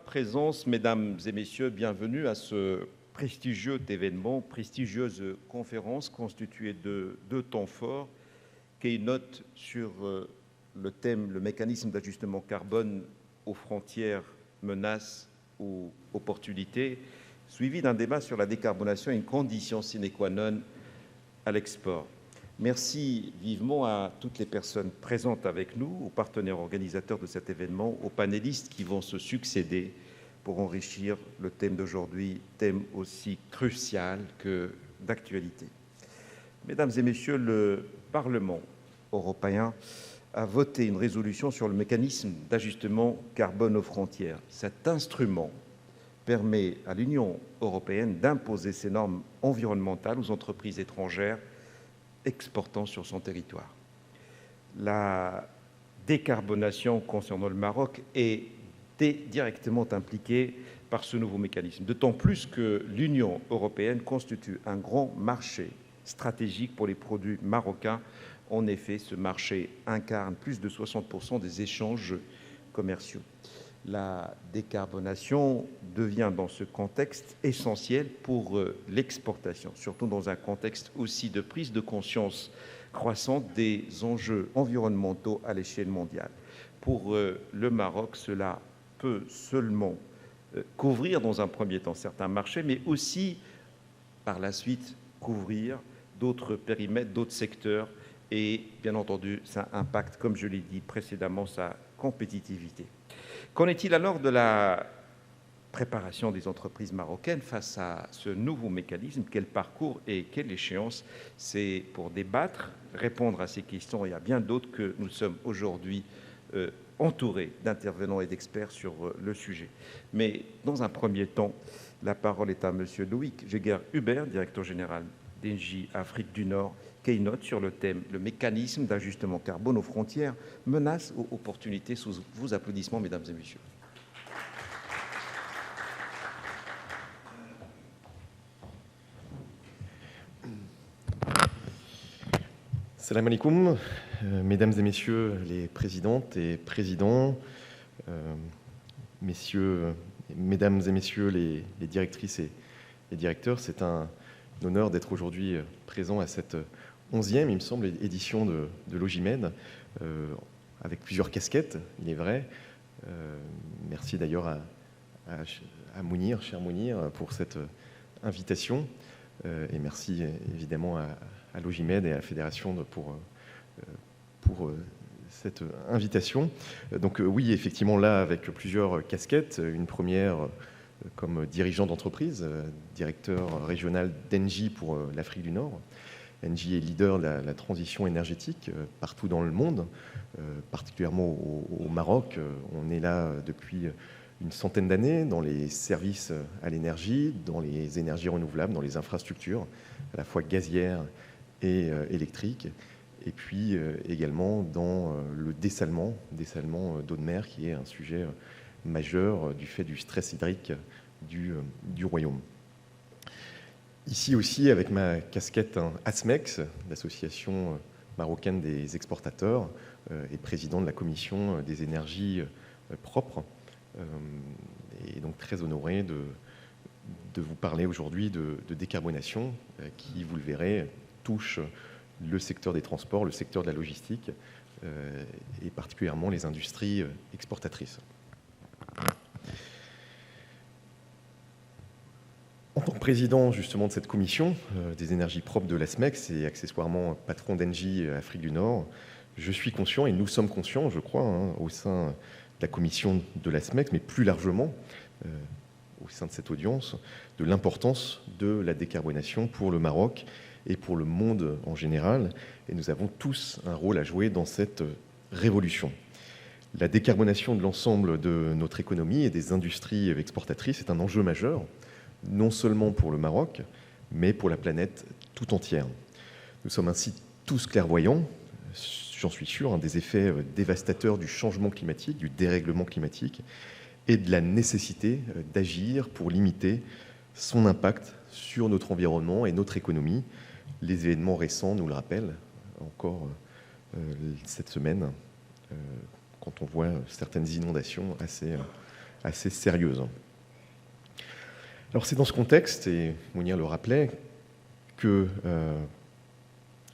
Présence, mesdames et messieurs, bienvenue à ce prestigieux événement, prestigieuse conférence constituée de deux temps forts, keynote sur le thème, le mécanisme d'ajustement carbone aux frontières, menaces ou opportunités, suivi d'un débat sur la décarbonation, une condition sine qua non à l'export. Merci vivement à toutes les personnes présentes avec nous, aux partenaires organisateurs de cet événement, aux panélistes qui vont se succéder pour enrichir le thème d'aujourd'hui, thème aussi crucial que d'actualité. Mesdames et messieurs, le Parlement européen a voté une résolution sur le mécanisme d'ajustement carbone aux frontières. Cet instrument permet à l'Union européenne d'imposer ses normes environnementales aux entreprises étrangères exportant sur son territoire. La décarbonation concernant le Maroc est directement impliquée par ce nouveau mécanisme, d'autant plus que l'Union européenne constitue un grand marché stratégique pour les produits marocains. En effet, ce marché incarne plus de 60% des échanges commerciaux. La décarbonation devient dans ce contexte essentielle pour l'exportation, surtout dans un contexte aussi de prise de conscience croissante des enjeux environnementaux à l'échelle mondiale. Pour le Maroc, cela peut seulement couvrir dans un premier temps certains marchés, mais aussi par la suite couvrir d'autres périmètres, d'autres secteurs, et bien entendu, ça impacte, comme je l'ai dit précédemment, sa compétitivité. Qu'en est-il alors de la préparation des entreprises marocaines face à ce nouveau mécanisme? Quel parcours et quelle échéance? C'est pour débattre, répondre à ces questions et à bien d'autres que nous sommes aujourd'hui entourés d'intervenants et d'experts sur le sujet. Mais dans un premier temps, la parole est à M. Loïc Jeguer-Hubert, directeur général d'Engie Afrique du Nord, keynote sur le thème « Le mécanisme d'ajustement carbone aux frontières, menaces ou opportunités ». Sous vos applaudissements, mesdames et messieurs. Salam alaikum, mesdames et messieurs les présidentes et présidents, mesdames et messieurs les directrices et les directeurs, c'est un honneur d'être aujourd'hui présent à cette 11e, il me semble, édition de Logimed, avec plusieurs casquettes, il est vrai. Merci d'ailleurs à Mounir, cher Mounir, pour cette invitation. Et merci évidemment à Logimed et à la Fédération pour cette invitation. Donc oui, effectivement, là, avec plusieurs casquettes. Une première comme dirigeant d'entreprise, directeur régional d'Engie pour l'Afrique du Nord. Engie est leader de la transition énergétique partout dans le monde, particulièrement au Maroc. On est là depuis une centaine d'années dans les services à l'énergie, dans les énergies renouvelables, dans les infrastructures, à la fois gazières et électriques, et puis également dans le dessalement d'eau de mer, qui est un sujet majeur du fait du stress hydrique du royaume. Ici aussi, avec ma casquette ASMEX, l'association marocaine des exportateurs, et président de la commission des énergies propres, et donc très honoré de vous parler aujourd'hui de décarbonation qui, vous le verrez, touche le secteur des transports, le secteur de la logistique et particulièrement les industries exportatrices. En tant que président justement de cette commission des énergies propres de l'ASMEX et accessoirement patron d'Engie Afrique du Nord, je suis conscient, et nous sommes conscients, je crois, au sein de la commission de l'ASMEX, mais plus largement au sein de cette audience, de l'importance de la décarbonation pour le Maroc et pour le monde en général. Et nous avons tous un rôle à jouer dans cette révolution. La décarbonation de l'ensemble de notre économie et des industries exportatrices est un enjeu majeur, non seulement pour le Maroc, mais pour la planète tout entière. Nous sommes ainsi tous clairvoyants, j'en suis sûr, des effets dévastateurs du changement climatique, du dérèglement climatique, et de la nécessité d'agir pour limiter son impact sur notre environnement et notre économie. Les événements récents nous le rappellent encore cette semaine, quand on voit certaines inondations assez sérieuse. Alors c'est dans ce contexte, et Mounir le rappelait,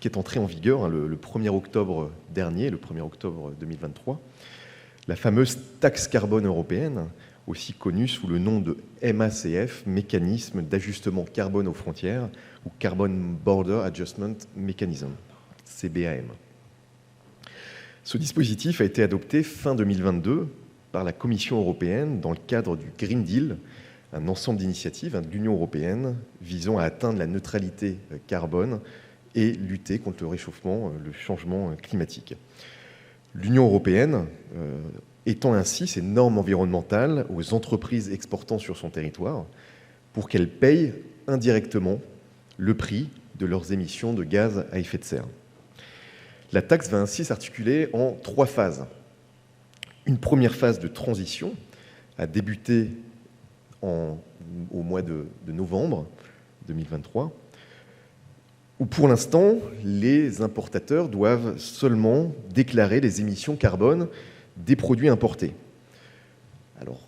qu'est entrée en vigueur le 1er octobre dernier, le 1er octobre 2023, la fameuse taxe carbone européenne, aussi connue sous le nom de MACF, Mécanisme d'ajustement carbone aux frontières, ou Carbon Border Adjustment Mechanism, CBAM. Ce dispositif a été adopté fin 2022 par la Commission européenne dans le cadre du Green Deal, un ensemble d'initiatives de l'Union européenne visant à atteindre la neutralité carbone et lutter contre le réchauffement, le changement climatique. L'Union européenne étend ainsi ses normes environnementales aux entreprises exportant sur son territoire pour qu'elles payent indirectement le prix de leurs émissions de gaz à effet de serre. La taxe va ainsi s'articuler en 3 phases. Une première phase de transition a débuté au mois de novembre 2023, où pour l'instant, les importateurs doivent seulement déclarer les émissions carbone des produits importés. Alors,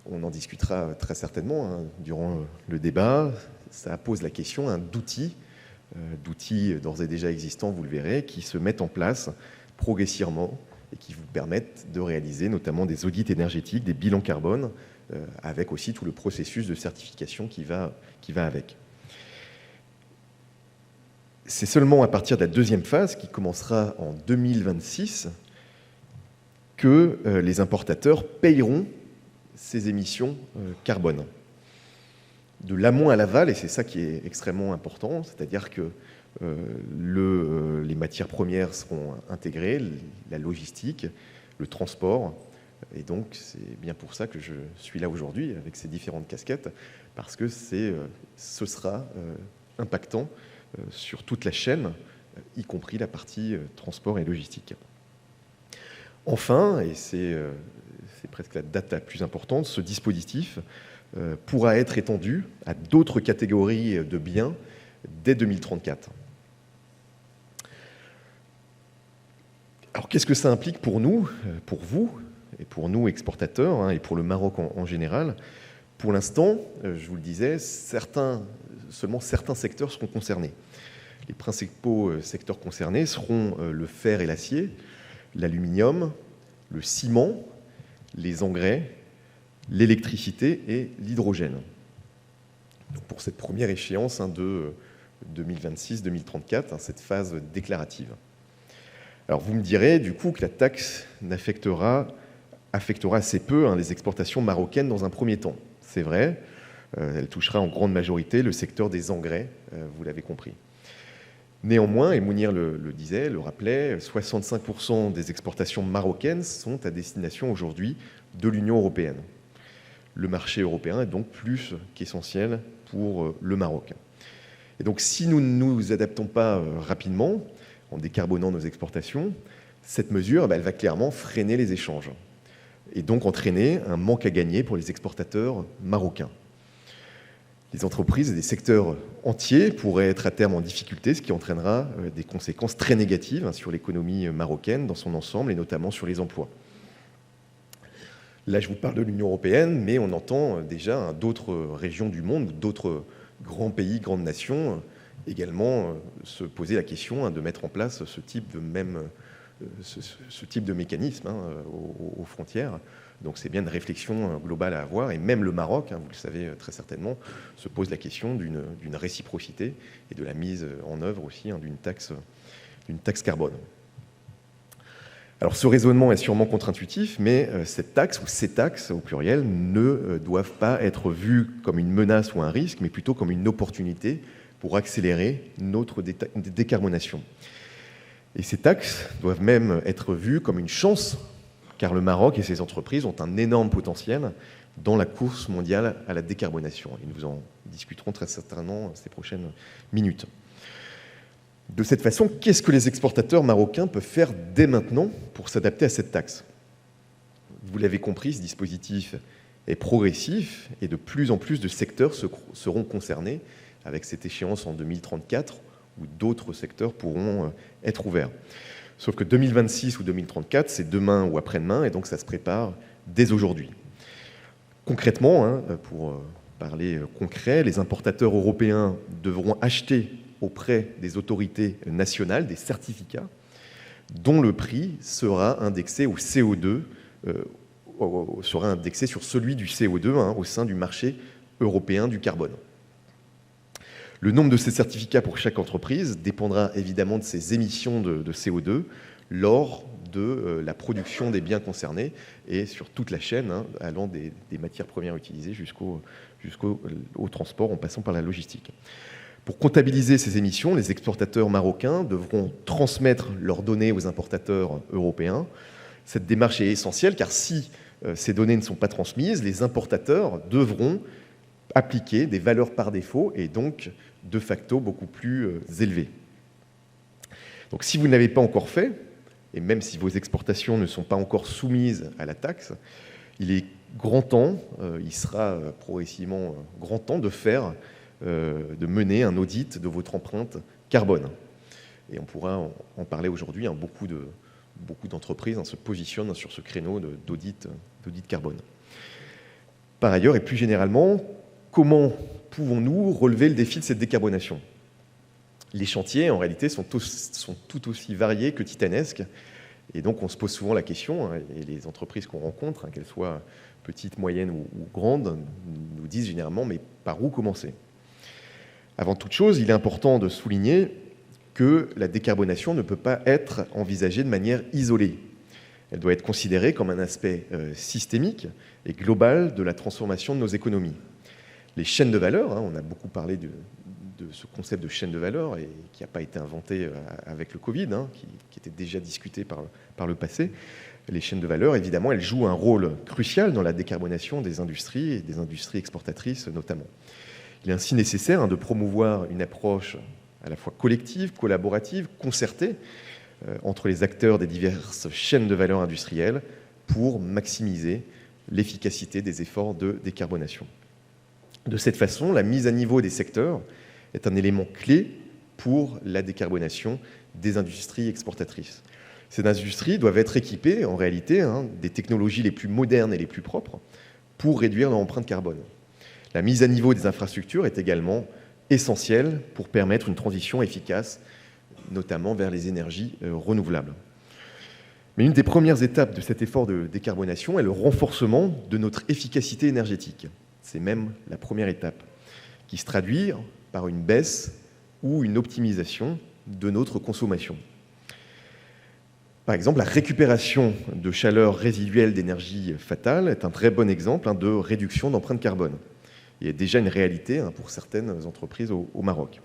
on en discutera très certainement durant le débat. Ça pose la question d'outils d'ores et déjà existants, vous le verrez, qui se mettent en place progressivement et qui vous permettent de réaliser notamment des audits énergétiques, des bilans carbone, avec aussi tout le processus de certification qui va avec. C'est seulement à partir de la deuxième phase, qui commencera en 2026, que les importateurs payeront ces émissions carbone. De l'amont à l'aval, et c'est ça qui est extrêmement important, c'est-à-dire que les matières premières seront intégrées, la logistique, le transport, et donc c'est bien pour ça que je suis là aujourd'hui avec ces différentes casquettes, parce que ce sera impactant sur toute la chaîne, y compris la partie transport et logistique. Enfin, et c'est presque la date la plus importante, ce dispositif pourra être étendu à d'autres catégories de biens dès 2034. Alors qu'est-ce que ça implique pour nous, pour vous, et pour nous exportateurs, et pour le Maroc en général? Pour l'instant, je vous le disais, seulement certains secteurs seront concernés. Les principaux secteurs concernés seront le fer et l'acier, l'aluminium, le ciment, les engrais, l'électricité et l'hydrogène. Donc pour cette première échéance de 2026-2034, cette phase déclarative. Alors vous me direz du coup que la taxe affectera assez peu les exportations marocaines dans un premier temps. C'est vrai, elle touchera en grande majorité le secteur des engrais, vous l'avez compris. Néanmoins, et Mounir le disait, le rappelait, 65% des exportations marocaines sont à destination aujourd'hui de l'Union européenne. Le marché européen est donc plus qu'essentiel pour le Maroc. Et donc si nous ne nous adaptons pas rapidement, en décarbonant nos exportations, cette mesure elle va clairement freiner les échanges et donc entraîner un manque à gagner pour les exportateurs marocains. Les entreprises et des secteurs entiers pourraient être à terme en difficulté, ce qui entraînera des conséquences très négatives sur l'économie marocaine dans son ensemble et notamment sur les emplois. Là, je vous parle de l'Union européenne, mais on entend déjà d'autres régions du monde, d'autres grands pays, grandes nations, également se poser la question de mettre en place ce type de mécanisme aux frontières. Donc c'est bien une réflexion globale à avoir, et même le Maroc, vous le savez très certainement, se pose la question d'une réciprocité et de la mise en œuvre aussi d'une taxe carbone. Alors ce raisonnement est sûrement contre-intuitif, mais cette taxe, ou ces taxes au pluriel, ne doivent pas être vues comme une menace ou un risque, mais plutôt comme une opportunité pour accélérer notre décarbonation. Et ces taxes doivent même être vues comme une chance, car le Maroc et ses entreprises ont un énorme potentiel dans la course mondiale à la décarbonation. Et nous en discuterons très certainement ces prochaines minutes. De cette façon, qu'est-ce que les exportateurs marocains peuvent faire dès maintenant pour s'adapter à cette taxe? Vous l'avez compris, ce dispositif est progressif et de plus en plus de secteurs seront concernés avec cette échéance en 2034 où d'autres secteurs pourront être ouverts. Sauf que 2026 ou 2034, c'est demain ou après-demain et donc ça se prépare dès aujourd'hui. Concrètement, hein, pour parler concret, les importateurs européens devront acheter auprès des autorités nationales des certificats dont le prix sera indexé au CO2, sera indexé sur celui du CO2 hein, au sein du marché européen du carbone. Le nombre de ces certificats pour chaque entreprise dépendra évidemment de ses émissions de CO2 lors de la production des biens concernés et sur toute la chaîne, hein, allant des matières premières utilisées jusqu'au transport en passant par la logistique. Pour comptabiliser ces émissions, les exportateurs marocains devront transmettre leurs données aux importateurs européens. Cette démarche est essentielle car si ces données ne sont pas transmises, les importateurs devront appliquer des valeurs par défaut et donc de facto beaucoup plus élevées. Donc si vous ne l'avez pas encore fait, et même si vos exportations ne sont pas encore soumises à la taxe, il est grand temps, il sera progressivement grand temps de mener un audit de votre empreinte carbone. Et on pourra en parler aujourd'hui, hein, beaucoup d'entreprises se positionnent sur ce créneau d'audit carbone. Par ailleurs, et plus généralement, comment pouvons-nous relever le défi de cette décarbonation ? Les chantiers, en réalité, sont tout aussi variés que titanesques. Et donc, on se pose souvent la question, hein, et les entreprises qu'on rencontre, hein, qu'elles soient petites, moyennes ou grandes, nous disent généralement, mais par où commencer ? Avant toute chose, il est important de souligner que la décarbonation ne peut pas être envisagée de manière isolée. Elle doit être considérée comme un aspect systémique et global de la transformation de nos économies. Les chaînes de valeur, hein, on a beaucoup parlé de ce concept de chaîne de valeur et qui n'a pas été inventé avec le Covid, hein, qui était déjà discuté par le passé. Les chaînes de valeur, évidemment, elles jouent un rôle crucial dans la décarbonation des industries et des industries exportatrices notamment. Il est ainsi nécessaire de promouvoir une approche à la fois collective, collaborative, concertée entre les acteurs des diverses chaînes de valeur industrielles pour maximiser l'efficacité des efforts de décarbonation. De cette façon, la mise à niveau des secteurs est un élément clé pour la décarbonation des industries exportatrices. Ces industries doivent être équipées, en réalité, des technologies les plus modernes et les plus propres pour réduire leur empreinte carbone. La mise à niveau des infrastructures est également essentielle pour permettre une transition efficace, notamment vers les énergies renouvelables. Mais une des premières étapes de cet effort de décarbonation est le renforcement de notre efficacité énergétique. C'est même la première étape, qui se traduit par une baisse ou une optimisation de notre consommation. Par exemple, la récupération de chaleur résiduelle d'énergie fatale est un très bon exemple de réduction d'empreinte carbone. Il y a déjà une réalité pour certaines entreprises au Maroc.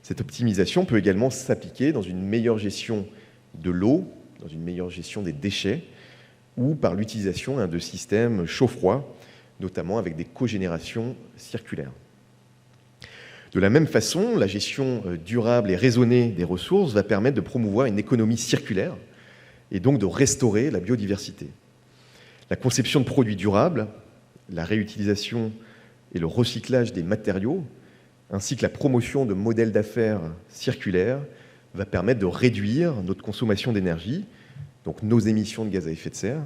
Cette optimisation peut également s'appliquer dans une meilleure gestion de l'eau, dans une meilleure gestion des déchets, ou par l'utilisation de systèmes chaud-froid, notamment avec des cogénérations circulaires. De la même façon, la gestion durable et raisonnée des ressources va permettre de promouvoir une économie circulaire et donc de restaurer la biodiversité. La conception de produits durables, la réutilisation et le recyclage des matériaux, ainsi que la promotion de modèles d'affaires circulaires, va permettre de réduire notre consommation d'énergie, donc nos émissions de gaz à effet de serre,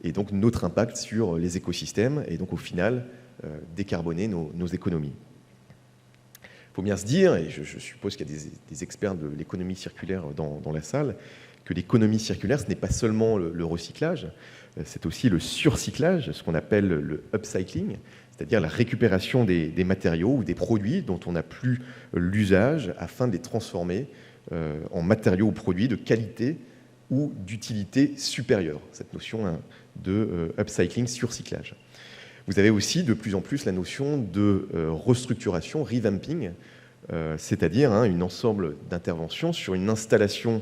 et donc notre impact sur les écosystèmes, et donc au final, décarboner nos économies. Il faut bien se dire, et je suppose qu'il y a des experts de l'économie circulaire dans la salle, que l'économie circulaire, ce n'est pas seulement le recyclage, c'est aussi le surcyclage, ce qu'on appelle le upcycling, c'est-à-dire la récupération des matériaux ou des produits dont on n'a plus l'usage afin de les transformer en matériaux ou produits de qualité ou d'utilité supérieure, cette notion de upcycling, surcyclage. Vous avez aussi de plus en plus la notion de restructuration, revamping, c'est-à-dire un ensemble d'interventions sur une installation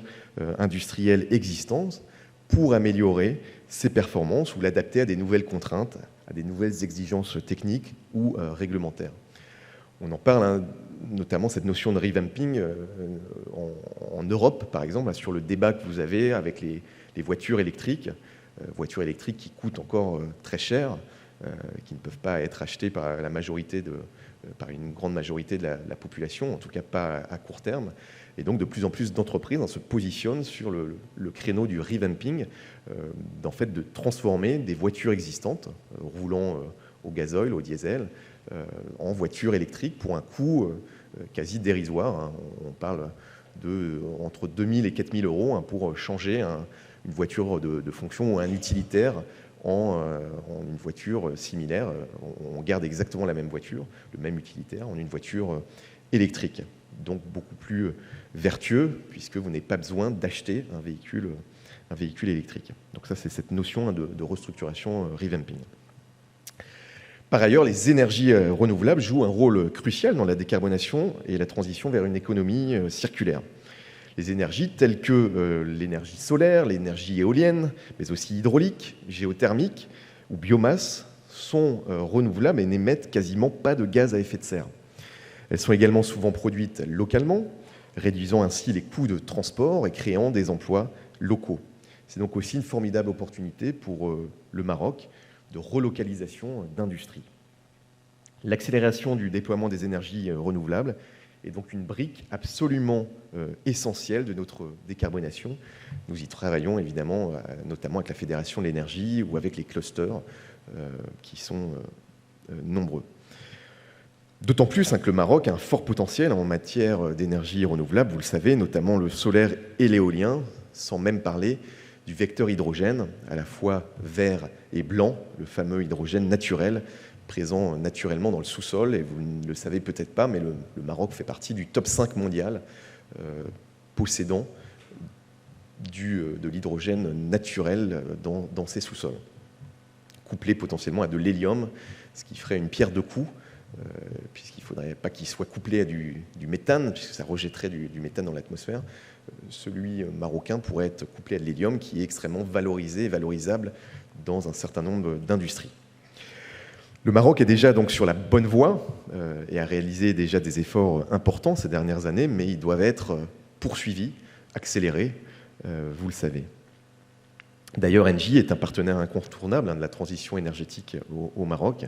industrielle existante pour améliorer ses performances ou l'adapter à des nouvelles contraintes, à des nouvelles exigences techniques ou réglementaires. On en parle, notamment cette notion de revamping en Europe, par exemple, sur le débat que vous avez avec les voitures électriques qui coûtent encore très cher, qui ne peuvent pas être achetées par une grande majorité de la population, en tout cas pas à court terme. Et donc de plus en plus d'entreprises se positionnent sur le créneau du revamping, d'en fait de transformer des voitures existantes roulant au gasoil, au diesel, en voiture électrique pour un coût quasi dérisoire, hein. On parle entre 2 000 et 4 000 euros, hein, pour changer une voiture de fonction ou un utilitaire en une voiture similaire. On garde exactement la même voiture, le même utilitaire, en une voiture électrique. Donc beaucoup plus vertueux, puisque vous n'avez pas besoin d'acheter un véhicule électrique. Donc ça, c'est cette notion de restructuration, revamping. Par ailleurs, les énergies renouvelables jouent un rôle crucial dans la décarbonation et la transition vers une économie circulaire. Les énergies telles que l'énergie solaire, l'énergie éolienne, mais aussi hydraulique, géothermique ou biomasse sont renouvelables et n'émettent quasiment pas de gaz à effet de serre. Elles sont également souvent produites localement, réduisant ainsi les coûts de transport et créant des emplois locaux. C'est donc aussi une formidable opportunité pour le Maroc de relocalisation d'industrie. L'accélération du déploiement des énergies renouvelables est donc une brique absolument essentielle de notre décarbonation. Nous y travaillons évidemment, notamment avec la Fédération de l'énergie ou avec les clusters qui sont nombreux. D'autant plus que le Maroc a un fort potentiel en matière d'énergie renouvelable, vous le savez, notamment le solaire et l'éolien, sans même parler du vecteur hydrogène, à la fois vert et blanc, le fameux hydrogène naturel, présent naturellement dans le sous-sol. Et vous ne le savez peut-être pas, mais le Maroc fait partie du top 5 mondial possédant de l'hydrogène naturel dans ses sous-sols, couplé potentiellement à de l'hélium, ce qui ferait une pierre deux coups, puisqu'il ne faudrait pas qu'il soit couplé à du méthane, puisque ça rejetterait du méthane dans l'atmosphère. Celui marocain pourrait être couplé à de l'hélium, qui est extrêmement valorisé et valorisable dans un certain nombre d'industries. Le Maroc est déjà donc sur la bonne voie et a réalisé déjà des efforts importants ces dernières années, mais ils doivent être poursuivis, accélérés, vous le savez. D'ailleurs, Engie est un partenaire incontournable de la transition énergétique au Maroc.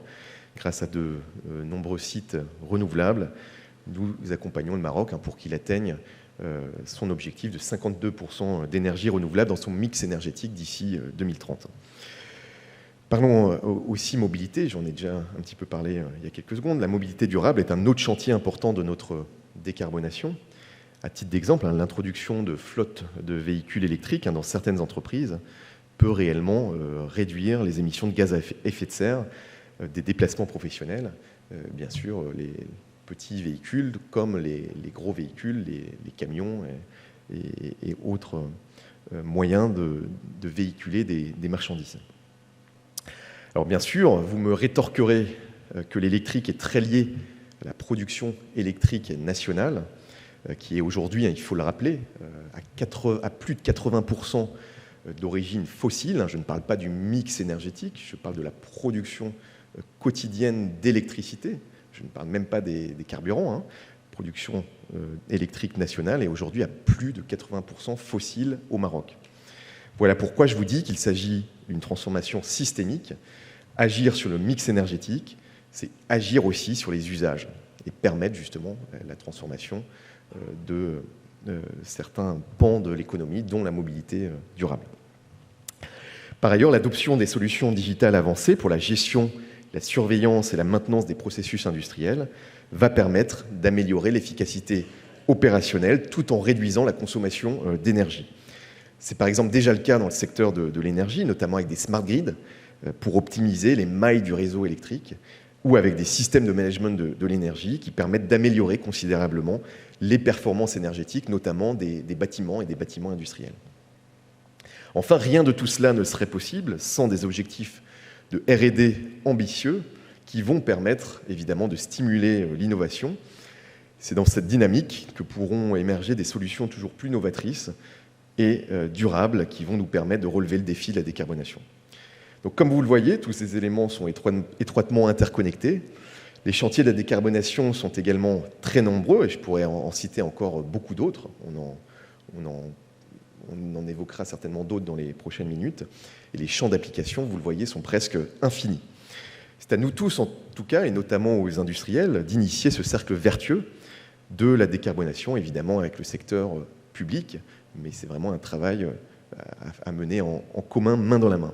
Grâce à de nombreux sites renouvelables, nous accompagnons le Maroc pour qu'il atteigne son objectif de 52% d'énergie renouvelable dans son mix énergétique d'ici 2030. Parlons aussi mobilité, j'en ai déjà un petit peu parlé il y a quelques secondes. La mobilité durable est un autre chantier important de notre décarbonation. À titre d'exemple, l'introduction de flottes de véhicules électriques dans certaines entreprises peut réellement réduire les émissions de gaz à effet de serre des déplacements professionnels. Bien sûr, les petits véhicules comme les gros véhicules, les camions et autres moyens de véhiculer des marchandises. Alors bien sûr, vous me rétorquerez que l'électrique est très lié à la production électrique nationale, qui est aujourd'hui, il faut le rappeler, à plus de 80% d'origine fossile. Je ne parle pas du mix énergétique, je parle de la production quotidienne d'électricité. Je ne parle même pas des carburants. Production électrique nationale est aujourd'hui à plus de 80% fossile au Maroc. Voilà pourquoi je vous dis qu'il s'agit d'une transformation systémique. Agir sur le mix énergétique, c'est agir aussi sur les usages et permettre justement la transformation de certains pans de l'économie, dont la mobilité durable. Par ailleurs, l'adoption des solutions digitales avancées pour la gestion, la surveillance et la maintenance des processus industriels va permettre d'améliorer l'efficacité opérationnelle tout en réduisant la consommation d'énergie. C'est par exemple déjà le cas dans le secteur de l'énergie, notamment avec des smart grids, pour optimiser les mailles du réseau électrique, ou avec des systèmes de management de l'énergie qui permettent d'améliorer considérablement les performances énergétiques, notamment des bâtiments et des bâtiments industriels. Enfin, rien de tout cela ne serait possible sans des objectifs de R&D ambitieux qui vont permettre évidemment de stimuler l'innovation. C'est dans cette dynamique que pourront émerger des solutions toujours plus novatrices et durables qui vont nous permettre de relever le défi de la décarbonation. Donc, comme vous le voyez, tous ces éléments sont étroitement interconnectés. Les chantiers de la décarbonation sont également très nombreux et je pourrais en citer encore beaucoup d'autres. On en évoquera certainement d'autres dans les prochaines minutes. Et les champs d'application, vous le voyez, sont presque infinis. C'est à nous tous, en tout cas, et notamment aux industriels, d'initier ce cercle vertueux de la décarbonation, évidemment avec le secteur public, mais c'est vraiment un travail à mener en commun, main dans la main.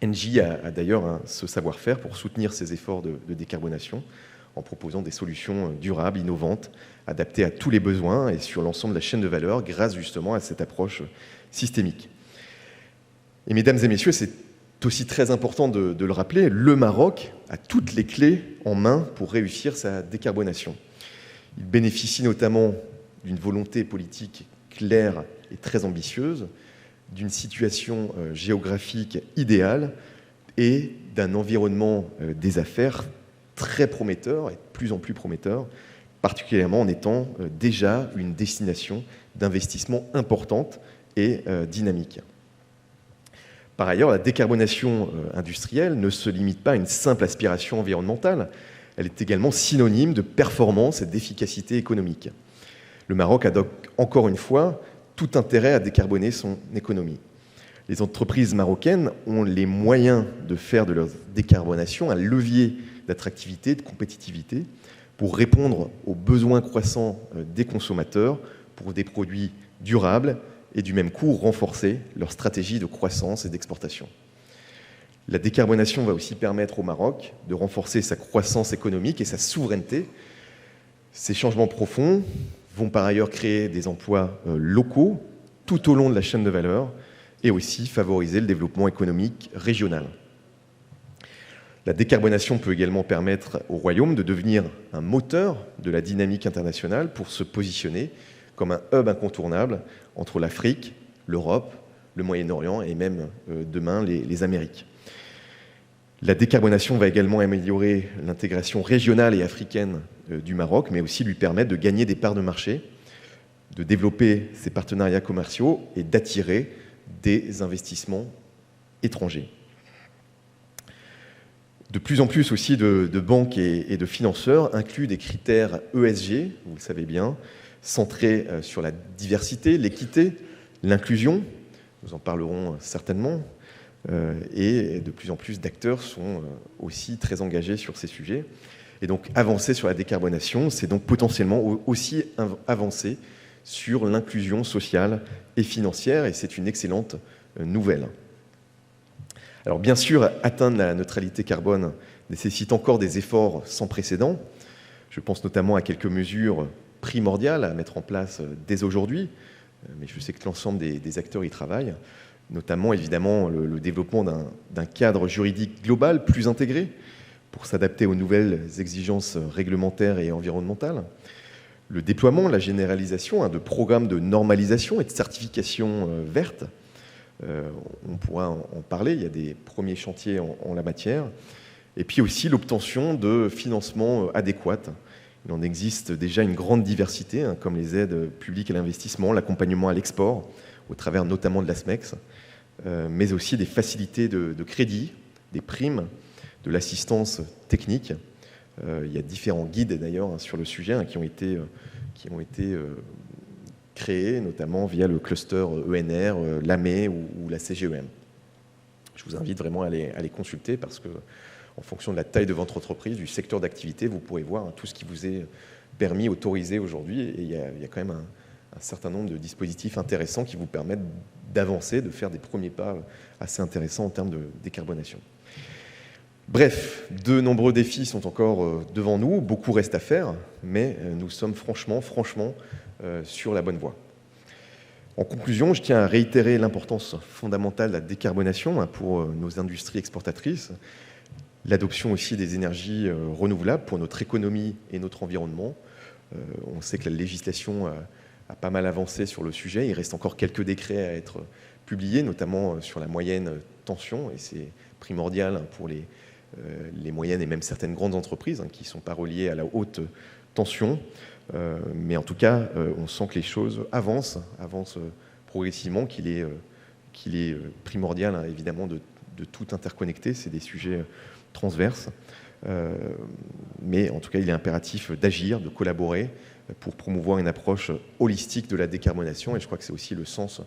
Engie a d'ailleurs ce savoir-faire pour soutenir ces efforts de décarbonation en proposant des solutions durables, innovantes, adaptées à tous les besoins et sur l'ensemble de la chaîne de valeur grâce justement à cette approche systémique. Et mesdames et messieurs, c'est aussi très important de le rappeler, le Maroc a toutes les clés en main pour réussir sa décarbonation. Il bénéficie notamment d'une volonté politique claire et très ambitieuse, d'une situation géographique idéale et d'un environnement des affaires très prometteur et de plus en plus prometteur, particulièrement en étant déjà une destination d'investissement importante et dynamique. Par ailleurs, la décarbonation industrielle ne se limite pas à une simple aspiration environnementale, elle est également synonyme de performance et d'efficacité économique. Le Maroc a donc, encore une fois, tout intérêt à décarboner son économie. Les entreprises marocaines ont les moyens de faire de leur décarbonation un levier d'attractivité, de compétitivité, pour répondre aux besoins croissants des consommateurs pour des produits durables et du même coup renforcer leur stratégie de croissance et d'exportation. La décarbonation va aussi permettre au Maroc de renforcer sa croissance économique et sa souveraineté. Ces changements profonds vont par ailleurs créer des emplois locaux tout au long de la chaîne de valeur et aussi favoriser le développement économique régional. La décarbonation peut également permettre au Royaume de devenir un moteur de la dynamique internationale pour se positionner comme un hub incontournable entre l'Afrique, l'Europe, le Moyen-Orient et même demain les Amériques. La décarbonation va également améliorer l'intégration régionale et africaine du Maroc, mais aussi lui permettre de gagner des parts de marché, de développer ses partenariats commerciaux et d'attirer des investissements étrangers. De plus en plus aussi de banques et de financeurs incluent des critères ESG, vous le savez bien, centrés sur la diversité, l'équité, l'inclusion, nous en parlerons certainement, et de plus en plus d'acteurs sont aussi très engagés sur ces sujets. Et donc avancer sur la décarbonation, c'est donc potentiellement aussi avancer sur l'inclusion sociale et financière, et c'est une excellente nouvelle. Alors bien sûr, atteindre la neutralité carbone nécessite encore des efforts sans précédent. Je pense notamment à quelques mesures primordiales à mettre en place dès aujourd'hui, mais je sais que l'ensemble des acteurs y travaillent, notamment évidemment le développement d'un cadre juridique global plus intégré pour s'adapter aux nouvelles exigences réglementaires et environnementales, le déploiement, la généralisation de programmes de normalisation et de certification verte. On pourra en parler, il y a des premiers chantiers en la matière, et puis aussi l'obtention de financements adéquats. Il en existe déjà une grande diversité, comme les aides publiques à l'investissement, l'accompagnement à l'export, au travers notamment de la SMEX, mais aussi des facilités de crédit, des primes, de l'assistance technique. Il y a différents guides d'ailleurs sur le sujet qui ont été créés, notamment via le cluster ENR, l'AME ou la CGEM. Je vous invite vraiment à les consulter parce que, en fonction de la taille de votre entreprise, du secteur d'activité, vous pourrez voir tout ce qui vous est permis, autorisé aujourd'hui. Et il y a quand même un certain nombre de dispositifs intéressants qui vous permettent d'avancer, de faire des premiers pas assez intéressants en termes de décarbonation. Bref, de nombreux défis sont encore devant nous, beaucoup reste à faire, mais nous sommes franchement sur la bonne voie. En conclusion, je tiens à réitérer l'importance fondamentale de la décarbonation pour nos industries exportatrices, l'adoption aussi des énergies renouvelables pour notre économie et notre environnement. On sait que la législation a pas mal avancé sur le sujet. Il reste encore quelques décrets à être publiés, notamment sur la moyenne tension, et c'est primordial pour les moyennes et même certaines grandes entreprises qui ne sont pas reliées à la haute tension. Mais en tout cas, on sent que les choses avancent progressivement, qu'il est primordial évidemment de tout interconnecter. C'est des sujets transverses. Mais en tout cas, il est impératif d'agir, de collaborer pour promouvoir une approche holistique de la décarbonation. Et je crois que c'est aussi le sens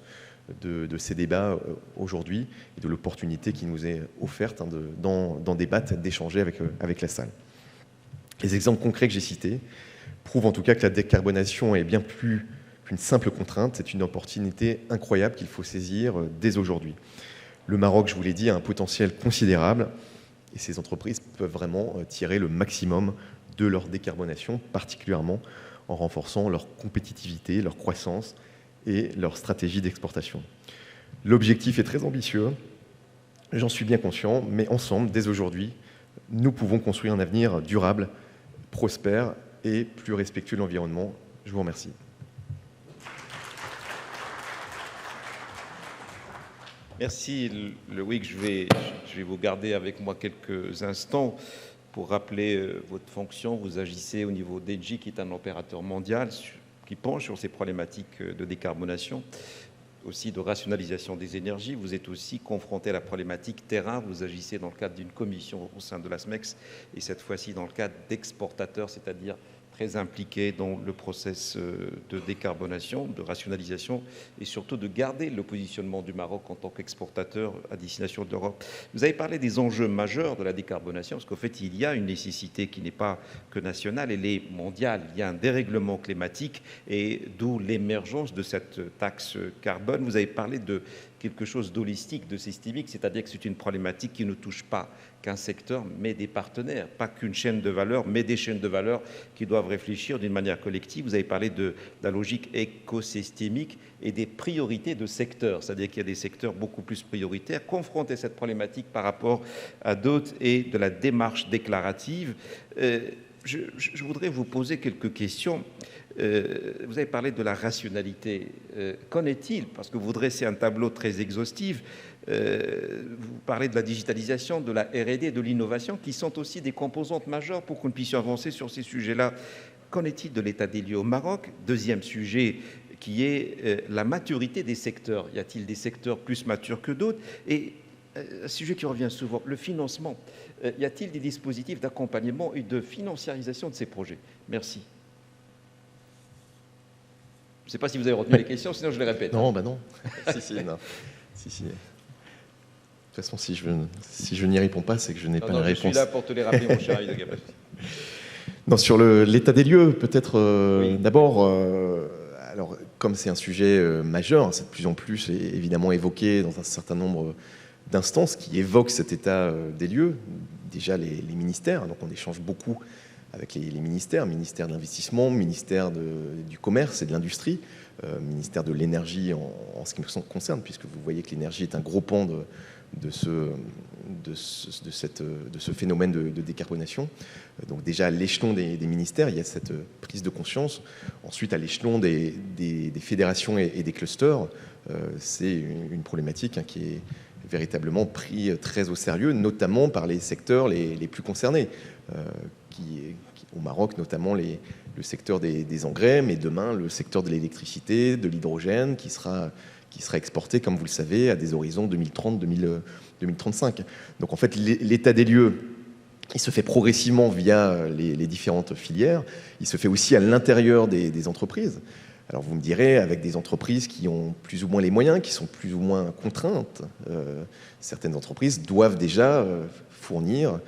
de ces débats aujourd'hui et de l'opportunité qui nous est offerte d'en débattre, d'échanger avec la salle. Les exemples concrets que j'ai cités prouvent en tout cas que la décarbonation est bien plus qu'une simple contrainte. C'est une opportunité incroyable qu'il faut saisir dès aujourd'hui. Le Maroc, je vous l'ai dit, a un potentiel considérable et ces entreprises peuvent vraiment tirer le maximum de leur décarbonation, particulièrement en renforçant leur compétitivité, leur croissance et leur stratégie d'exportation. L'objectif est très ambitieux, j'en suis bien conscient, mais ensemble, dès aujourd'hui, nous pouvons construire un avenir durable, prospère et plus respectueux de l'environnement. Je vous remercie. Merci Loïc, je vais vous garder avec moi quelques instants pour rappeler votre fonction. Vous agissez au niveau d'Engie, qui est un opérateur mondial qui penche sur ces problématiques de décarbonation, aussi de rationalisation des énergies. Vous êtes aussi confronté à la problématique terrain. Vous agissez dans le cadre d'une commission au sein de la SMEX et cette fois-ci dans le cadre d'exportateurs, c'est-à-dire très impliqués dans le process de décarbonation, de rationalisation et surtout de garder le positionnement du Maroc en tant qu'exportateur à destination de l'Europe. Vous avez parlé des enjeux majeurs de la décarbonation, parce qu'en fait, il y a une nécessité qui n'est pas que nationale, elle est mondiale. Il y a un dérèglement climatique et d'où l'émergence de cette taxe carbone. Vous avez parlé de quelque chose d'holistique, de systémique, c'est-à-dire que c'est une problématique qui ne touche pas qu'un secteur, mais des partenaires, pas qu'une chaîne de valeur, mais des chaînes de valeur qui doivent réfléchir d'une manière collective. Vous avez parlé de la logique écosystémique et des priorités de secteurs, c'est-à-dire qu'il y a des secteurs beaucoup plus prioritaires, confrontés à cette problématique par rapport à d'autres et de la démarche déclarative. Je voudrais vous poser quelques questions. Vous avez parlé de la rationalité. Qu'en est-il? Parce que vous dressez un tableau très exhaustif. Vous parlez de la digitalisation, de la R&D, de l'innovation, qui sont aussi des composantes majeures pour que nous puissions avancer sur ces sujets-là. Qu'en est-il de l'état des lieux au Maroc? Deuxième sujet, qui est la maturité des secteurs. Y a-t-il des secteurs plus matures que d'autres? Et un sujet qui revient souvent, le financement. Y a-t-il des dispositifs d'accompagnement et de financiarisation de ces projets? Merci. Je ne sais pas si vous avez retenu les questions, sinon je les répète. Non, bah non. non. Si. De toute façon, si je n'y réponds pas, c'est que je n'ai pas la réponse. Je suis là pour te les rappeler, mon cher Aïd. Non, sur l'état des lieux, peut-être oui. D'abord, alors, comme c'est un sujet majeur, c'est de plus en plus évidemment évoqué dans un certain nombre d'instances qui évoquent cet état des lieux. Déjà, les ministères, donc on échange beaucoup avec les ministère de l'Investissement, ministère du Commerce et de l'Industrie, ministère de l'Énergie en ce qui me concerne, puisque vous voyez que l'énergie est un gros pan de ce phénomène de décarbonation. Donc déjà, à l'échelon des ministères, il y a cette prise de conscience. Ensuite, à l'échelon des fédérations et des clusters, c'est une problématique qui est véritablement prise très au sérieux, notamment par les secteurs les plus concernés, au Maroc notamment le secteur des engrais, mais demain le secteur de l'électricité, de l'hydrogène, qui sera exporté, comme vous le savez, à des horizons 2030-2035. Donc en fait, l'état des lieux, il se fait progressivement via les différentes filières, il se fait aussi à l'intérieur des entreprises. Alors vous me direz, avec des entreprises qui ont plus ou moins les moyens, qui sont plus ou moins contraintes, certaines entreprises doivent déjà fournir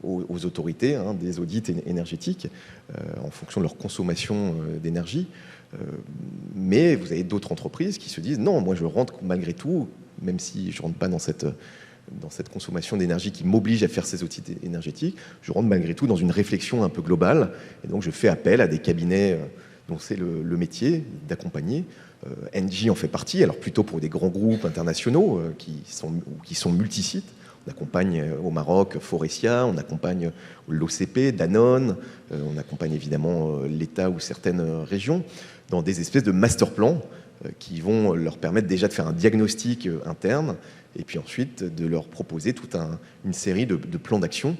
aux autorités des audits énergétiques en fonction de leur consommation d'énergie. Mais vous avez d'autres entreprises qui se disent non, moi je rentre malgré tout, même si je ne rentre pas dans cette consommation d'énergie qui m'oblige à faire ces audits énergétiques, je rentre malgré tout dans une réflexion un peu globale. Et donc je fais appel à des cabinets dont c'est le métier d'accompagner. Engie en fait partie, alors plutôt pour des grands groupes internationaux qui sont multisites. On accompagne au Maroc Forestia, on accompagne l'OCP, Danone, on accompagne évidemment l'État ou certaines régions dans des espèces de master plans qui vont leur permettre déjà de faire un diagnostic interne et puis ensuite de leur proposer toute une série de plans d'action.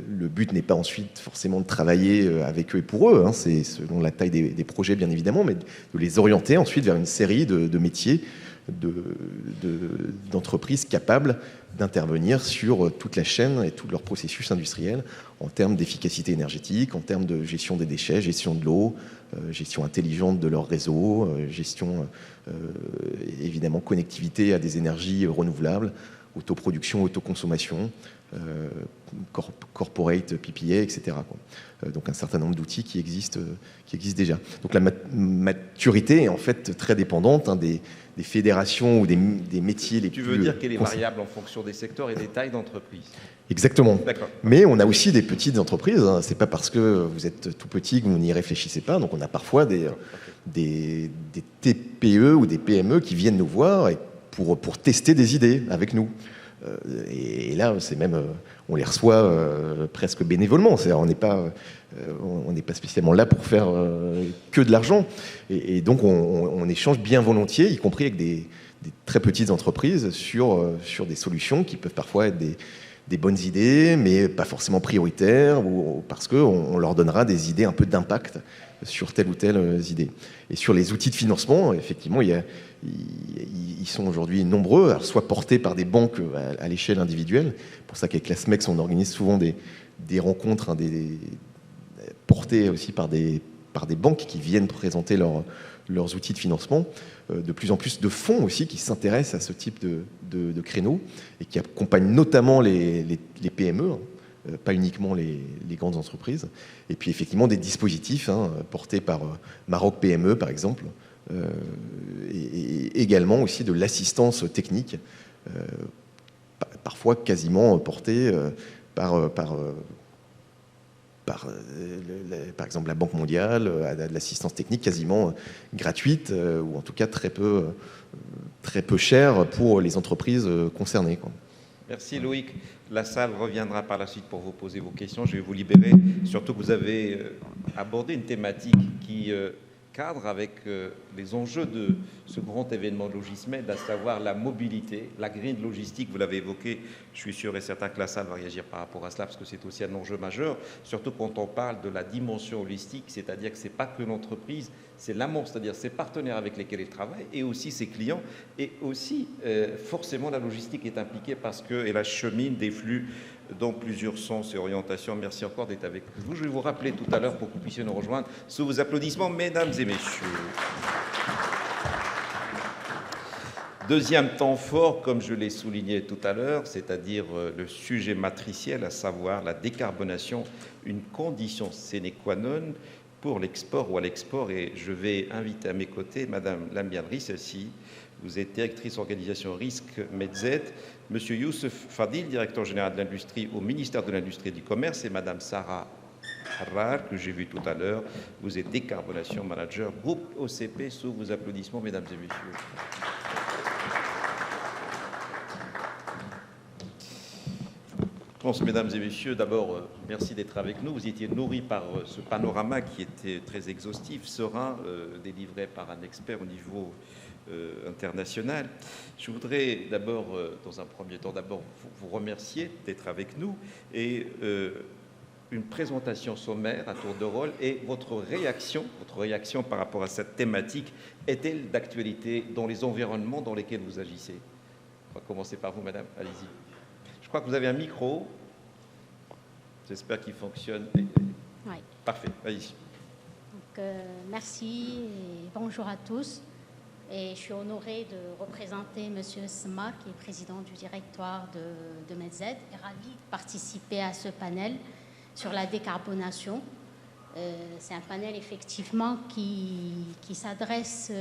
Le but n'est pas ensuite forcément de travailler avec eux et pour eux, c'est selon la taille des projets bien évidemment, mais de les orienter ensuite vers une série de métiers, d'entreprises capables d'intervenir sur toute la chaîne et tout leur processus industriel en termes d'efficacité énergétique, en termes de gestion des déchets, gestion de l'eau, gestion intelligente de leur réseau, gestion évidemment connectivité à des énergies renouvelables, autoproduction, autoconsommation, corporate PPA, etc. Donc un certain nombre d'outils qui existent déjà. Donc la maturité est en fait très dépendante fédérations ou des métiers les plus... Tu veux dire qu'elle est variable en fonction des secteurs et des tailles d'entreprise? Exactement. D'accord. Mais on a aussi des petites entreprises. Hein. C'est pas parce que vous êtes tout petit que vous n'y réfléchissez pas. Donc on a parfois des TPE ou des PME qui viennent nous voir pour tester des idées avec nous. Et là, c'est même, on les reçoit presque bénévolement. On n'est pas spécialement là pour faire que de l'argent. Et donc, on échange bien volontiers, y compris avec des très petites entreprises, sur des solutions qui peuvent parfois être des bonnes idées, mais pas forcément prioritaires, parce qu'on leur donnera des idées un peu d'impact sur telle ou telle idée. Et sur les outils de financement, effectivement, ils sont aujourd'hui nombreux, alors soit portés par des banques à l'échelle individuelle. C'est pour ça qu'avec la SMEX, on organise souvent des rencontres portées aussi par des banques qui viennent présenter leurs outils de financement. De plus en plus de fonds aussi qui s'intéressent à ce type de créneaux et qui accompagnent notamment les PME, pas uniquement les grandes entreprises. Et puis effectivement des dispositifs portés par Maroc PME par exemple, et également aussi de l'assistance technique, parfois quasiment portée par exemple la Banque mondiale, à de l'assistance technique quasiment gratuite, ou en tout cas très peu chère pour les entreprises concernées, quoi. Merci Loïc. La salle reviendra par la suite pour vous poser vos questions. Je vais vous libérer, surtout que vous avez abordé une thématique qui cadre avec les enjeux de ce grand événement Logismed, à savoir la mobilité, la green logistique, vous l'avez évoqué. Je suis sûr et certain que la salle va réagir par rapport à cela, parce que c'est aussi un enjeu majeur, surtout quand on parle de la dimension holistique, c'est-à-dire que ce n'est pas que l'entreprise, c'est l'amont, c'est-à-dire ses partenaires avec lesquels il travaille, et aussi ses clients, et aussi forcément la logistique est impliquée parce qu'elle achemine des flux dans plusieurs sens et orientations. Merci encore d'être avec vous. Je vais vous rappeler tout à l'heure pour que vous puissiez nous rejoindre sous vos applaudissements, mesdames et messieurs. Deuxième temps fort, comme je l'ai souligné tout à l'heure, c'est-à-dire le sujet matriciel, à savoir la décarbonation, une condition sine qua non pour l'export ou à l'export. Et je vais inviter à mes côtés Madame Lambiane Rissessi, vous êtes directrice organisation risque Medz, Monsieur Youssef Fadil, directeur général de l'industrie au ministère de l'Industrie et du Commerce, et Madame Sarah Harrar, que j'ai vu tout à l'heure, vous êtes décarbonation manager groupe OCP. Sous vos applaudissements, mesdames et messieurs. Je pense, mesdames et messieurs, d'abord, merci d'être avec nous. Vous étiez nourris par ce panorama qui était très exhaustif, serein, délivré par un expert au niveau international. Je voudrais d'abord, dans un premier temps, vous remercier d'être avec nous et une présentation sommaire à tour de rôle et votre réaction par rapport à cette thématique est-elle d'actualité dans les environnements dans lesquels vous agissez? On va commencer par vous, madame. Allez-y. Je crois que vous avez un micro. J'espère qu'il fonctionne. Oui. Parfait. Allez-y. Donc, merci et bonjour à tous. Et je suis honorée de représenter M. Sma, qui est président du directoire de Medz, et ravie de participer à ce panel sur la décarbonation. C'est un panel effectivement qui s'adresse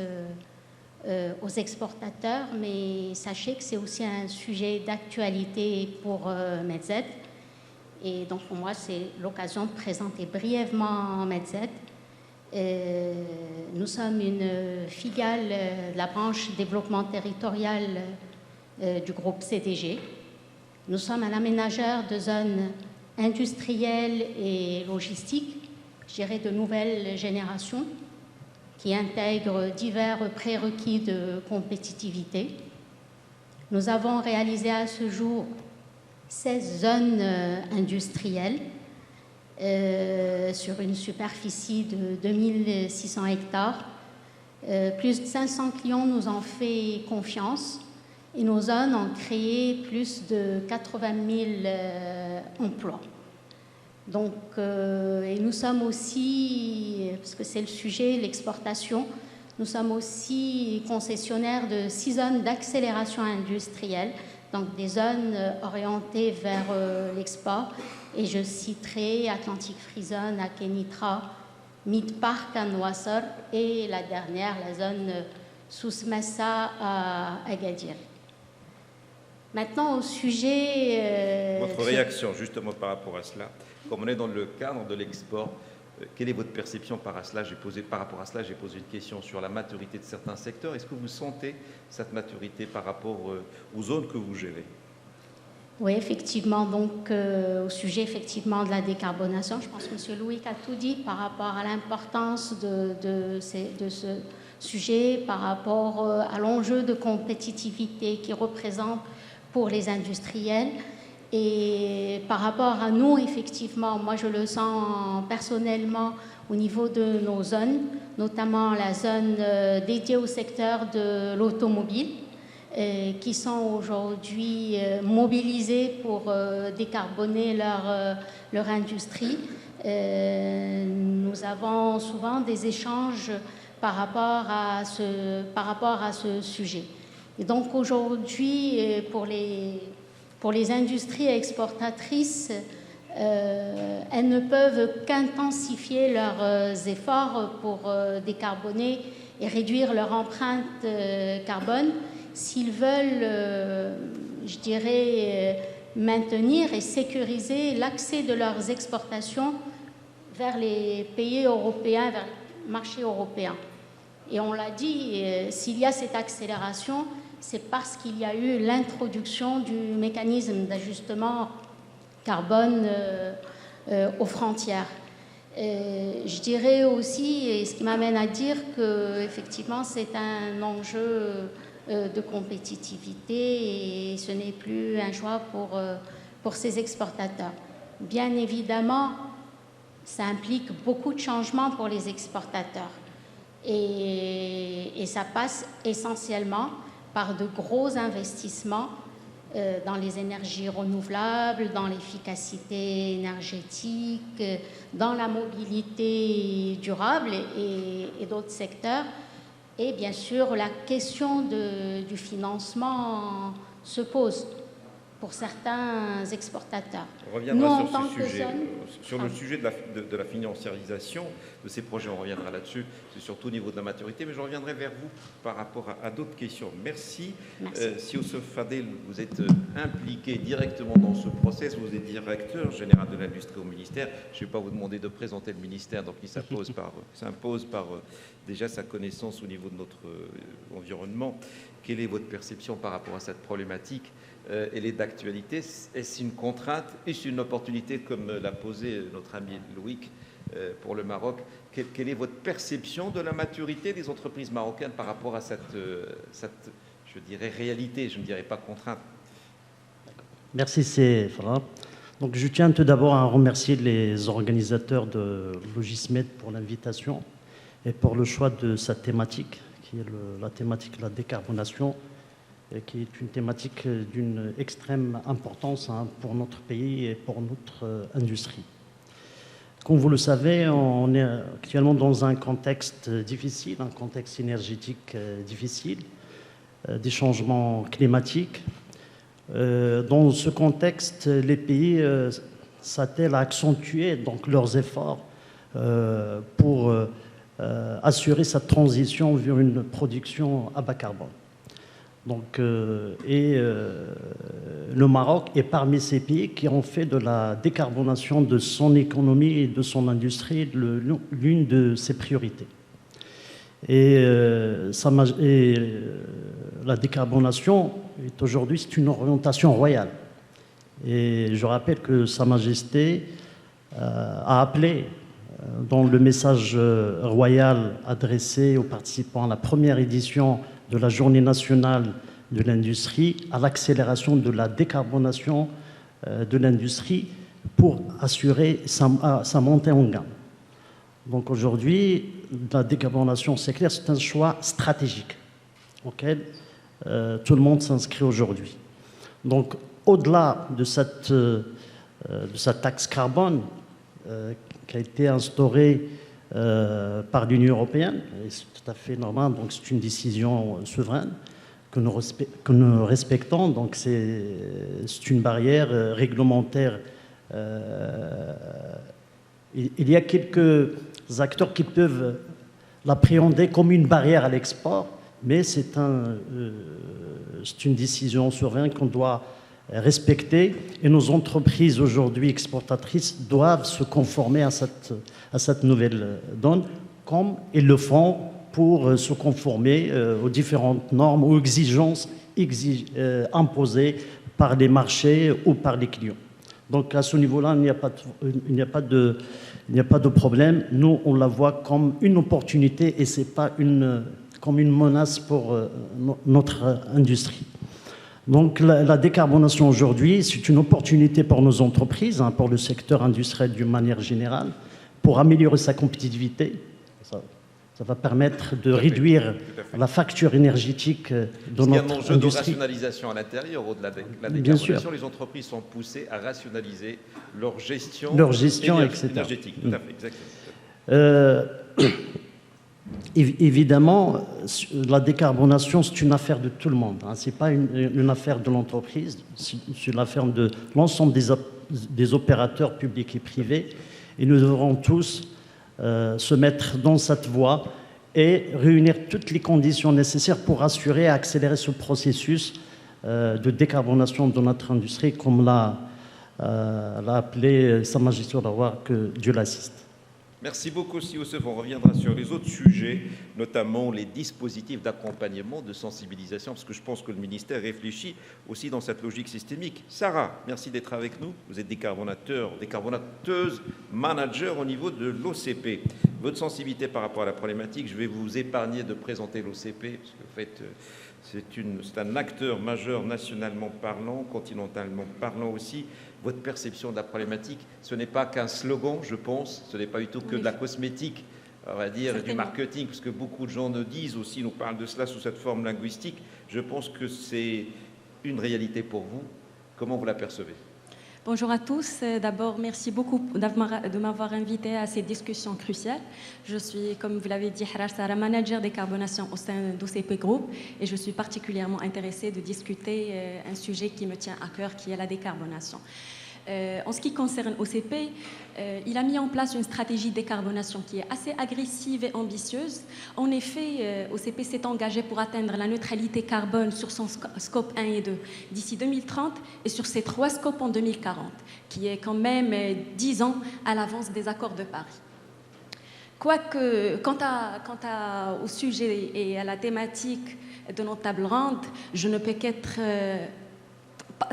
aux exportateurs, mais sachez que c'est aussi un sujet d'actualité pour Medz. Et donc pour moi, c'est l'occasion de présenter brièvement Medz. Nous sommes une filiale de la branche développement territorial du groupe CDG. Nous sommes un aménageur de zones industrielles et logistiques, je dirais de nouvelle génération, qui intègrent divers prérequis de compétitivité. Nous avons réalisé à ce jour 16 zones industrielles sur une superficie de 2600 hectares. Plus de 500 clients nous ont fait confiance et nos zones ont créé plus de 80 000 emplois. Donc, et nous sommes aussi, parce que c'est le sujet, l'exportation, nous sommes aussi concessionnaires de 6 zones d'accélération industrielle, donc des zones orientées vers l'export. Et je citerai Atlantic Free Zone à Kenitra, Mid Park à Noissor et la dernière, la zone Sousmassa à Agadir. Maintenant, au sujet... Votre réaction, justement, par rapport à cela, comme on est dans le cadre de l'export, quelle est votre perception par rapport à cela? J'ai posé une question sur la maturité de certains secteurs. Est-ce que vous sentez cette maturité par rapport aux zones que vous gérez? Oui, effectivement. Donc, au sujet effectivement de la décarbonation, je pense que M. Loïc a tout dit par rapport à l'importance de ce sujet, par rapport à l'enjeu de compétitivité qu'il représente pour les industriels. Et par rapport à nous, effectivement, moi je le sens personnellement au niveau de nos zones, notamment la zone dédiée au secteur de l'automobile, qui sont aujourd'hui mobilisés pour décarboner leur industrie. Nous avons souvent des échanges par rapport à ce sujet. Et donc aujourd'hui, pour les industries exportatrices, elles ne peuvent qu'intensifier leurs efforts pour décarboner et réduire leur empreinte carbone s'ils veulent, je dirais, maintenir et sécuriser l'accès de leurs exportations vers les pays européens, vers le marché européen. Et on l'a dit, s'il y a cette accélération, c'est parce qu'il y a eu l'introduction du mécanisme d'ajustement carbone aux frontières. Je dirais aussi, et ce qui m'amène à dire qu'effectivement c'est un enjeu de compétitivité et ce n'est plus un choix pour ces exportateurs. Bien évidemment, ça implique beaucoup de changements pour les exportateurs et ça passe essentiellement par de gros investissements dans les énergies renouvelables, dans l'efficacité énergétique, dans la mobilité durable et d'autres secteurs. Et bien sûr, la question du financement se pose pour certains exportateurs. On reviendra sur ce sujet, sur le sujet de la financiarisation de ces projets, on reviendra là-dessus, c'est surtout au niveau de la maturité, mais je reviendrai vers vous par rapport à d'autres questions. Merci. Si Youssef Fadel, vous êtes impliqué directement dans ce process, vous êtes directeur général de l'industrie au ministère, je ne vais pas vous demander de présenter le ministère, donc il s'impose par déjà sa connaissance au niveau de notre environnement. Quelle est votre perception par rapport à cette problématique? Elle est d'actualité. Est-ce une contrainte? Est-ce une opportunité, comme l'a posé notre ami Loïc pour le Maroc? Quelle est votre perception de la maturité des entreprises marocaines par rapport à cette je dirais, réalité? Je ne dirais pas contrainte. Merci, Sefra. Donc, je tiens tout d'abord à remercier les organisateurs de Logismed pour l'invitation et pour le choix de cette thématique, qui est la thématique de la décarbonation, qui est une thématique d'une extrême importance pour notre pays et pour notre industrie. Comme vous le savez, on est actuellement dans un contexte difficile, un contexte énergétique difficile, des changements climatiques. Dans ce contexte, les pays s'attellent à accentuer donc leurs efforts pour assurer cette transition vers une production à bas carbone. Donc, le Maroc est parmi ces pays qui ont fait de la décarbonation de son économie et de son industrie l'une de ses priorités. Et la décarbonation est aujourd'hui, c'est une orientation royale. Et je rappelle que Sa Majesté a appelé dans le message royal adressé aux participants à la première édition de la Journée nationale de l'industrie à l'accélération de la décarbonation de l'industrie pour assurer sa montée en gamme. Donc aujourd'hui, la décarbonation, c'est clair, c'est un choix stratégique auquel tout le monde s'inscrit aujourd'hui. Donc au-delà de cette taxe carbone qui a été instaurée par l'Union européenne, et c'est tout à fait normal, donc c'est une décision souveraine que nous respectons, donc c'est une barrière réglementaire. Il y a quelques acteurs qui peuvent l'appréhender comme une barrière à l'export, mais c'est une décision souveraine qu'on doit respecter. Et nos entreprises aujourd'hui exportatrices doivent se conformer à cette nouvelle donne, comme ils le font pour se conformer aux différentes normes ou exigences imposées par les marchés ou par les clients. Donc à ce niveau-là, il n'y a pas de problème. Nous, on la voit comme une opportunité et ce n'est pas comme une menace pour notre industrie. Donc la décarbonation aujourd'hui, c'est une opportunité pour nos entreprises, hein, pour le secteur industriel d'une manière générale, pour améliorer sa compétitivité. Ça va permettre de réduire la facture énergétique de notre industrie. Il y a un enjeu de rationalisation à l'intérieur, au-delà de la décarbonation. Les entreprises sont poussées à rationaliser leur gestion etc. énergétique. Tout à fait, exactement. Évidemment, la décarbonation, c'est une affaire de tout le monde. Hein. Ce n'est pas une affaire de l'entreprise, c'est l'affaire de l'ensemble des opérateurs publics et privés. Et nous devrons tous se mettre dans cette voie et réunir toutes les conditions nécessaires pour assurer et accélérer ce processus de décarbonation de notre industrie, comme l'a appelé Sa Majesté le Roi, que Dieu l'assiste. Merci beaucoup, Si Youssef. On reviendra sur les autres sujets, notamment les dispositifs d'accompagnement, de sensibilisation, parce que je pense que le ministère réfléchit aussi dans cette logique systémique. Sarah, merci d'être avec nous. Vous êtes décarbonateuse, manager au niveau de l'OCP. Votre sensibilité par rapport à la problématique, je vais vous épargner de présenter l'OCP, parce que en fait, c'est un acteur majeur nationalement parlant, continentalement parlant aussi. Votre perception de la problématique, ce n'est pas qu'un slogan, je pense, ce n'est pas du tout que de la cosmétique, on va dire, du marketing, parce que beaucoup de gens nous disent aussi, nous parlent de cela sous cette forme linguistique. Je pense que c'est une réalité pour vous. Comment vous la percevez ? Bonjour à tous. D'abord, merci beaucoup de m'avoir invité à cette discussion cruciale. Je suis, comme vous l'avez dit, Harar Sarah, manager décarbonation au sein d'OCP Group, et je suis particulièrement intéressée de discuter un sujet qui me tient à cœur, qui est la décarbonation. En ce qui concerne OCP, il a mis en place une stratégie de décarbonation qui est assez agressive et ambitieuse. En effet, OCP s'est engagé pour atteindre la neutralité carbone sur son scope 1 et 2 d'ici 2030 et sur ses 3 scopes en 2040, qui est quand même 10 ans à l'avance des accords de Paris. Quoique, quant au sujet et à la thématique de notre table ronde, je ne peux qu'être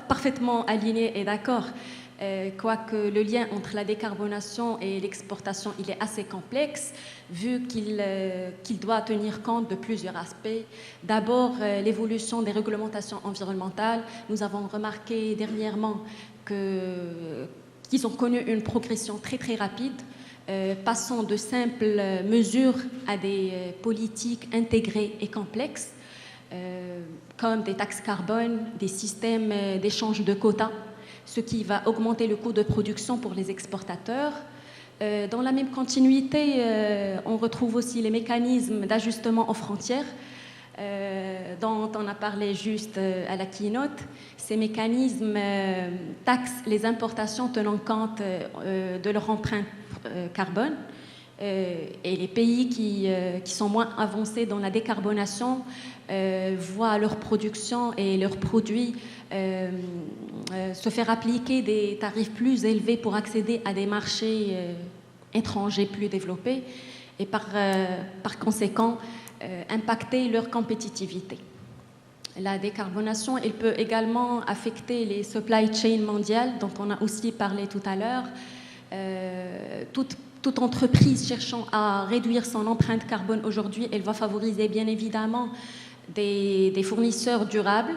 parfaitement alignée et d'accord. Quoique le lien entre la décarbonation et l'exportation, il est assez complexe, vu qu'il doit tenir compte de plusieurs aspects. D'abord, l'évolution des réglementations environnementales. Nous avons remarqué dernièrement qu'ils ont connu une progression très très rapide, passant de simples mesures à des politiques intégrées et complexes, comme des taxes carbone, des systèmes d'échange de quotas, ce qui va augmenter le coût de production pour les exportateurs. Dans la même continuité, on retrouve aussi les mécanismes d'ajustement aux frontières, dont on a parlé juste à la keynote. Ces mécanismes taxent les importations tenant compte de leur empreinte carbone. Et les pays qui sont moins avancés dans la décarbonation voient leur production et leurs produits se faire appliquer des tarifs plus élevés pour accéder à des marchés étrangers plus développés et par conséquent impacter leur compétitivité. La décarbonation, elle peut également affecter les supply chains mondiales, dont on a aussi parlé tout à l'heure. Toute entreprise cherchant à réduire son empreinte carbone aujourd'hui, elle va favoriser bien évidemment des fournisseurs durables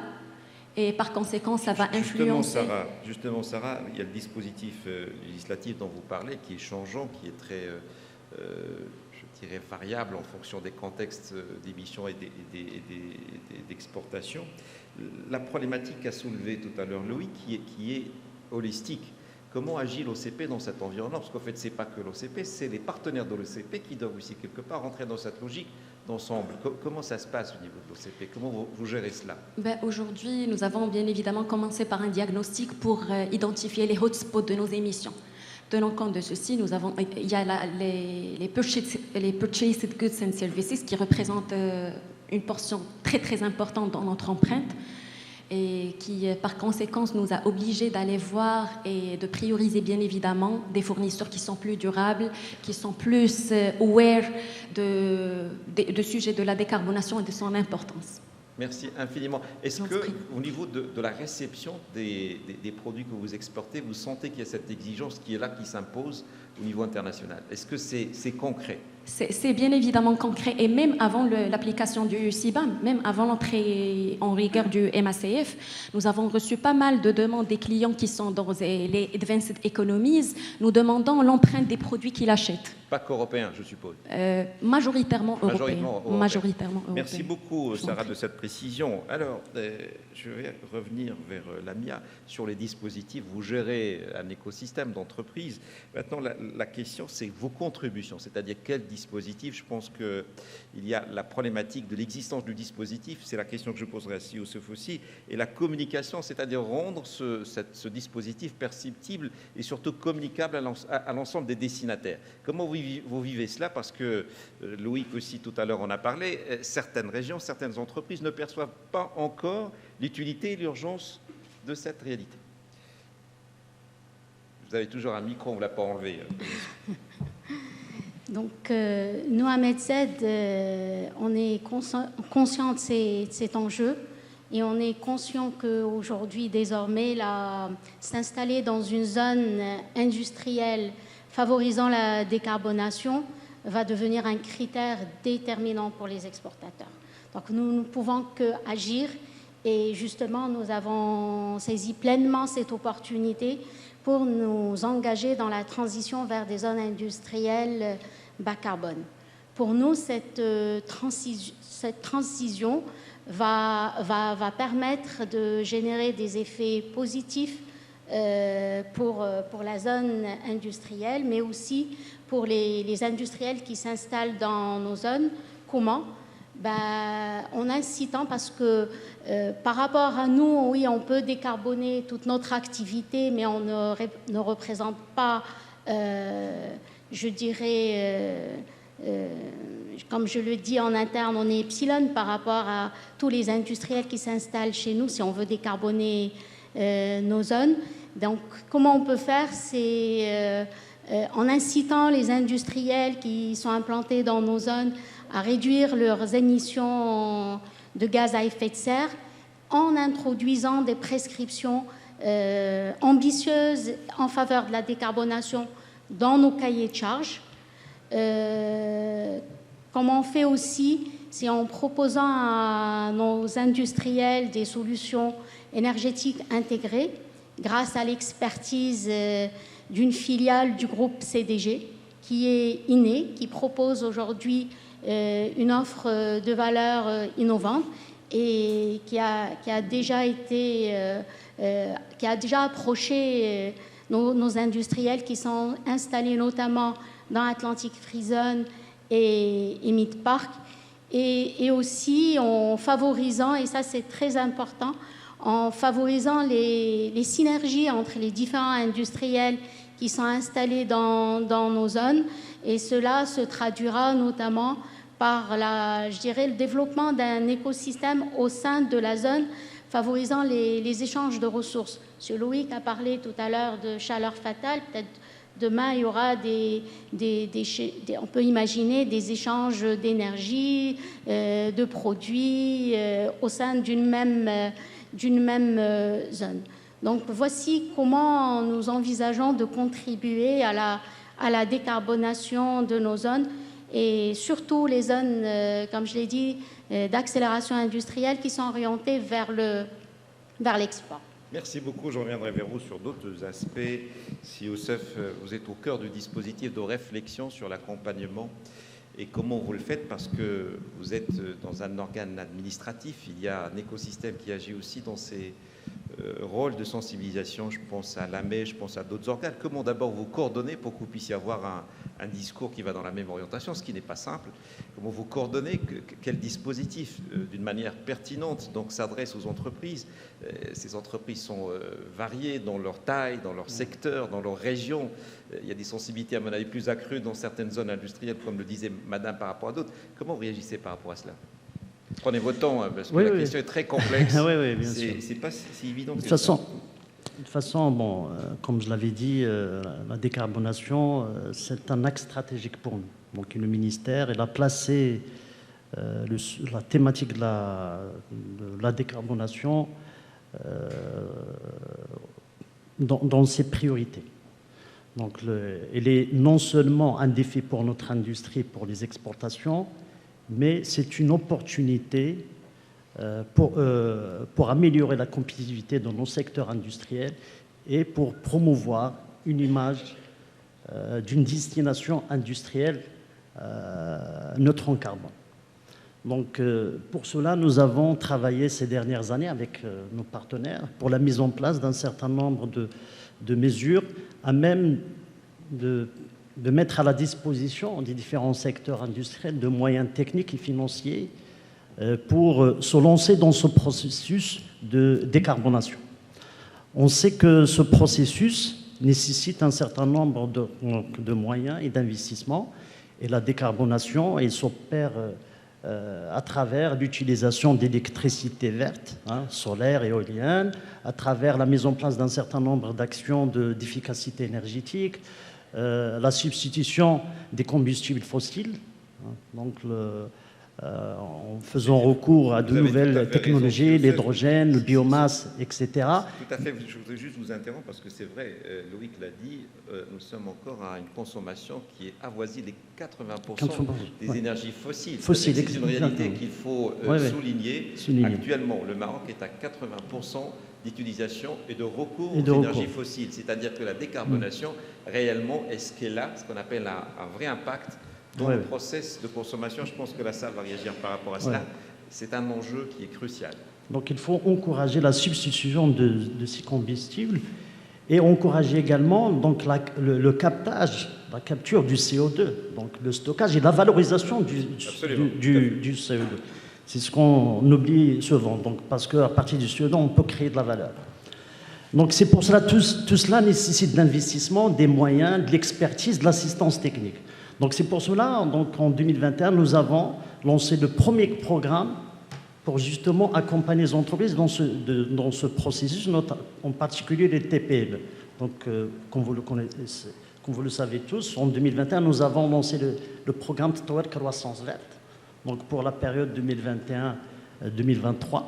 et par conséquent, ça va influencer... Justement, Sarah, il y a le dispositif législatif dont vous parlez qui est changeant, qui est très, je dirais, variable en fonction des contextes d'émission et d'exportation. La problématique qu'a soulevée tout à l'heure Loïc, qui est holistique. Comment agit l'OCP dans cet environnement? Parce qu'en fait, ce n'est pas que l'OCP, c'est les partenaires de l'OCP qui doivent aussi quelque part rentrer dans cette logique d'ensemble. Comment ça se passe au niveau de l'OCP? Comment vous gérez cela? Aujourd'hui, nous avons bien évidemment commencé par un diagnostic pour identifier les hotspots de nos émissions. Tenant compte de ceci, il y a les purchased goods and services qui représentent une portion très très importante dans notre empreinte et qui, par conséquent, nous a obligés d'aller voir et de prioriser bien évidemment des fournisseurs qui sont plus durables, qui sont plus aware de sujet de la décarbonation et de son importance. Merci infiniment. Est-ce qu'au niveau de la réception des produits que vous exportez, vous sentez qu'il y a cette exigence qui est là, qui s'impose au niveau international? Est-ce que c'est concret? C'est bien évidemment concret, et même avant l'application du CBAM, même avant l'entrée en rigueur du MACF, nous avons reçu pas mal de demandes des clients qui sont dans les Advanced Economies, nous demandant l'empreinte des produits qu'ils achètent. Pas qu'européens, je suppose. Majoritairement européens. Majoritairement européens. Merci beaucoup, Sarah, de cette précision. Alors, je vais revenir vers Lamia sur les dispositifs. Vous gérez un écosystème d'entreprises. Maintenant, la question, c'est vos contributions, c'est-à-dire quel dispositif. Je pense qu'il y a la problématique de l'existence du dispositif, c'est la question que je poserai à Youssef aussi, et la communication, c'est-à-dire rendre ce dispositif perceptible et surtout communicable à l'ensemble des destinataires. Comment vous vivez cela? Parce que Loïc aussi tout à l'heure en a parlé, certaines régions, certaines entreprises ne perçoivent pas encore l'utilité et l'urgence de cette réalité. Vous avez toujours un micro, on ne l'a pas enlevé. Donc, nous, à MedZ, on est conscient de cet enjeu et on est conscient qu'aujourd'hui, désormais, s'installer dans une zone industrielle favorisant la décarbonation va devenir un critère déterminant pour les exportateurs. Donc, nous ne pouvons qu'agir et justement, nous avons saisi pleinement cette opportunité pour nous engager dans la transition vers des zones industrielles bas carbone. Pour nous, cette transition va permettre de générer des effets positifs pour la zone industrielle, mais aussi pour les industriels qui s'installent dans nos zones. Comment? En incitant, parce que par rapport à nous, oui, on peut décarboner toute notre activité, mais on ne représente pas, je dirais, comme je le dis en interne, on est epsilon par rapport à tous les industriels qui s'installent chez nous si on veut décarboner nos zones. Donc, comment on peut faire? C'est en incitant les industriels qui sont implantés dans nos zones à réduire leurs émissions de gaz à effet de serre en introduisant des prescriptions ambitieuses en faveur de la décarbonation dans nos cahiers de charges. Comme on fait aussi, c'est en proposant à nos industriels des solutions énergétiques intégrées grâce à l'expertise d'une filiale du groupe CDG qui est INE, qui propose aujourd'hui une offre de valeur innovante et qui a déjà approché nos industriels qui sont installés notamment dans Atlantic Free Zone et Mid-Park, et aussi en favorisant, et ça c'est très important, en favorisant les synergies entre les différents industriels qui sont installés dans nos zones, et cela se traduira notamment par le développement d'un écosystème au sein de la zone, favorisant les échanges de ressources. M. Loïc a parlé tout à l'heure de chaleur fatale, peut-être demain il y aura on peut imaginer des échanges d'énergie, de produits au sein d'une même zone. Donc voici comment nous envisageons de contribuer à la décarbonation de nos zones et surtout les zones, comme je l'ai dit, d'accélération industrielle qui sont orientées vers l'export. Merci beaucoup. Je reviendrai vers vous sur d'autres aspects. Si Youssef, vous êtes au cœur du dispositif de réflexion sur l'accompagnement et comment vous le faites, parce que vous êtes dans un organe administratif, il y a un écosystème qui agit aussi dans ces rôles de sensibilisation. Je pense à l'AME, je pense à d'autres organes. Comment d'abord vous coordonnez pour que vous puissiez avoir un discours qui va dans la même orientation, ce qui n'est pas simple. Comment vous coordonnez, quel dispositif, d'une manière pertinente, donc s'adresse aux entreprises. Ces entreprises sont variées dans leur taille, dans leur secteur, dans leur région. Il y a des sensibilités, à mon avis, plus accrues dans certaines zones industrielles, comme le disait Madame, par rapport à d'autres. Comment vous réagissez par rapport à cela? Prenez votre temps, hein, parce que Oui, la oui. question est très complexe. Oui, bien sûr. C'est pas si évident De que toute ça. façon, bon, comme je l'avais dit, la décarbonation, c'est un axe stratégique pour nous. Donc le ministère, il a placé la thématique de la décarbonation dans ses priorités. Donc elle est non seulement un défi pour notre industrie, pour les exportations, mais c'est une opportunité pour améliorer la compétitivité dans nos secteurs industriels et pour promouvoir une image d'une destination industrielle neutre en carbone. Donc, pour cela, nous avons travaillé ces dernières années avec nos partenaires pour la mise en place d'un certain nombre de mesures à même de mettre à la disposition des différents secteurs industriels de moyens techniques et financiers pour se lancer dans ce processus de décarbonation. On sait que ce processus nécessite un certain nombre de moyens et d'investissements, et la décarbonation, elle s'opère à travers l'utilisation d'électricité verte, solaire et éolienne, à travers la mise en place d'un certain nombre d'actions d'efficacité énergétique, la substitution des combustibles fossiles, donc en faisant recours à de nouvelles technologies, l'hydrogène, le biomasse, etc. Tout à fait. Je voudrais juste vous interrompre parce que c'est vrai, Loïc l'a dit, nous sommes encore à une consommation qui est avoisine les 80% des énergies fossiles. C'est une réalité qu'il faut souligner. Actuellement, le Maroc est à 80% d'utilisation et de recours aux énergies fossiles. C'est-à-dire que la décarbonation, réellement, est-ce qu'elle a ce qu'on appelle un vrai impact dans le process de consommation? Je pense que la salle va réagir par rapport à cela. C'est un enjeu qui est crucial. Donc il faut encourager la substitution de ces combustibles et encourager également donc, le captage, la capture du CO2, donc le stockage et la valorisation du CO2. C'est ce qu'on oublie souvent, donc, parce qu'à partir du CO2, on peut créer de la valeur. Donc c'est pour cela, tout cela nécessite de l'investissement, des moyens, de l'expertise, de l'assistance technique. Donc c'est pour cela, donc, en 2021, nous avons lancé le premier programme pour justement accompagner les entreprises dans ce processus, en particulier les TPE. Donc, comme vous le savez tous, en 2021, nous avons lancé le programme Tower Croissance Verte, donc pour la période 2021-2023.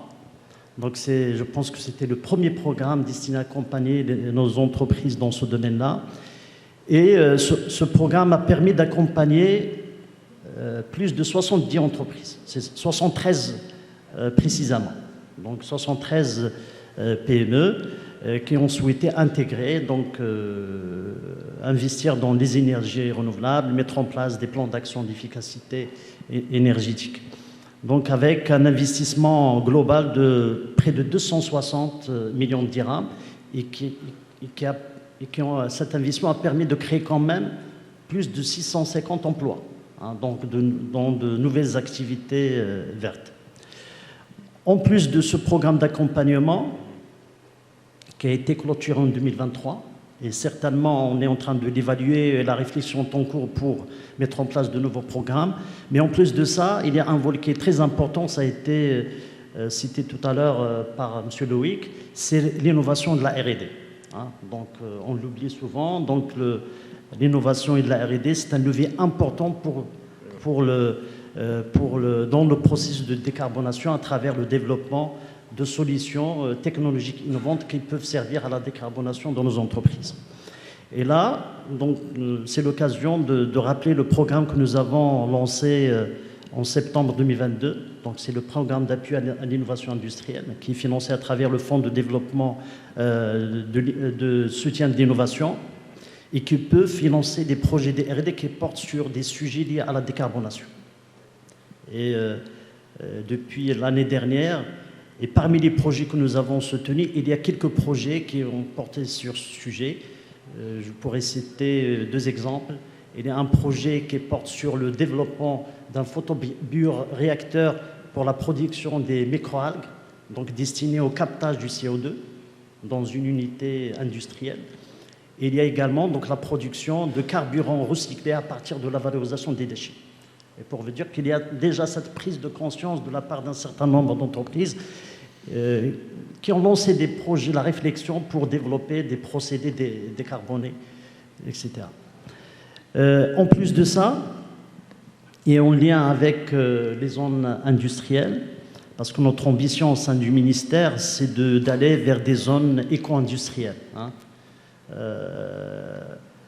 Donc, je pense que c'était le premier programme destiné à accompagner nos entreprises dans ce domaine-là. Et ce programme a permis d'accompagner plus de 70 entreprises, c'est 73 précisément, donc 73 PME qui ont souhaité intégrer, donc investir dans les énergies renouvelables, mettre en place des plans d'action d'efficacité énergétique. Donc avec un investissement global de près de 260 millions de dirhams cet investissement a permis de créer quand même plus de 650 emplois, donc dans de nouvelles activités vertes. En plus de ce programme d'accompagnement qui a été clôturé en 2023, et certainement on est en train de l'évaluer, la réflexion est en cours pour mettre en place de nouveaux programmes, mais en plus de ça, il y a un volet qui est très important, ça a été cité tout à l'heure par M. Loïc, c'est l'innovation de la R&D. Donc on l'oublie souvent, donc l'innovation et de la R&D, c'est un levier important dans le processus de décarbonation à travers le développement de solutions technologiques innovantes qui peuvent servir à la décarbonation dans nos entreprises. Et là, donc, c'est l'occasion de rappeler le programme que nous avons lancé en septembre 2022. Donc, c'est le programme d'appui à l'innovation industrielle qui est financé à travers le Fonds de développement de soutien de l'innovation et qui peut financer des projets de R&D qui portent sur des sujets liés à la décarbonation. Et depuis l'année dernière, et parmi les projets que nous avons soutenus, il y a quelques projets qui ont porté sur ce sujet. Je pourrais citer deux exemples. Il y a un projet qui porte sur le développement d'un photobioréacteur pour la production des microalgues, donc destiné au captage du CO2 dans une unité industrielle. Et il y a également donc, la production de carburant recyclé à partir de la valorisation des déchets. Et pour vous dire qu'il y a déjà cette prise de conscience de la part d'un certain nombre d'entreprises qui ont lancé des projets, la réflexion pour développer des procédés décarbonés, etc. En plus de ça, et en lien avec les zones industrielles, parce que notre ambition au sein du ministère, c'est d'aller vers des zones éco-industrielles.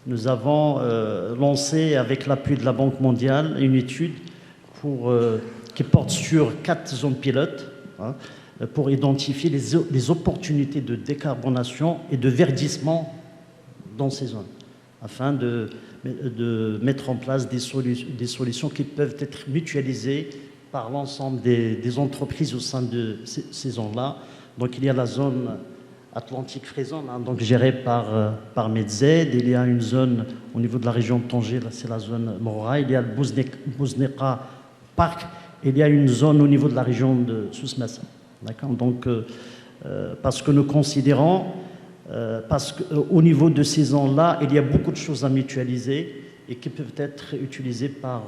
Nous avons lancé, avec l'appui de la Banque mondiale, une étude qui porte sur 4 zones pilotes pour identifier les opportunités de décarbonation et de verdissement dans ces zones, afin de mettre en place des solutions qui peuvent être mutualisées par l'ensemble des entreprises au sein de ces zones-là. Donc il y a la zone Atlantique-Fraison, donc gérée par Medz. Il y a une zone au niveau de la région de Tanger, c'est la zone Morora. Il y a le Bouzneqa Park. Il y a une zone au niveau de la région de Souss-Massa. D'accord. Donc, parce que nous considérons, parce qu'au niveau de ces zones-là, il y a beaucoup de choses à mutualiser et qui peuvent être utilisées par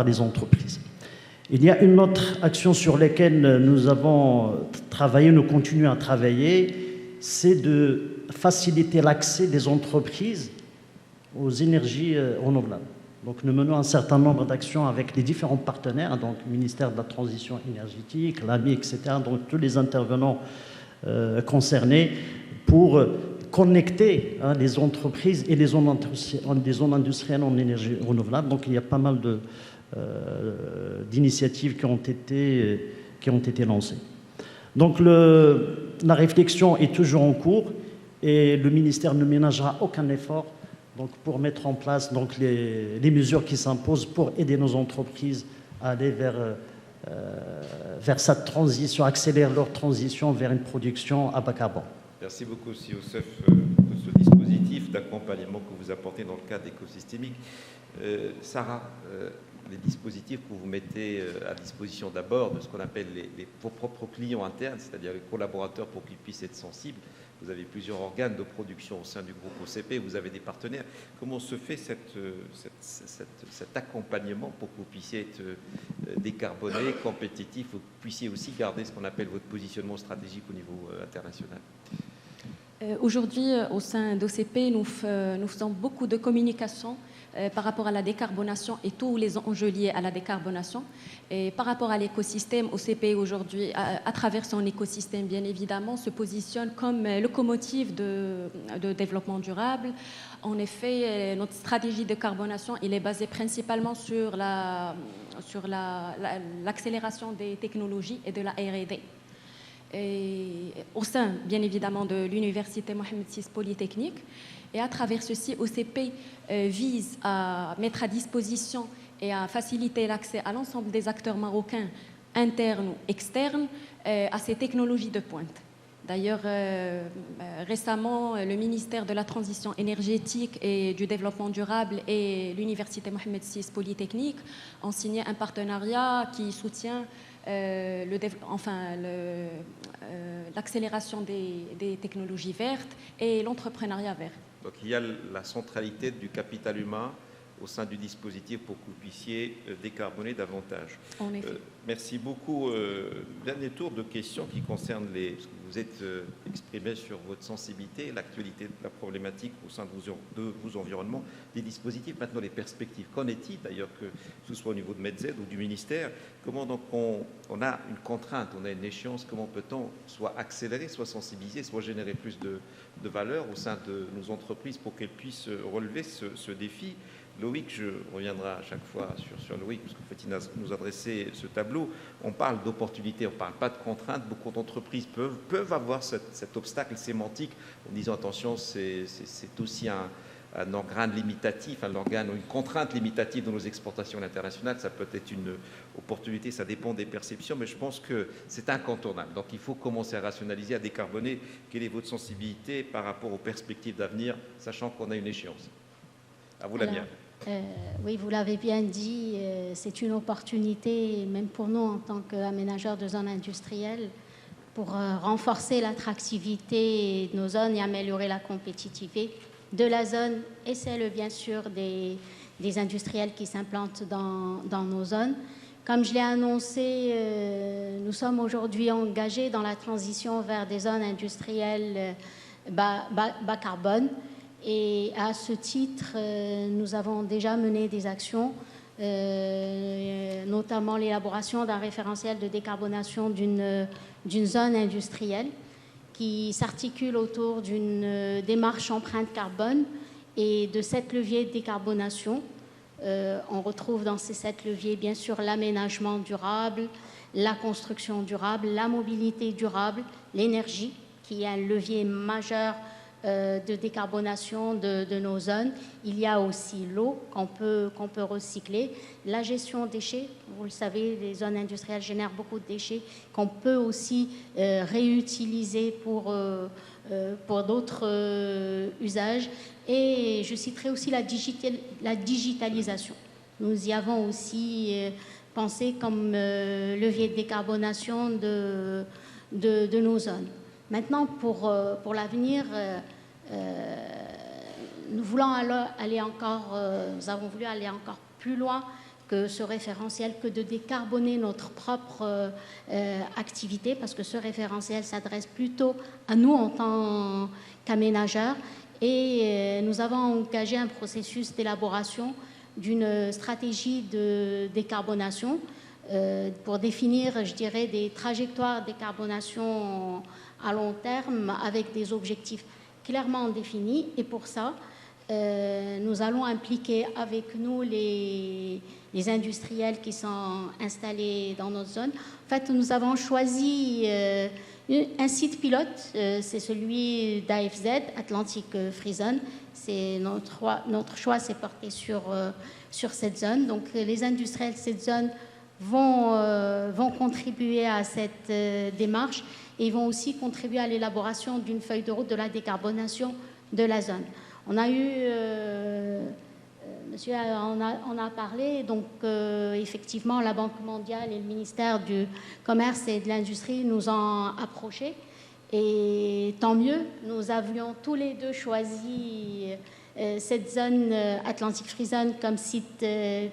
les entreprises. Il y a une autre action sur laquelle nous avons travaillé, nous continuons à travailler, c'est de faciliter l'accès des entreprises aux énergies renouvelables. Donc nous menons un certain nombre d'actions avec les différents partenaires, donc le ministère de la Transition énergétique, l'AMI, etc., donc tous les intervenants concernés pour connecter les entreprises et les zones industrielles en énergie renouvelable. Donc il y a pas mal d'initiatives qui ont été lancées. Donc la réflexion est toujours en cours et le ministère ne ménagera aucun effort donc, pour mettre en place donc, les mesures qui s'imposent pour aider nos entreprises à aller vers cette transition, accélérer leur transition vers une production à bas carbone. Merci beaucoup, Youssef, de ce dispositif d'accompagnement que vous apportez dans le cadre écosystémique. Sarah, les dispositifs que vous mettez à disposition d'abord de ce qu'on appelle vos propres clients internes, c'est-à-dire les collaborateurs pour qu'ils puissent être sensibles. Vous avez plusieurs organes de production au sein du groupe OCP, vous avez des partenaires. Comment se fait cet accompagnement pour que vous puissiez être décarboné, compétitif, vous puissiez aussi garder ce qu'on appelle votre positionnement stratégique au niveau international? Aujourd'hui, au sein d'OCP, nous faisons beaucoup de communication par rapport à la décarbonation et tous les enjeux liés à la décarbonation. Et par rapport à l'écosystème, OCP aujourd'hui, à travers son écosystème, bien évidemment, se positionne comme locomotive de développement durable. En effet, notre stratégie de décarbonation, elle est basée principalement sur l'accélération des technologies et de la R&D. Et au sein, bien évidemment, de l'Université Mohamed VI Polytechnique. Et à travers ceci, OCP vise à mettre à disposition et à faciliter l'accès à l'ensemble des acteurs marocains, internes ou externes, à ces technologies de pointe. D'ailleurs, récemment, le ministère de la Transition énergétique et du Développement durable et l'Université Mohamed VI Polytechnique ont signé un partenariat qui soutient l'accélération des technologies vertes et l'entrepreneuriat vert. Donc il y a la centralité du capital humain au sein du dispositif pour que vous puissiez décarboner davantage. En effet. Merci beaucoup. Dernier tour de questions qui concernent parce que vous êtes exprimé sur votre sensibilité, l'actualité de la problématique au sein de vos environnements, des dispositifs. Maintenant, les perspectives. Qu'en est-il d'ailleurs, que ce soit au niveau de Medz ou du ministère? Comment donc on a une contrainte, on a une échéance, comment peut-on soit accélérer, soit sensibiliser, soit générer plus de valeur au sein de nos entreprises pour qu'elles puissent relever ce défi? Loïc, je reviendrai à chaque fois sur Loïc, parce qu'en fait, il nous a dressé ce tableau. On parle d'opportunités, on ne parle pas de contraintes. Beaucoup d'entreprises peuvent avoir cet obstacle sémantique en disant attention, c'est aussi un organe limitatif, un organe ou une contrainte limitative dans nos exportations à l'international. Ça peut être une opportunité, ça dépend des perceptions, mais je pense que c'est incontournable. Donc il faut commencer à rationaliser, à décarboner. Quelle est votre sensibilité par rapport aux perspectives d'avenir, sachant qu'on a une échéance? À vous, Lamia. Oui, vous l'avez bien dit, c'est une opportunité, même pour nous en tant qu'aménageurs de zones industrielles, pour renforcer l'attractivité de nos zones et améliorer la compétitivité de la zone et celle, bien sûr, des des industriels qui s'implantent dans nos zones. Comme je l'ai annoncé, nous sommes aujourd'hui engagés dans la transition vers des zones industrielles bas carbone. Et à ce titre, nous avons déjà mené des actions, notamment l'élaboration d'un référentiel de décarbonation d'une zone industrielle qui s'articule autour d'une démarche empreinte carbone et de 7 leviers de décarbonation. On retrouve dans ces 7 leviers, bien sûr, l'aménagement durable, la construction durable, la mobilité durable, l'énergie, qui est un levier majeur de décarbonation de nos zones. Il y a aussi l'eau qu'on peut recycler, la gestion des déchets. Vous le savez, les zones industrielles génèrent beaucoup de déchets qu'on peut aussi réutiliser pour d'autres usages. Et je citerai aussi la digitalisation. Nous y avons aussi pensé comme levier de décarbonation de nos zones. Maintenant, pour l'avenir, nous avons voulu aller encore plus loin que ce référentiel, que de décarboner notre propre activité, parce que ce référentiel s'adresse plutôt à nous en tant qu'aménageurs. Et nous avons engagé un processus d'élaboration d'une stratégie de décarbonation pour définir, je dirais, des trajectoires de décarbonation à long terme avec des objectifs clairement définis. Et pour ça, nous allons impliquer avec nous les industriels qui sont installés dans notre zone. En fait, nous avons choisi un site pilote, c'est celui d'AFZ, Atlantic Free Zone. C'est notre choix s'est porté sur cette zone. Donc, les industriels de cette zone vont contribuer à cette démarche et ils vont aussi contribuer à l'élaboration d'une feuille de route de la décarbonation de la zone. On a eu, monsieur on a parlé, donc effectivement la Banque mondiale et le ministère du Commerce et de l'Industrie nous ont approchés et tant mieux, nous avions tous les deux choisi cette zone Atlantic Free Zone comme site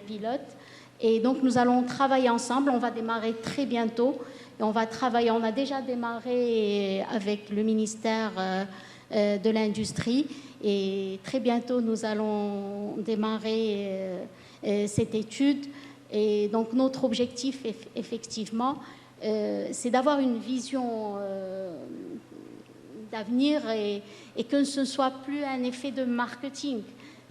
pilote. Et donc, nous allons travailler ensemble. On va démarrer très bientôt. Et on a déjà démarré avec le ministère de l'Industrie. Et très bientôt, nous allons démarrer cette étude. Et donc, notre objectif, effectivement, c'est d'avoir une vision d'avenir et que ce ne soit plus un effet de marketing.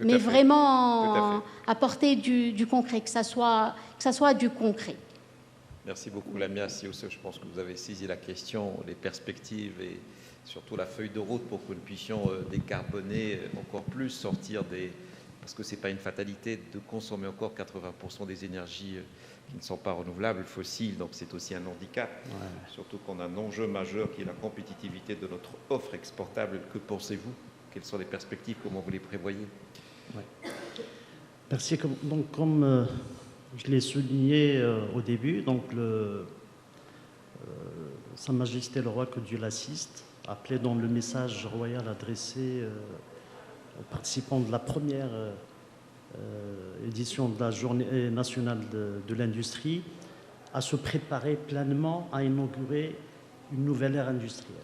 Mais vraiment apporter du concret, que ça soit du concret. Merci beaucoup, Lamia. Je pense que vous avez saisi la question, les perspectives et surtout la feuille de route pour que nous puissions décarboner encore plus, sortir des... Parce que ce n'est pas une fatalité de consommer encore 80% des énergies qui ne sont pas renouvelables, fossiles. Donc c'est aussi un handicap, surtout qu'on a un enjeu majeur qui est la compétitivité de notre offre exportable. Que pensez-vous? Quelles sont les perspectives? Comment vous les prévoyez? Ouais. Merci. Donc, comme je l'ai souligné au début, donc Sa Majesté le Roi, que Dieu l'assiste, appelait dans le message royal adressé aux participants de la première édition de la Journée nationale de l'industrie à se préparer pleinement à inaugurer une nouvelle ère industrielle,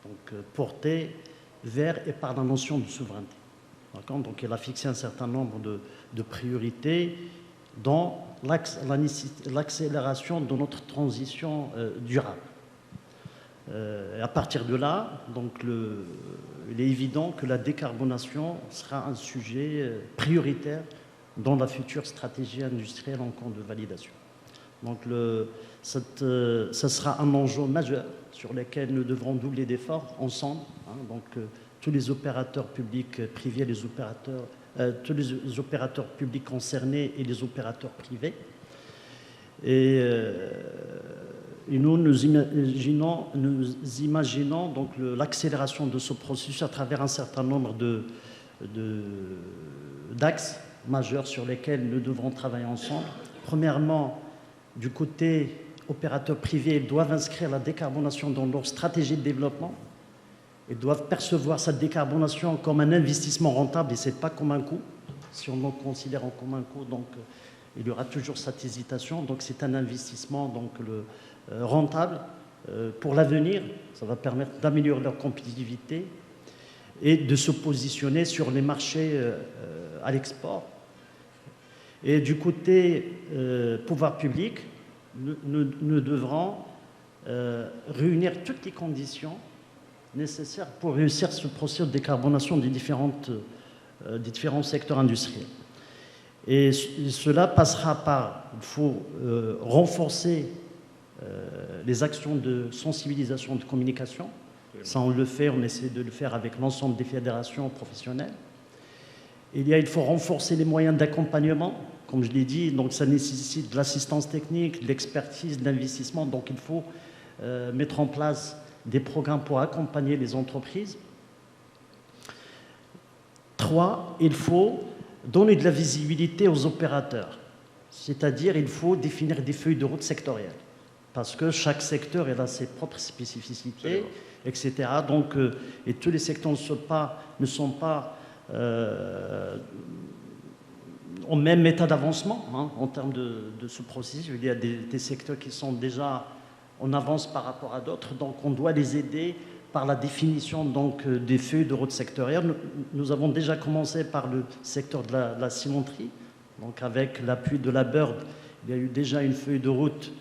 donc portée vers et par la notion de souveraineté. Donc, elle a fixé un certain nombre de priorités dans l'accélération de notre transition durable. À partir de là, donc, il est évident que la décarbonation sera un sujet prioritaire dans la future stratégie industrielle en cours de validation. Donc, ce sera un enjeu majeur sur lequel nous devrons doubler d'efforts ensemble. Donc, tous les opérateurs publics, privés, tous les opérateurs publics concernés et les opérateurs privés. Et nous imaginons donc l'accélération de ce processus à travers un certain nombre d'axes majeurs sur lesquels nous devrons travailler ensemble. Premièrement, du côté opérateurs privés, ils doivent inscrire la décarbonation dans leur stratégie de développement. Ils doivent percevoir cette décarbonation comme un investissement rentable et ce n'est pas comme un coût. Si on le considère en commun coût, donc il y aura toujours cette hésitation. Donc c'est un investissement donc, rentable pour l'avenir. Ça va permettre d'améliorer leur compétitivité et de se positionner sur les marchés à l'export. Et du côté pouvoir public, nous devrons réunir toutes les conditions nécessaires pour réussir ce processus de décarbonation des différents secteurs industriels. Et cela passera par, il faut renforcer les actions de sensibilisation, de communication. Ça, on le fait, on essaie de le faire avec l'ensemble des fédérations professionnelles. Il faut renforcer les moyens d'accompagnement, comme je l'ai dit, donc ça nécessite de l'assistance technique, de l'expertise, de l'investissement. Donc il faut mettre en place des programmes pour accompagner les entreprises. 3, il faut donner de la visibilité aux opérateurs, c'est-à-dire il faut définir des feuilles de route sectorielles, parce que chaque secteur a ses propres spécificités, etc. Donc, et tous les secteurs ne sont pas au même état d'avancement en termes de ce processus. Il y a des secteurs qui sont déjà en avance par rapport à d'autres, donc on doit les aider par la définition donc, des feuilles de route sectorielles. Nous avons déjà commencé par le secteur de la cimenterie, donc avec l'appui de la BIRD, il y a eu déjà une feuille de route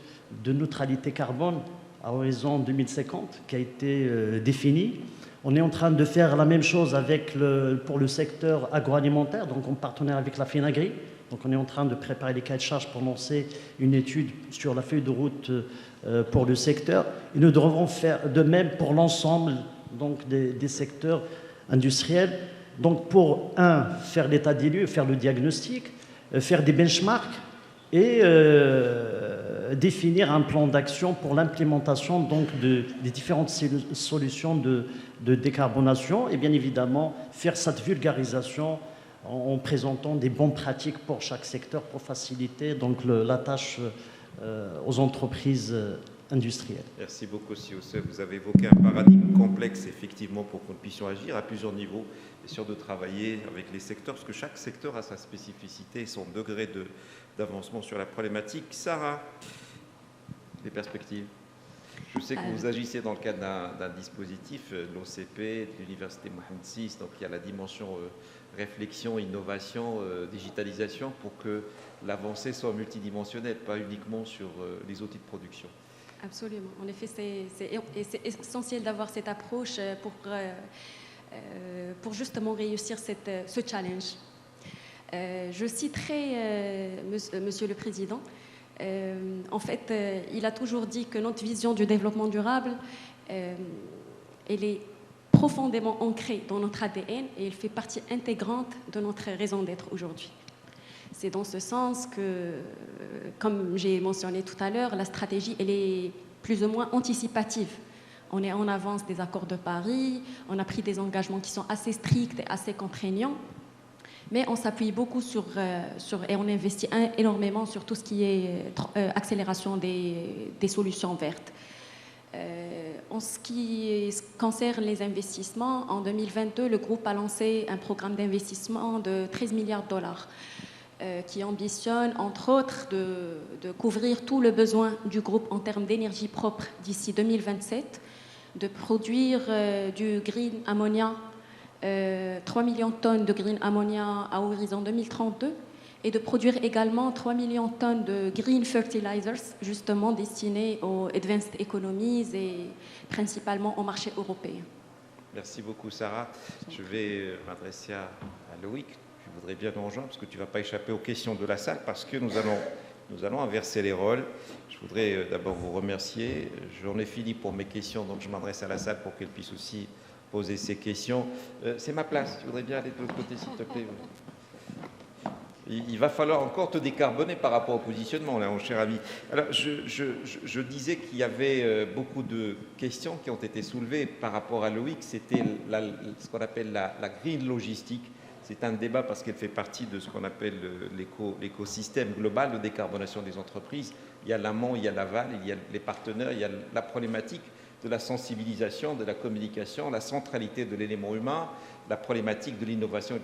de neutralité carbone à horizon 2050 qui a été définie. On est en train de faire la même chose pour le secteur agroalimentaire, donc en partenariat avec la FENAGRI. Donc on est en train de préparer les cahiers de charges pour lancer une étude sur la feuille de route pour le secteur. Et nous devrons faire de même pour l'ensemble donc, des secteurs industriels. Donc pour, faire l'état des lieux, faire le diagnostic, faire des benchmarks et définir un plan d'action pour l'implémentation donc, des différentes solutions de décarbonation et bien évidemment faire cette vulgarisation en présentant des bonnes pratiques pour chaque secteur pour faciliter donc, la tâche aux entreprises industrielles. Merci beaucoup, Siousse. Vous avez évoqué un paradigme complexe, effectivement, pour que nous puissions agir à plusieurs niveaux et sûr de travailler avec les secteurs, parce que chaque secteur a sa spécificité et son degré d'avancement sur la problématique. Sarah, les perspectives. Je sais que vous agissez dans le cadre d'un dispositif, l'OCP, de l'Université Mohamed VI, donc il y a la dimension réflexion, innovation, digitalisation, pour que l'avancée soit multidimensionnelle, pas uniquement sur les outils de production. Absolument. En effet, c'est essentiel d'avoir cette approche pour justement réussir ce challenge. Je citerai Monsieur le Président. En fait, il a toujours dit que notre vision du développement durable, elle est profondément ancrée dans notre ADN et elle fait partie intégrante de notre raison d'être aujourd'hui. C'est dans ce sens que, comme j'ai mentionné tout à l'heure, la stratégie, elle est plus ou moins anticipative. On est en avance des accords de Paris, on a pris des engagements qui sont assez stricts et assez contraignants, mais on s'appuie beaucoup et on investit énormément sur tout ce qui est accélération des solutions vertes. En ce qui concerne les investissements, en 2022, le groupe a lancé un programme d'investissement de 13 milliards de dollars qui ambitionne, entre autres, de couvrir tout le besoin du groupe en termes d'énergie propre d'ici 2027, de produire du green ammonia, 3 millions de tonnes de green ammonia à horizon 2032 et de produire également 3 millions de tonnes de green fertilizers, justement destinés aux advanced economies et principalement au marché européen. Merci beaucoup, Sarah. Je vais m'adresser à Loïc. Je voudrais bien nous rejoindre parce que tu ne vas pas échapper aux questions de la salle parce que nous allons inverser les rôles. Je voudrais d'abord vous remercier. J'en ai fini pour mes questions, donc je m'adresse à la salle pour qu'elle puisse aussi poser ses questions. C'est ma place. Je voudrais bien aller de l'autre côté, s'il te plaît. Il va falloir encore te décarboner par rapport au positionnement, là, mon cher ami. Alors, je disais qu'il y avait beaucoup de questions qui ont été soulevées par rapport à Loïc. C'était ce qu'on appelle la green logistique. C'est un débat parce qu'elle fait partie de ce qu'on appelle l'écosystème global de décarbonation des entreprises. Il y a l'amont, il y a l'aval, il y a les partenaires, il y a la problématique. de la sensibilisation, de la communication, la centralité de l'élément humain, la problématique de l'innovation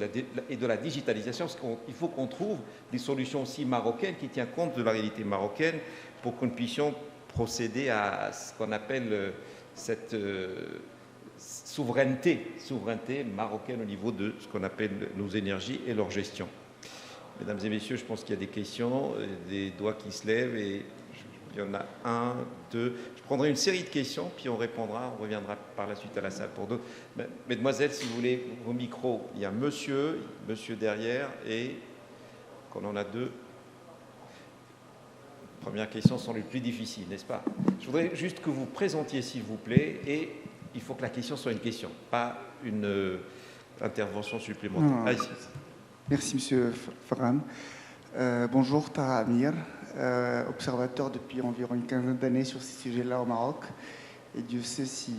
et de la digitalisation, parce qu'il faut qu'on trouve des solutions aussi marocaines qui tiennent compte de la réalité marocaine pour que nous puissions procéder à ce qu'on appelle cette souveraineté marocaine au niveau de ce qu'on appelle nos énergies et leur gestion. Mesdames et messieurs, je pense qu'il y a des questions, des doigts qui se lèvent, et il y en a un, deux. Je prendrai une série de questions, puis on reviendra par la suite à la salle pour d'autres. Mesdemoiselles, si vous voulez, vos micros, il y a monsieur derrière, et quand on en a deux, les premières questions sont les plus difficiles, n'est-ce pas? Je voudrais juste que vous présentiez, s'il vous plaît, et il faut que la question soit une question, pas une intervention supplémentaire. Allez-y. Merci, Monsieur Farhan. Bonjour, Taha Amir, observateur depuis environ une quinzaine d'années sur ces sujets-là au Maroc. Et Dieu sait si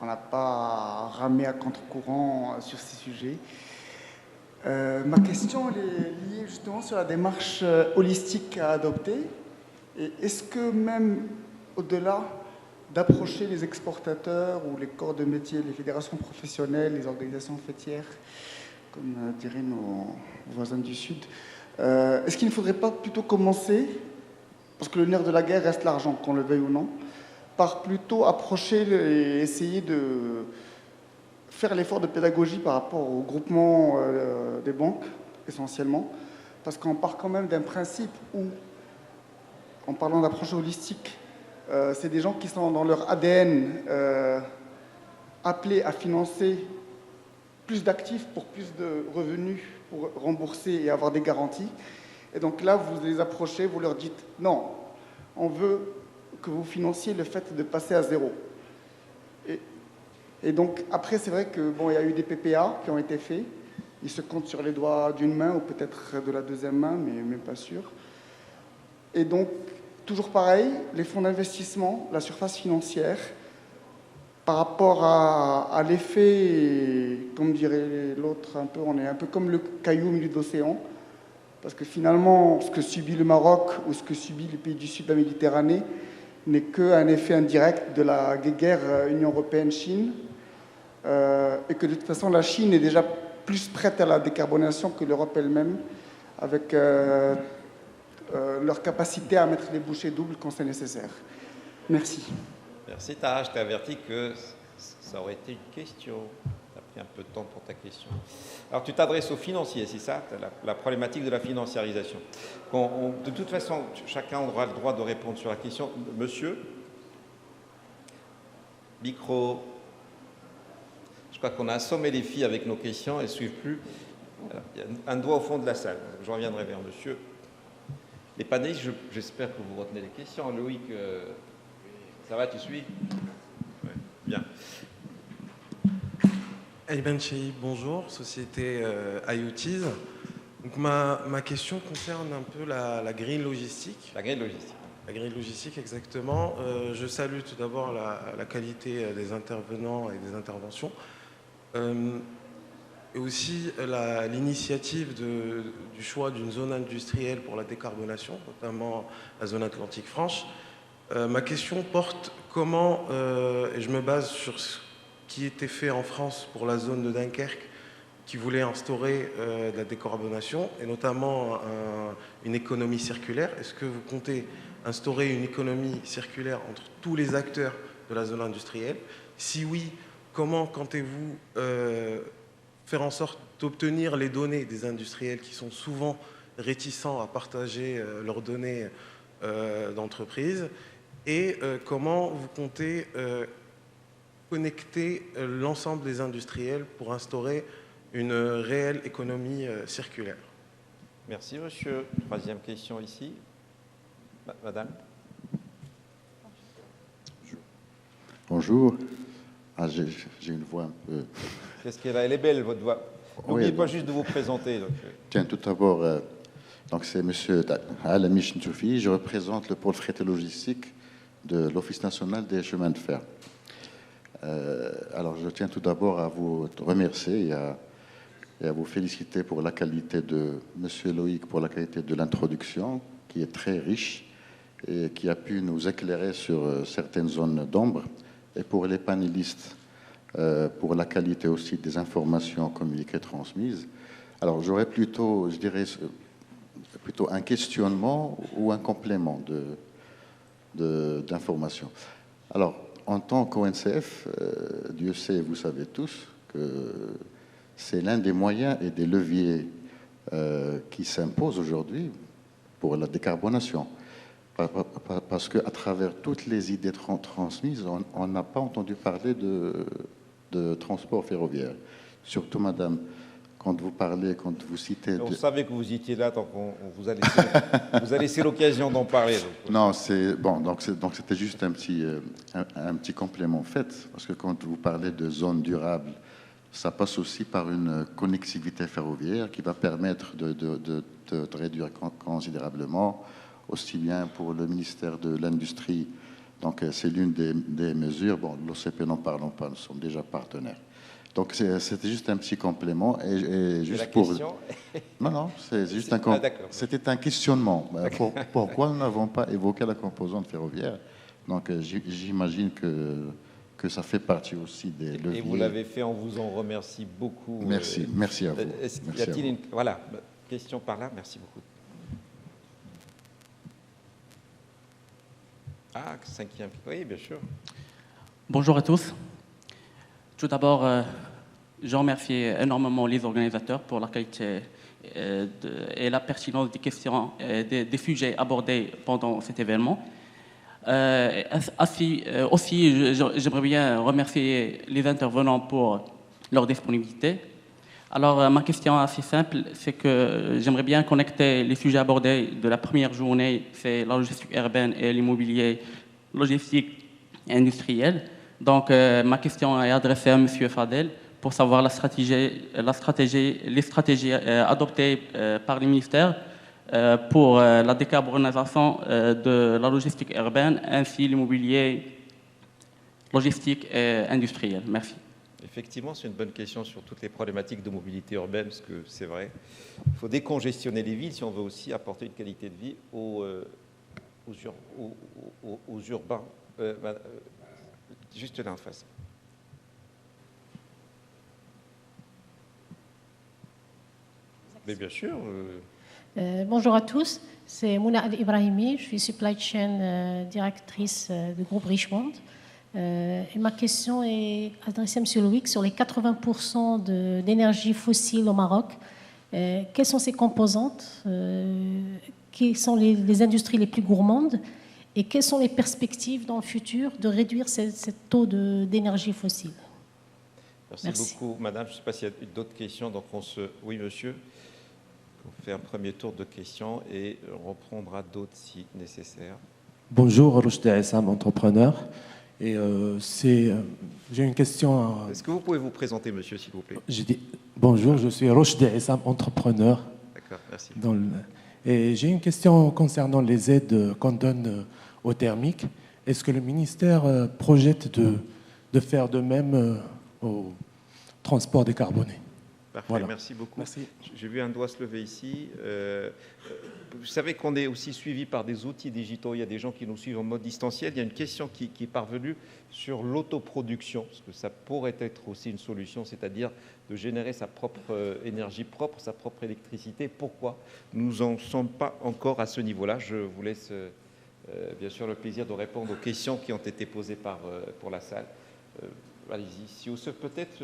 on n'a pas ramé à contre-courant sur ces sujets. Ma question elle est liée justement sur la démarche holistique à adopter. Et est-ce que même au-delà d'approcher les exportateurs ou les corps de métier, les fédérations professionnelles, les organisations fêtières, comme diraient nos voisins du Sud, est-ce qu'il ne faudrait pas plutôt commencer, parce que le nerf de la guerre reste l'argent, qu'on le veuille ou non, par plutôt approcher et essayer de faire l'effort de pédagogie par rapport au groupement des banques, essentiellement, parce qu'on part quand même d'un principe où, en parlant d'approche holistique, c'est des gens qui sont dans leur ADN appelés à financer plus d'actifs pour plus de revenus, pour rembourser et avoir des garanties. Et donc là, vous les approchez, vous leur dites « Non, on veut que vous financiez le fait de passer à zéro. » Et donc, après, c'est vrai que bon, il y a eu des PPA qui ont été faits. Ils se comptent sur les doigts d'une main ou peut-être de la deuxième main, mais même pas sûr. Et donc, toujours pareil, les fonds d'investissement, la surface financière, par rapport à l'effet, comme dirait l'autre, un peu, on est un peu comme le caillou au milieu de l'océan, parce que finalement, ce que subit le Maroc ou ce que subit les pays du sud de la Méditerranée n'est qu'un effet indirect de la guerre Union européenne-Chine, et que de toute façon, la Chine est déjà plus prête à la décarbonation que l'Europe elle-même, avec leur capacité à mettre les bouchées doubles quand c'est nécessaire. Merci. Merci Taha, je t'ai averti que ça aurait été une question. Tu as pris un peu de temps pour ta question. Alors tu t'adresses aux financiers, c'est ça, la problématique de la financiarisation. De toute façon, chacun aura le droit de répondre sur la question. Monsieur, micro. Je crois qu'on a assommé les filles avec nos questions, elles ne suivent plus. Alors, il y a un doigt au fond de la salle. Je reviendrai vers monsieur. Les panélistes, j'espère que vous retenez les questions. Loïc, ça va, tu suis? Ouais, bien. Ayman Cheikh, bonjour, société IoTs. Donc ma question concerne un peu la grille logistique. La grille logistique. La grille logistique, exactement. Je salue tout d'abord la qualité des intervenants et des interventions. Et aussi l'initiative du choix d'une zone industrielle pour la décarbonation, notamment la zone Atlantique franche. Ma question porte comment, et je me base sur ce qui était fait en France pour la zone de Dunkerque, qui voulait instaurer de la décarbonation, et notamment une économie circulaire. Est-ce que vous comptez instaurer une économie circulaire entre tous les acteurs de la zone industrielle? Si oui, comment comptez-vous faire en sorte d'obtenir les données des industriels qui sont souvent réticents à partager leurs données d'entreprise? Et comment vous comptez connecter l'ensemble des industriels pour instaurer une réelle économie circulaire? Merci, monsieur. Troisième question ici. Madame. Bonjour. Ah, j'ai une voix un peu... Qu'est-ce qu'elle a? Elle est belle, votre voix. N'oubliez Oui, pas juste de vous présenter. Donc. Tiens, tout d'abord, donc c'est monsieur Alamish Ntoufi. Je représente le pôle fret et logistique de l'Office national des chemins de fer. Alors, je tiens tout d'abord à vous remercier et à vous féliciter pour la qualité de monsieur Loïc, pour la qualité de l'introduction, qui est très riche et qui a pu nous éclairer sur certaines zones d'ombre. Et pour les panélistes, pour la qualité aussi des informations communiquées transmises. Alors j'aurais plutôt, je dirais, plutôt un questionnement ou un complément d'informations. Alors, en tant qu'ONCF, Dieu sait, vous savez tous, que c'est l'un des moyens et des leviers qui s'imposent aujourd'hui pour la décarbonation. Parce qu'à travers toutes les idées transmises, on n'a pas entendu parler de transport ferroviaire. Surtout, madame, quand vous parlez, quand vous citez... On savait que vous étiez là, donc on vous a laissé l'occasion d'en parler. Donc. Non, c'est bon. Donc c'était juste un petit complément en fait, parce que quand vous parlez de zones durables, ça passe aussi par une connectivité ferroviaire qui va permettre de réduire considérablement, aussi bien pour le ministère de l'Industrie. Donc c'est l'une des mesures. Bon, l'OCP n'en parlons pas, nous sommes déjà partenaires. Donc c'était juste un petit complément et juste pour. Non, c'est juste c'était un questionnement. Pourquoi nous n'avons pas évoqué la composante ferroviaire? Donc j'imagine que ça fait partie aussi des leviers. Et vous l'avez fait, on vous en remercie beaucoup. Merci à vous. Y a-t-il une voilà question par là? Merci beaucoup. Ah, cinquième. Oui, bien sûr. Bonjour à tous. Tout d'abord, je remercie énormément les organisateurs pour la qualité et la pertinence des questions et des sujets abordés pendant cet événement. Aussi, j'aimerais bien remercier les intervenants pour leur disponibilité. Alors, ma question est assez simple, c'est que j'aimerais bien connecter les sujets abordés de la première journée, c'est la logistique urbaine et l'immobilier logistique et industriel. Donc, ma question est adressée à M. Fadel pour savoir les stratégies adoptées par les ministères pour la décarbonisation de la logistique urbaine ainsi l'immobilier logistique et industriel. Merci. Effectivement, c'est une bonne question sur toutes les problématiques de mobilité urbaine, parce que c'est vrai, il faut décongestionner les villes si on veut aussi apporter une qualité de vie aux urbains. Juste là en face. Mais bien sûr. Bonjour à tous, c'est Mouna Al-Ibrahimi, je suis supply chain directrice du groupe Richemont. Et ma question est adressée à M. Loïc sur les 80% d'énergie fossile au Maroc. Quelles sont ces composantes? Quelles sont les industries les plus gourmandes? Et quelles sont les perspectives dans le futur de réduire ce taux d'énergie fossile? Merci beaucoup, madame. Je ne sais pas s'il y a d'autres questions. Donc oui, monsieur. On fait un premier tour de questions et on reprendra d'autres si nécessaire. Bonjour, Rochdi Essam, entrepreneur. Et j'ai une question. Est-ce que vous pouvez vous présenter, monsieur, s'il vous plaît? Bonjour, je suis Rochdi Essam, entrepreneur. D'accord, merci. Et j'ai une question concernant les aides qu'on donne aux thermiques. Est-ce que le ministère projette de faire de même au transport décarboné? Parfait, voilà. Merci beaucoup. Merci. J'ai vu un doigt se lever ici. Vous savez qu'on est aussi suivi par des outils digitaux. Il y a des gens qui nous suivent en mode distanciel. Il y a une question qui est parvenue sur l'autoproduction, parce que ça pourrait être aussi une solution, c'est-à-dire de générer sa propre énergie propre, sa propre électricité. Pourquoi nous n'en sommes pas encore à ce niveau-là? Je vous laisse bien sûr le plaisir de répondre aux questions qui ont été posées pour la salle. Allez-y, si vous souhaitez peut-être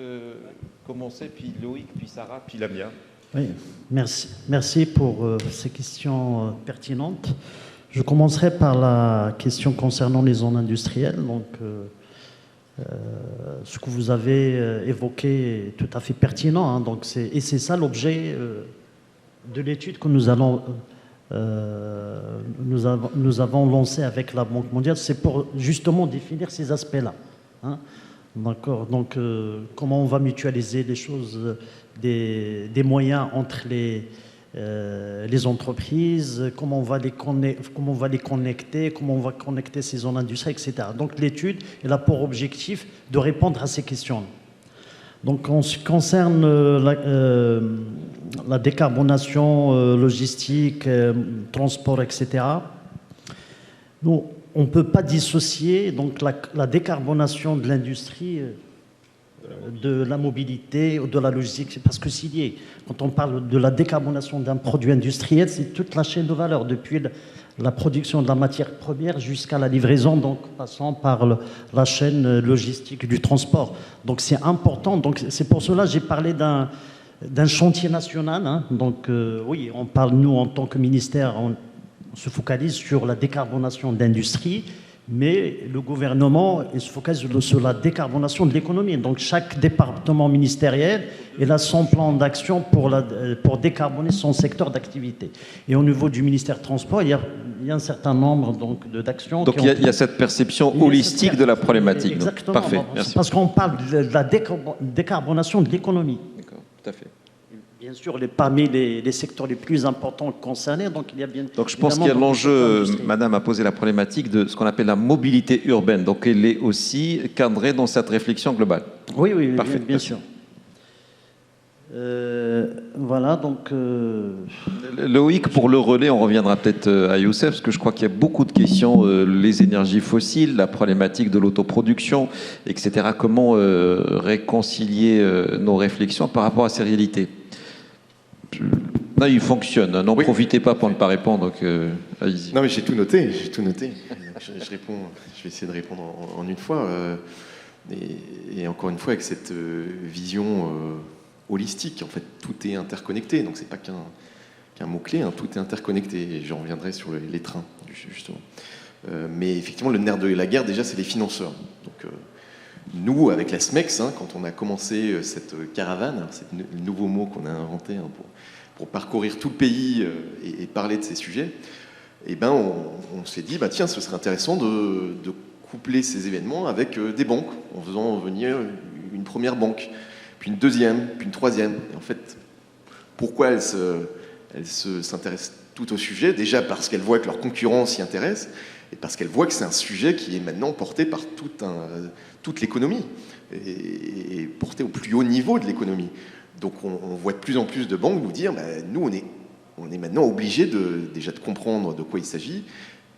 commencer, puis Loïc, puis Sarah, puis Lamia. Oui, merci pour ces questions pertinentes. Je commencerai par la question concernant les zones industrielles. Donc, ce que vous avez évoqué est tout à fait pertinent. Hein, donc et c'est ça l'objet de l'étude que nous avons lancée avec la Banque mondiale. C'est pour justement définir ces aspects-là. Hein. D'accord. Donc, comment on va mutualiser les choses, des moyens entre les entreprises, comment on va les connecter, comment on va connecter ces zones industrielles, etc. Donc, l'étude elle a pour objectif de répondre à ces questions. Donc, en ce qui concerne la décarbonation logistique, transport, etc., Nous, on ne peut pas dissocier donc, la décarbonation de l'industrie de la mobilité ou de la logistique, parce que s'il y est, quand on parle de la décarbonation d'un produit industriel, c'est toute la chaîne de valeur, depuis la production de la matière première jusqu'à la livraison, donc passant par la chaîne logistique du transport. Donc c'est important, donc c'est pour cela que j'ai parlé d'un chantier national. Hein. Donc oui, on parle, nous, en tant que ministère, on se focalise sur la décarbonation de l'industrie, mais le gouvernement il se focalise sur la décarbonation de l'économie. Donc chaque département ministériel il a son plan d'action pour décarboner son secteur d'activité. Et au niveau du ministère des Transports, il y a un certain nombre d'actions. Donc il y a cette perception holistique de la problématique. Exactement. Donc, parfait, merci. Parce qu'on parle de la décarbonation de l'économie. D'accord, tout à fait. Bien sûr, parmi les secteurs les plus importants concernés, donc il y a bien. Donc je pense qu'il y a l'enjeu, Madame a posé la problématique de ce qu'on appelle la mobilité urbaine. Donc elle est aussi cadrée dans cette réflexion globale. Oui, oui, parfait, bien sûr. Voilà, donc. Loïc, pour le relais, on reviendra peut-être à Youssef, parce que je crois qu'il y a beaucoup de questions, les énergies fossiles, la problématique de l'autoproduction, etc. Comment réconcilier nos réflexions par rapport à ces réalités? Non, il fonctionne. N'en profitez pas pour ne pas répondre. Donc, allez-y. Non, mais j'ai tout noté. Je réponds. Je vais essayer de répondre en une fois. Et encore une fois, avec cette vision holistique. En fait, tout est interconnecté. Donc, c'est pas qu'un mot-clé. Hein, tout est interconnecté. Et j'en reviendrai sur les trains, justement. Mais effectivement, le nerf de la guerre, déjà, c'est les financeurs. Donc, nous, avec la SMEX, hein, quand on a commencé cette caravane, c'est le nouveau mot qu'on a inventé hein, pour parcourir tout le pays et parler de ces sujets, eh ben, on s'est dit, bah, tiens, ce serait intéressant de coupler ces événements avec des banques, en faisant venir une première banque, puis une deuxième, puis une troisième. Et en fait, pourquoi elles s'intéressent toutes au sujet? Déjà parce qu'elles voient que leurs concurrents s'y intéressent, et parce qu'elles voient que c'est un sujet qui est maintenant porté par toute l'économie, et porté au plus haut niveau de l'économie. Donc on voit de plus en plus de banques nous dire, bah, nous on est maintenant obligés déjà de comprendre de quoi il s'agit,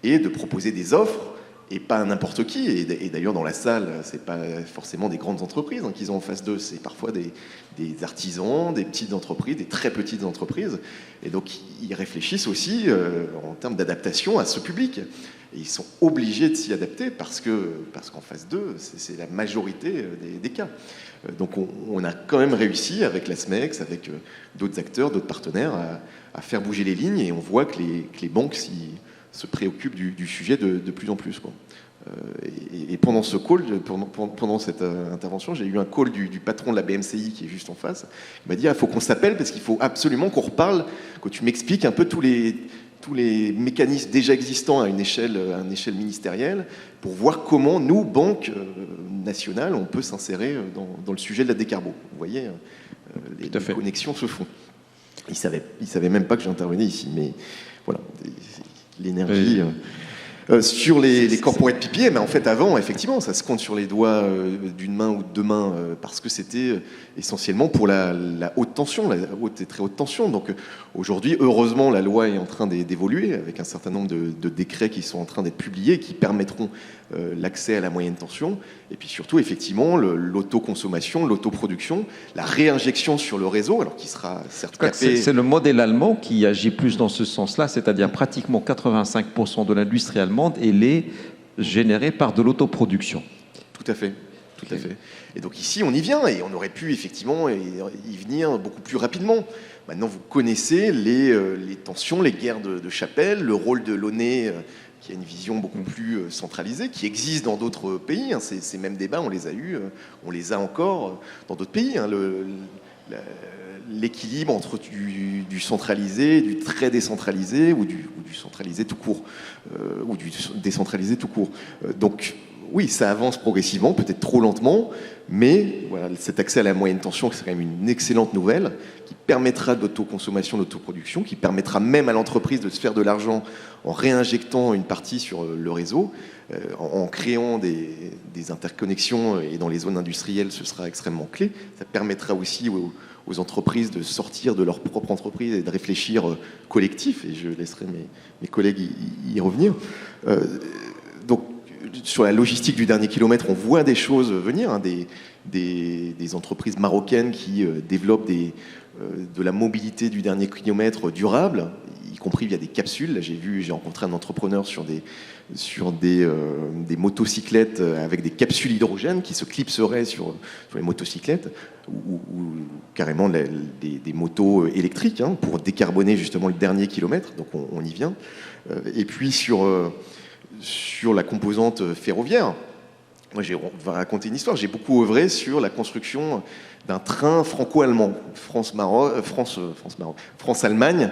et de proposer des offres, et pas n'importe qui. Et d'ailleurs dans la salle, c'est pas forcément des grandes entreprises hein, qu'ils ont en face d'eux, c'est parfois des artisans, des petites entreprises, des très petites entreprises. Et donc ils réfléchissent aussi en termes d'adaptation à ce public. Et ils sont obligés de s'y adapter parce qu'en face d'eux, c'est la majorité des cas. Donc on a quand même réussi avec la SMEX, avec d'autres acteurs, d'autres partenaires, à faire bouger les lignes, et on voit que les banques se préoccupent du sujet de plus en plus, quoi. Et pendant ce call, pendant cette intervention, j'ai eu un call du patron de la BMCI qui est juste en face. Il m'a dit, il faut qu'on s'appelle parce qu'il faut absolument qu'on reparle, que tu m'expliques un peu tous les mécanismes déjà existants à une échelle ministérielle, pour voir comment nous, banques nationales, on peut s'insérer dans le sujet de la décarbo. Vous voyez, les connexions se font. Ils savaient même pas que j'intervenais ici, mais voilà, l'énergie... sur les corporate PPA, mais en fait avant, effectivement, ça se compte sur les doigts d'une main ou de deux mains, parce que c'était essentiellement pour la haute tension, la haute et très haute tension. Donc aujourd'hui, heureusement, la loi est en train d'évoluer, avec un certain nombre de décrets qui sont en train d'être publiés, qui permettront l'accès à la moyenne tension, et puis surtout, effectivement, l'autoconsommation, l'autoproduction, la réinjection sur le réseau, alors qui sera certes capé... C'est le modèle allemand qui agit plus dans ce sens-là, c'est-à-dire pratiquement 85% de l'industrie allemande, elle est générée par de l'autoproduction. Tout à fait. Tout à fait. Et donc ici, on y vient, et on aurait pu effectivement y venir beaucoup plus rapidement. Maintenant, vous connaissez les tensions, les guerres de chapelle, le rôle de l'ONE, qui a une vision beaucoup plus centralisée, qui existe dans d'autres pays. Hein. Ces mêmes débats, on les a eus, on les a encore dans d'autres pays. Hein. L'équilibre entre du centralisé, du très décentralisé, ou du centralisé tout court, ou du décentralisé tout court. Donc oui, ça avance progressivement, peut-être trop lentement, mais voilà, cet accès à la moyenne tension, c'est quand même une excellente nouvelle qui permettra d'autoconsommation, d'autoproduction, qui permettra même à l'entreprise de se faire de l'argent en réinjectant une partie sur le réseau, en créant des interconnexions, et dans les zones industrielles, ce sera extrêmement clé. Ça permettra aussi aux entreprises de sortir de leur propre entreprise et de réfléchir collectif, et je laisserai mes collègues y revenir. Donc, sur la logistique du dernier kilomètre, on voit des choses venir, hein, des entreprises marocaines qui développent de la mobilité du dernier kilomètre durable, y compris via des capsules. Là, j'ai rencontré un entrepreneur sur des motocyclettes avec des capsules hydrogène qui se clipseraient sur les motocyclettes, ou carrément des motos électriques, hein, pour décarboner justement le dernier kilomètre. Donc on y vient. Et puis sur la composante ferroviaire, moi, on va raconter une histoire. J'ai beaucoup œuvré sur la construction d'un train franco-allemand, France-Allemagne,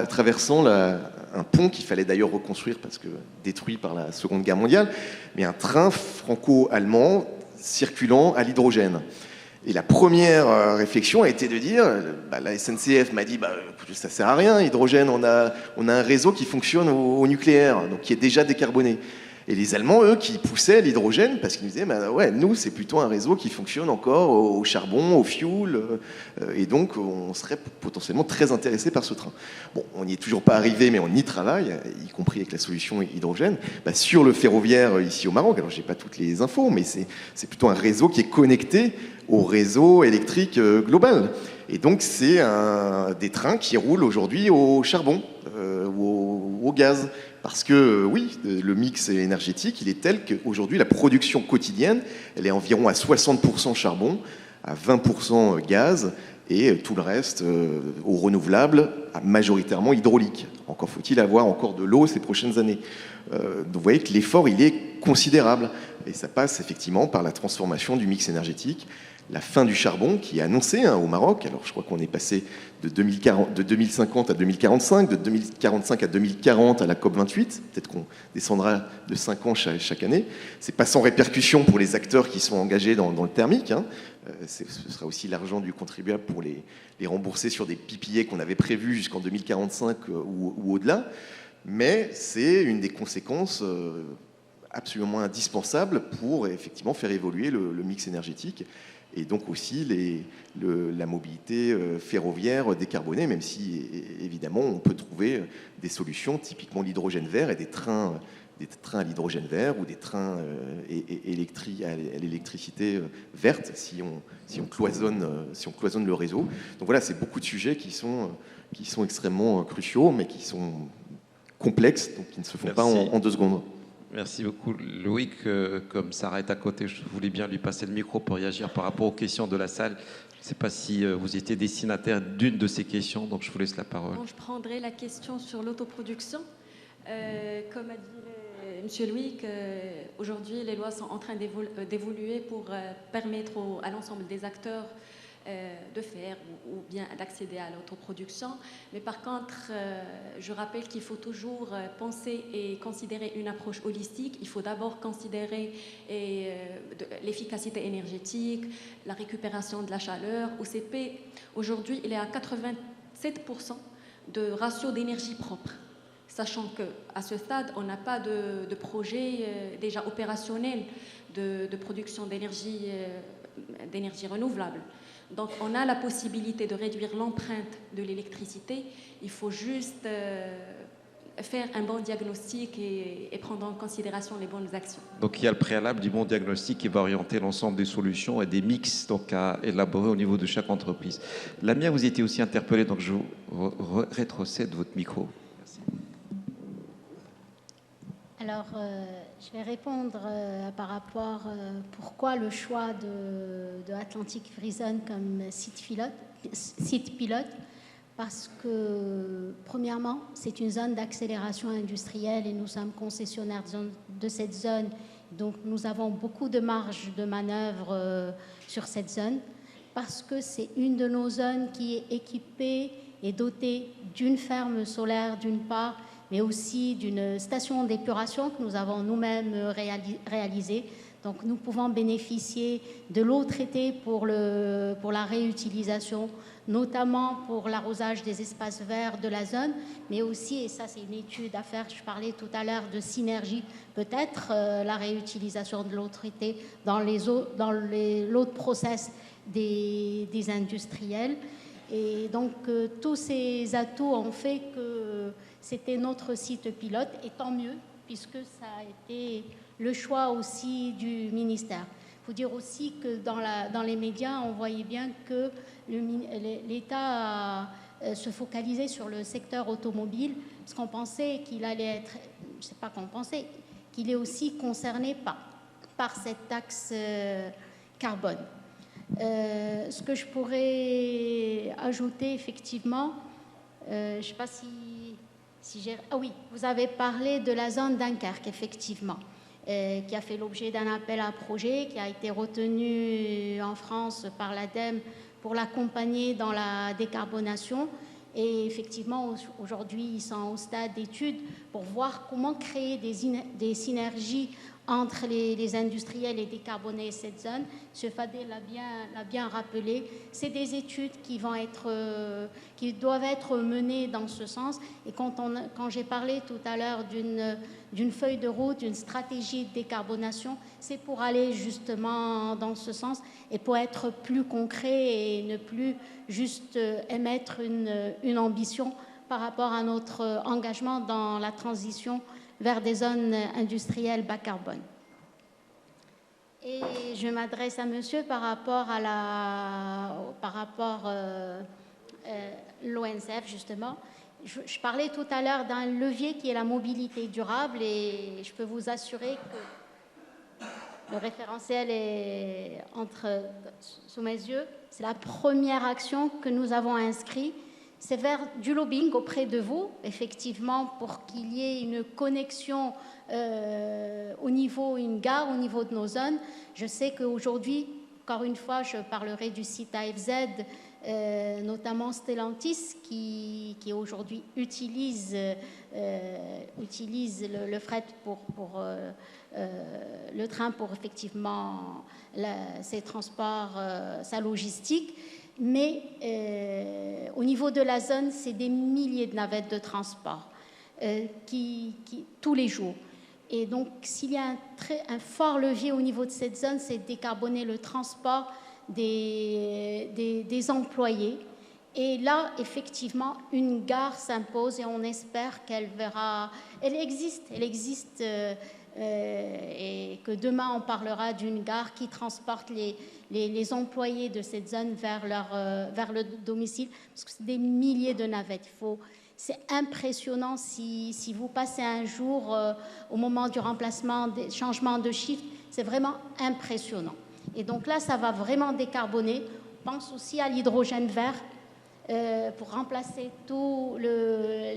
traversant un pont qu'il fallait d'ailleurs reconstruire parce que détruit par la Seconde Guerre mondiale, mais un train franco-allemand circulant à l'hydrogène. Et la première réflexion a été de dire, la SNCF m'a dit, ça sert à rien, hydrogène, on a un réseau qui fonctionne au nucléaire, donc qui est déjà décarboné. Et les Allemands, eux, qui poussaient l'hydrogène, parce qu'ils disaient, ouais, nous, c'est plutôt un réseau qui fonctionne encore au charbon, au fioul, et donc on serait potentiellement très intéressé par ce train. Bon, on n'y est toujours pas arrivé, mais on y travaille, y compris avec la solution hydrogène. Sur le ferroviaire ici au Maroc, alors j'ai pas toutes les infos, mais c'est plutôt un réseau qui est connecté au réseau électrique global. Et donc c'est des trains qui roulent aujourd'hui au charbon ou au gaz. Parce que oui, le mix énergétique, il est tel qu'aujourd'hui, la production quotidienne, elle est environ à 60% charbon, à 20% gaz, et tout le reste au renouvelable, majoritairement hydraulique. Encore faut-il avoir encore de l'eau ces prochaines années. Donc vous voyez que l'effort, il est considérable. Et ça passe effectivement par la transformation du mix énergétique, la fin du charbon qui est annoncée au Maroc. Alors je crois qu'on est passé de 2050 à 2045, de 2045 à 2040 à la COP28. Peut-être qu'on descendra de 5 ans chaque année. C'est pas sans répercussion pour les acteurs qui sont engagés dans le thermique. Ce sera aussi l'argent du contribuable pour les rembourser sur des PPA qu'on avait prévus jusqu'en 2045 ou au-delà. Mais c'est une des conséquences absolument indispensables pour effectivement faire évoluer le mix énergétique et donc aussi la mobilité ferroviaire décarbonée, même si évidemment on peut trouver des solutions, typiquement l'hydrogène vert et des trains à l'hydrogène vert ou des trains à l'électricité verte si on cloisonne le réseau. Donc voilà, c'est beaucoup de sujets qui sont extrêmement cruciaux, mais qui sont complexes, donc qui ne se font pas en 2 secondes. Merci beaucoup. Loïc, comme Sarah est à côté, je voulais bien lui passer le micro pour réagir par rapport aux questions de la salle. Je ne sais pas si vous étiez destinataire d'une de ces questions, donc je vous laisse la parole. Bon, je prendrai la question sur l'autoproduction. Comme a dit M. Loïc, aujourd'hui, les lois sont en train d'évoluer pour permettre à l'ensemble des acteurs de faire ou bien d'accéder à l'autoproduction. Mais par contre, je rappelle qu'il faut toujours penser et considérer une approche holistique. Il faut d'abord considérer l'efficacité énergétique, la récupération de la chaleur. OCP, aujourd'hui, il est à 87% de ratio d'énergie propre. Sachant qu'à ce stade, on n'a pas de projet déjà opérationnel de production d'énergie renouvelable. Donc on a la possibilité de réduire l'empreinte de l'électricité. Il faut juste faire un bon diagnostic et prendre en considération les bonnes actions. Donc il y a le préalable du bon diagnostic qui va orienter l'ensemble des solutions et des mix donc, à élaborer au niveau de chaque entreprise. Lamia, vous étiez aussi interpellée, donc je vous rétrocède votre micro. Merci. Alors, je vais répondre par rapport pourquoi le choix de Atlantic Freezone comme site pilote. Parce que, premièrement, c'est une zone d'accélération industrielle et nous sommes concessionnaires de cette zone. Donc, nous avons beaucoup de marge de manœuvre sur cette zone parce que c'est une de nos zones qui est équipée et dotée d'une ferme solaire d'une part mais aussi d'une station d'épuration que nous avons nous-mêmes réalisée. Donc nous pouvons bénéficier de l'eau traitée pour la réutilisation, notamment pour l'arrosage des espaces verts de la zone, mais aussi, et ça c'est une étude à faire, je parlais tout à l'heure de synergie, peut-être la réutilisation de l'eau traitée dans l'eau de process des industriels. Et donc tous ces atouts ont fait que c'était notre site pilote, et tant mieux, puisque ça a été le choix aussi du ministère. Il faut dire aussi que dans les médias, on voyait bien que l'État se focalisait sur le secteur automobile, parce qu'on pensait qu'il allait être, je ne sais pas qu'on pensait, qu'il est aussi concerné par cette taxe carbone. Ce que je pourrais ajouter, effectivement, je ne sais pas si j'ai... Ah oui, vous avez parlé de la zone Dunkerque, effectivement, qui a fait l'objet d'un appel à projet, qui a été retenu en France par l'ADEME pour l'accompagner dans la décarbonation. Et effectivement, aujourd'hui, ils sont au stade d'études pour voir comment créer des synergies entre les industriels et décarboner cette zone. M. Fadel l'a bien rappelé. C'est des études qui doivent être menées dans ce sens. Et quand j'ai parlé tout à l'heure d'une feuille de route, d'une stratégie de décarbonation, c'est pour aller justement dans ce sens et pour être plus concret et ne plus juste émettre une ambition par rapport à notre engagement dans la transition vers des zones industrielles bas carbone. Et je m'adresse à monsieur par rapport à l'ONCF, justement. Je parlais tout à l'heure d'un levier qui est la mobilité durable, et je peux vous assurer que le référentiel est sous mes yeux. C'est la première action que nous avons inscrite. C'est vers du lobbying auprès de vous, effectivement, pour qu'il y ait une connexion une gare au niveau de nos zones. Je sais qu'aujourd'hui, encore une fois, je parlerai du site AFZ, notamment Stellantis, qui aujourd'hui utilise le fret pour le train pour effectivement ses transports, sa logistique. Mais au niveau de la zone, c'est des milliers de navettes de transport tous les jours. Et donc, s'il y a un fort levier au niveau de cette zone, c'est de décarboner le transport des employés. Et là, effectivement, une gare s'impose et on espère qu'elle verra... Elle existe, et que demain, on parlera d'une gare qui transporte les employés de cette zone vers le domicile, parce que c'est des milliers de navettes. C'est impressionnant si vous passez un jour au moment du remplacement, des changements de shift, c'est vraiment impressionnant. Et donc là, ça va vraiment décarboner. On pense aussi à l'hydrogène vert pour remplacer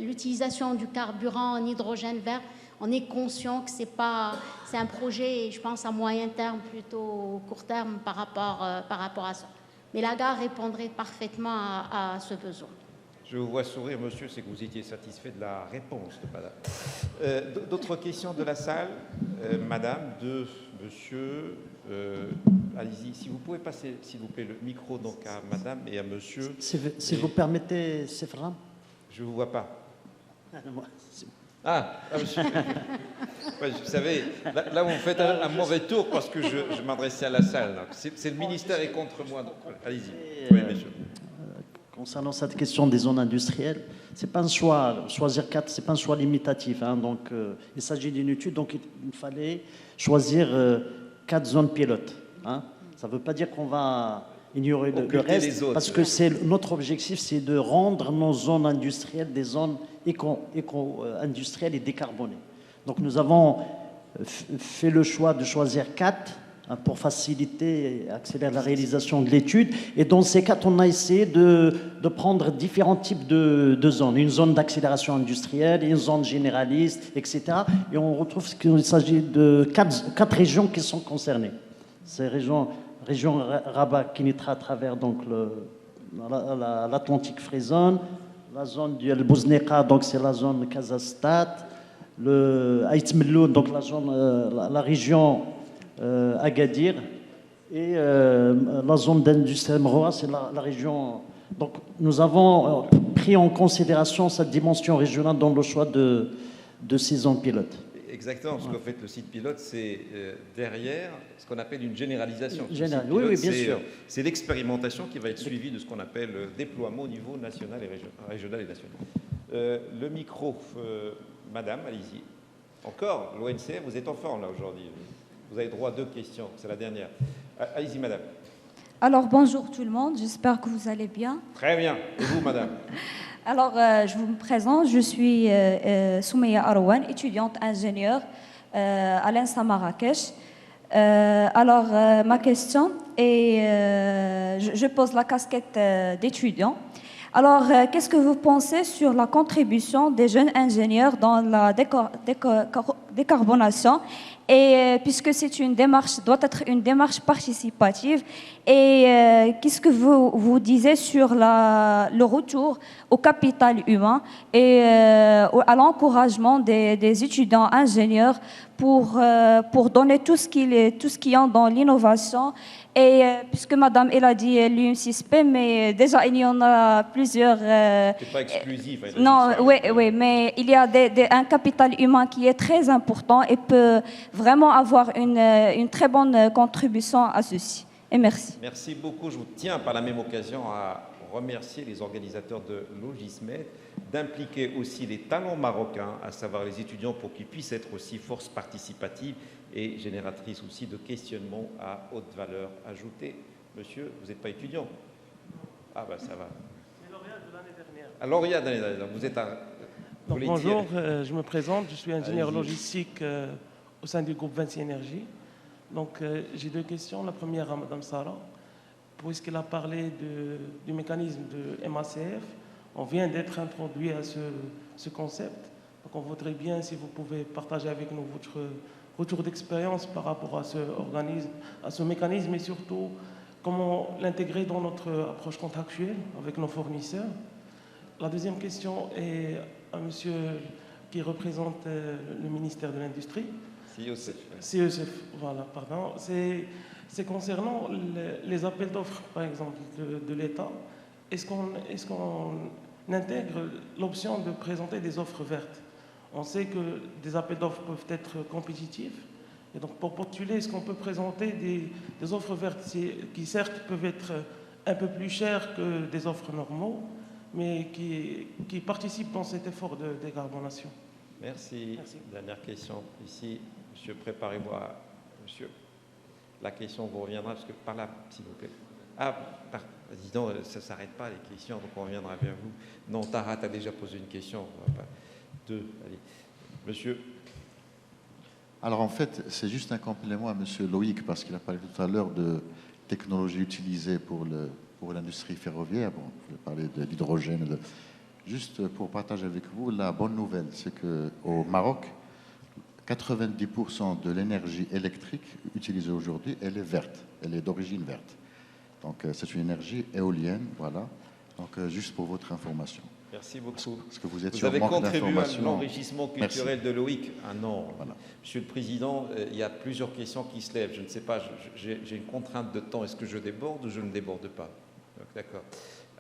l'utilisation du carburant en hydrogène vert. On est conscient que c'est un projet, je pense, à moyen terme, plutôt court terme par rapport à ça. Mais la gare répondrait parfaitement à ce besoin. Je vous vois sourire, monsieur, c'est que vous étiez satisfait de la réponse de madame. D'autres questions de la salle, madame, de monsieur, allez-y, si vous pouvez passer, s'il vous plaît, le micro donc à madame et à monsieur. Si vous permettez, Sefram. Je ne vous vois pas. Ah, monsieur. Ouais, vous savez, là vous faites un mauvais tour parce que je m'adressais à la salle. C'est le ministère est contre moi, donc allez-y. Oui, monsieur. Concernant cette question des zones industrielles, c'est pas un choix, choisir 4, c'est pas un choix limitatif. Donc, il s'agit d'une étude, donc il fallait choisir 4 zones pilotes. Ça ne veut pas dire qu'on va ignorer le reste, parce que notre objectif, c'est de rendre nos zones industrielles des zones éco-industrielles et décarbonées. Donc, nous avons fait le choix de choisir 4 pour faciliter et accélérer la réalisation de l'étude. Et dans ces 4, on a essayé de prendre différents types de zones. Une zone d'accélération industrielle, une zone généraliste, etc. Et on retrouve qu'il s'agit de 4 régions qui sont concernées. Ces région Rabat-Kénitra à travers donc l'Atlantique Frezone, la zone du Bouznika, donc c'est la zone Kazastat, le Aïtmeloun, donc la région Agadir, et la zone d'industrie Mroa, c'est la région. Donc nous avons pris en considération cette dimension régionale dans le choix de ces zones pilotes. Exactement, parce qu'en fait, le site pilote, c'est derrière ce qu'on appelle une généralisation. Oui, bien sûr. C'est l'expérimentation qui va être suivie de ce qu'on appelle le déploiement au niveau national et régional et national. Le micro, madame, allez-y. Encore, l'ONCF, vous êtes en forme là aujourd'hui. Vous avez droit à 2 questions, c'est la dernière. Allez-y, madame. Alors, bonjour tout le monde, j'espère que vous allez bien. Très bien. Et vous, madame? Alors, je vous présente, je suis Soumeya Arouane, étudiante ingénieure à l'ENSA Marrakech. Ma question est, je pose la casquette d'étudiant. Alors, qu'est-ce que vous pensez sur la contribution des jeunes ingénieurs dans la décarbonation et puisque c'est une démarche, doit être une démarche participative, et qu'est-ce que vous disiez sur le retour au capital humain et à l'encouragement des étudiants ingénieurs pour donner tout ce qu'il y a dans l'innovation, et puisque madame elle a dit l'UM6P, mais déjà il y en a plusieurs. C'est pas exclusif. Non, oui, mais il y a un capital humain qui est très important et peut vraiment avoir une très bonne contribution à ceci. Et merci. Merci beaucoup. Je vous tiens par la même occasion à remercier les organisateurs de Logismed d'impliquer aussi les talents marocains, à savoir les étudiants, pour qu'ils puissent être aussi force participative et génératrice aussi de questionnements à haute valeur ajoutée. Monsieur, vous n'êtes pas étudiant? Ah ben ça va. C'est lauréat de l'année dernière. Ah, lauréat de l'année dernière. Vous êtes un... Donc, bonjour, je me présente, je suis ingénieur logistique au sein du groupe Vinci Énergie. Donc j'ai 2 questions. La première à Mme Sarah, puisqu'elle a parlé du mécanisme de MACF, on vient d'être introduit à ce concept. Donc on voudrait bien si vous pouvez partager avec nous votre retour d'expérience par rapport à ce mécanisme, et surtout comment l'intégrer dans notre approche contractuelle avec nos fournisseurs. La deuxième question est à monsieur qui représente le ministère de l'Industrie. CESF, voilà, pardon. C'est concernant les appels d'offres, par exemple, de l'État. Est-ce qu'on intègre l'option de présenter des offres vertes? On sait que des appels d'offres peuvent être compétitifs. Et donc, pour postuler, est-ce qu'on peut présenter des offres vertes qui, certes, peuvent être un peu plus chères que des offres normaux, mais qui participent dans cet effort de décarbonation? Merci. Dernière question ici. Monsieur, préparez-vous à... Monsieur, la question vous reviendra, parce que par là, s'il vous plaît. Ah, dis donc, ça ne s'arrête pas les questions, donc on reviendra vers vous. Non, Tara, tu as déjà posé une question. 2, allez. Monsieur. Alors en fait, c'est juste un complément à monsieur Loïc, parce qu'il a parlé tout à l'heure de technologies utilisées pour l'industrie ferroviaire. Bon, vous avez parlé de l'hydrogène. Juste pour partager avec vous, la bonne nouvelle, c'est qu'au Maroc, 90% de l'énergie électrique utilisée aujourd'hui, elle est verte, elle est d'origine verte. Donc c'est une énergie éolienne, voilà. Donc juste pour votre information. Merci beaucoup. Parce que vous êtes avez contribué à d'information. l'enrichissement culturel de Loïc. Ah non. Voilà. Monsieur le Président, il y a plusieurs questions qui se lèvent. Je ne sais pas, j'ai une contrainte de temps. Est-ce que je déborde ou je ne déborde pas? D'accord.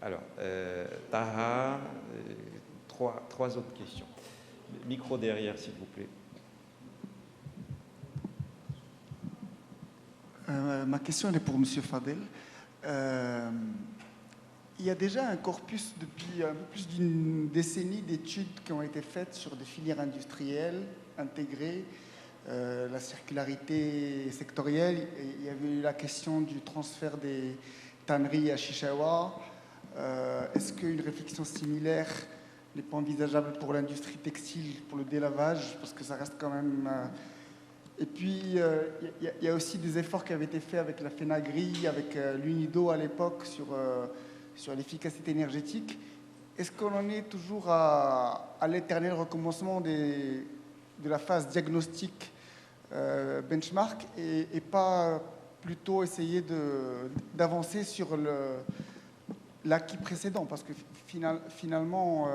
Alors, Taha, 3 autres questions. Micro derrière, s'il vous plaît. Ma question est pour M. Fadel. Il y a déjà un corpus depuis un peu plus d'une décennie d'études qui ont été faites sur des filières industrielles intégrées, la circularité sectorielle. Il y avait eu la question du transfert des tanneries à Chichawa. Est-ce qu'une réflexion similaire n'est pas envisageable pour l'industrie textile, pour le délavage, parce que ça reste quand même... Et puis, il y a aussi des efforts qui avaient été faits avec la FENAGRI, avec l'UNIDO à l'époque, sur l'efficacité énergétique. Est-ce qu'on en est toujours à l'éternel recommencement de la phase diagnostic benchmark et pas plutôt essayer d'avancer sur l'acquis précédent, parce que finalement,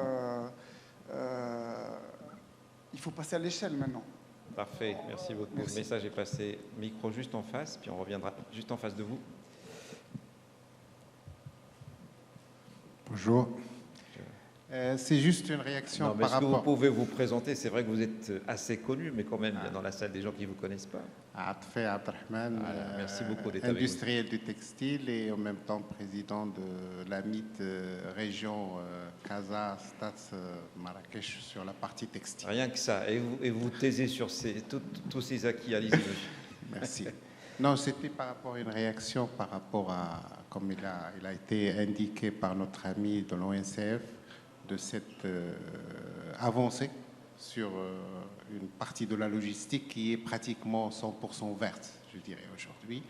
il faut passer à l'échelle maintenant. Parfait, merci beaucoup. Merci. Le message est passé. Micro juste en face, puis on reviendra juste en face de vous. Bonjour. C'est juste une réaction Non, mais par est-ce que rapport... vous pouvez vous présenter? C'est vrai que vous êtes assez connu, mais quand même, il y a dans la salle des gens qui ne vous connaissent pas. Atfé Abdrahman, merci beaucoup d'être avec nous. industriel du textile et en même temps président de la MIT région Casa, Stats, Marrakech sur la partie textile. Rien que ça. Et vous taisez sur tous ces acquis. Allez-y, monsieur. Merci. Non, c'était par rapport à une réaction par rapport à, comme il a été indiqué par notre ami de l'ONCF, de cette avancée sur une partie de la logistique qui est pratiquement 100% verte, je dirais, aujourd'hui.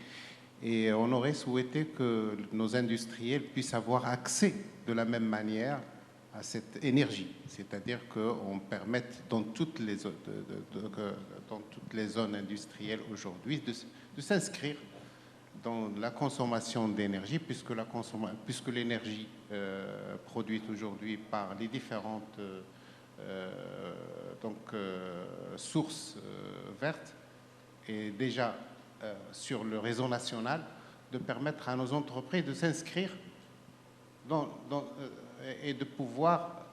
Et on aurait souhaité que nos industriels puissent avoir accès de la même manière à cette énergie, c'est-à-dire qu'on permette dans toutes les zones industrielles aujourd'hui de s'inscrire dans la consommation d'énergie, puisque l'énergie produite aujourd'hui par les différentes sources vertes est déjà sur le réseau national, de permettre à nos entreprises de s'inscrire et de pouvoir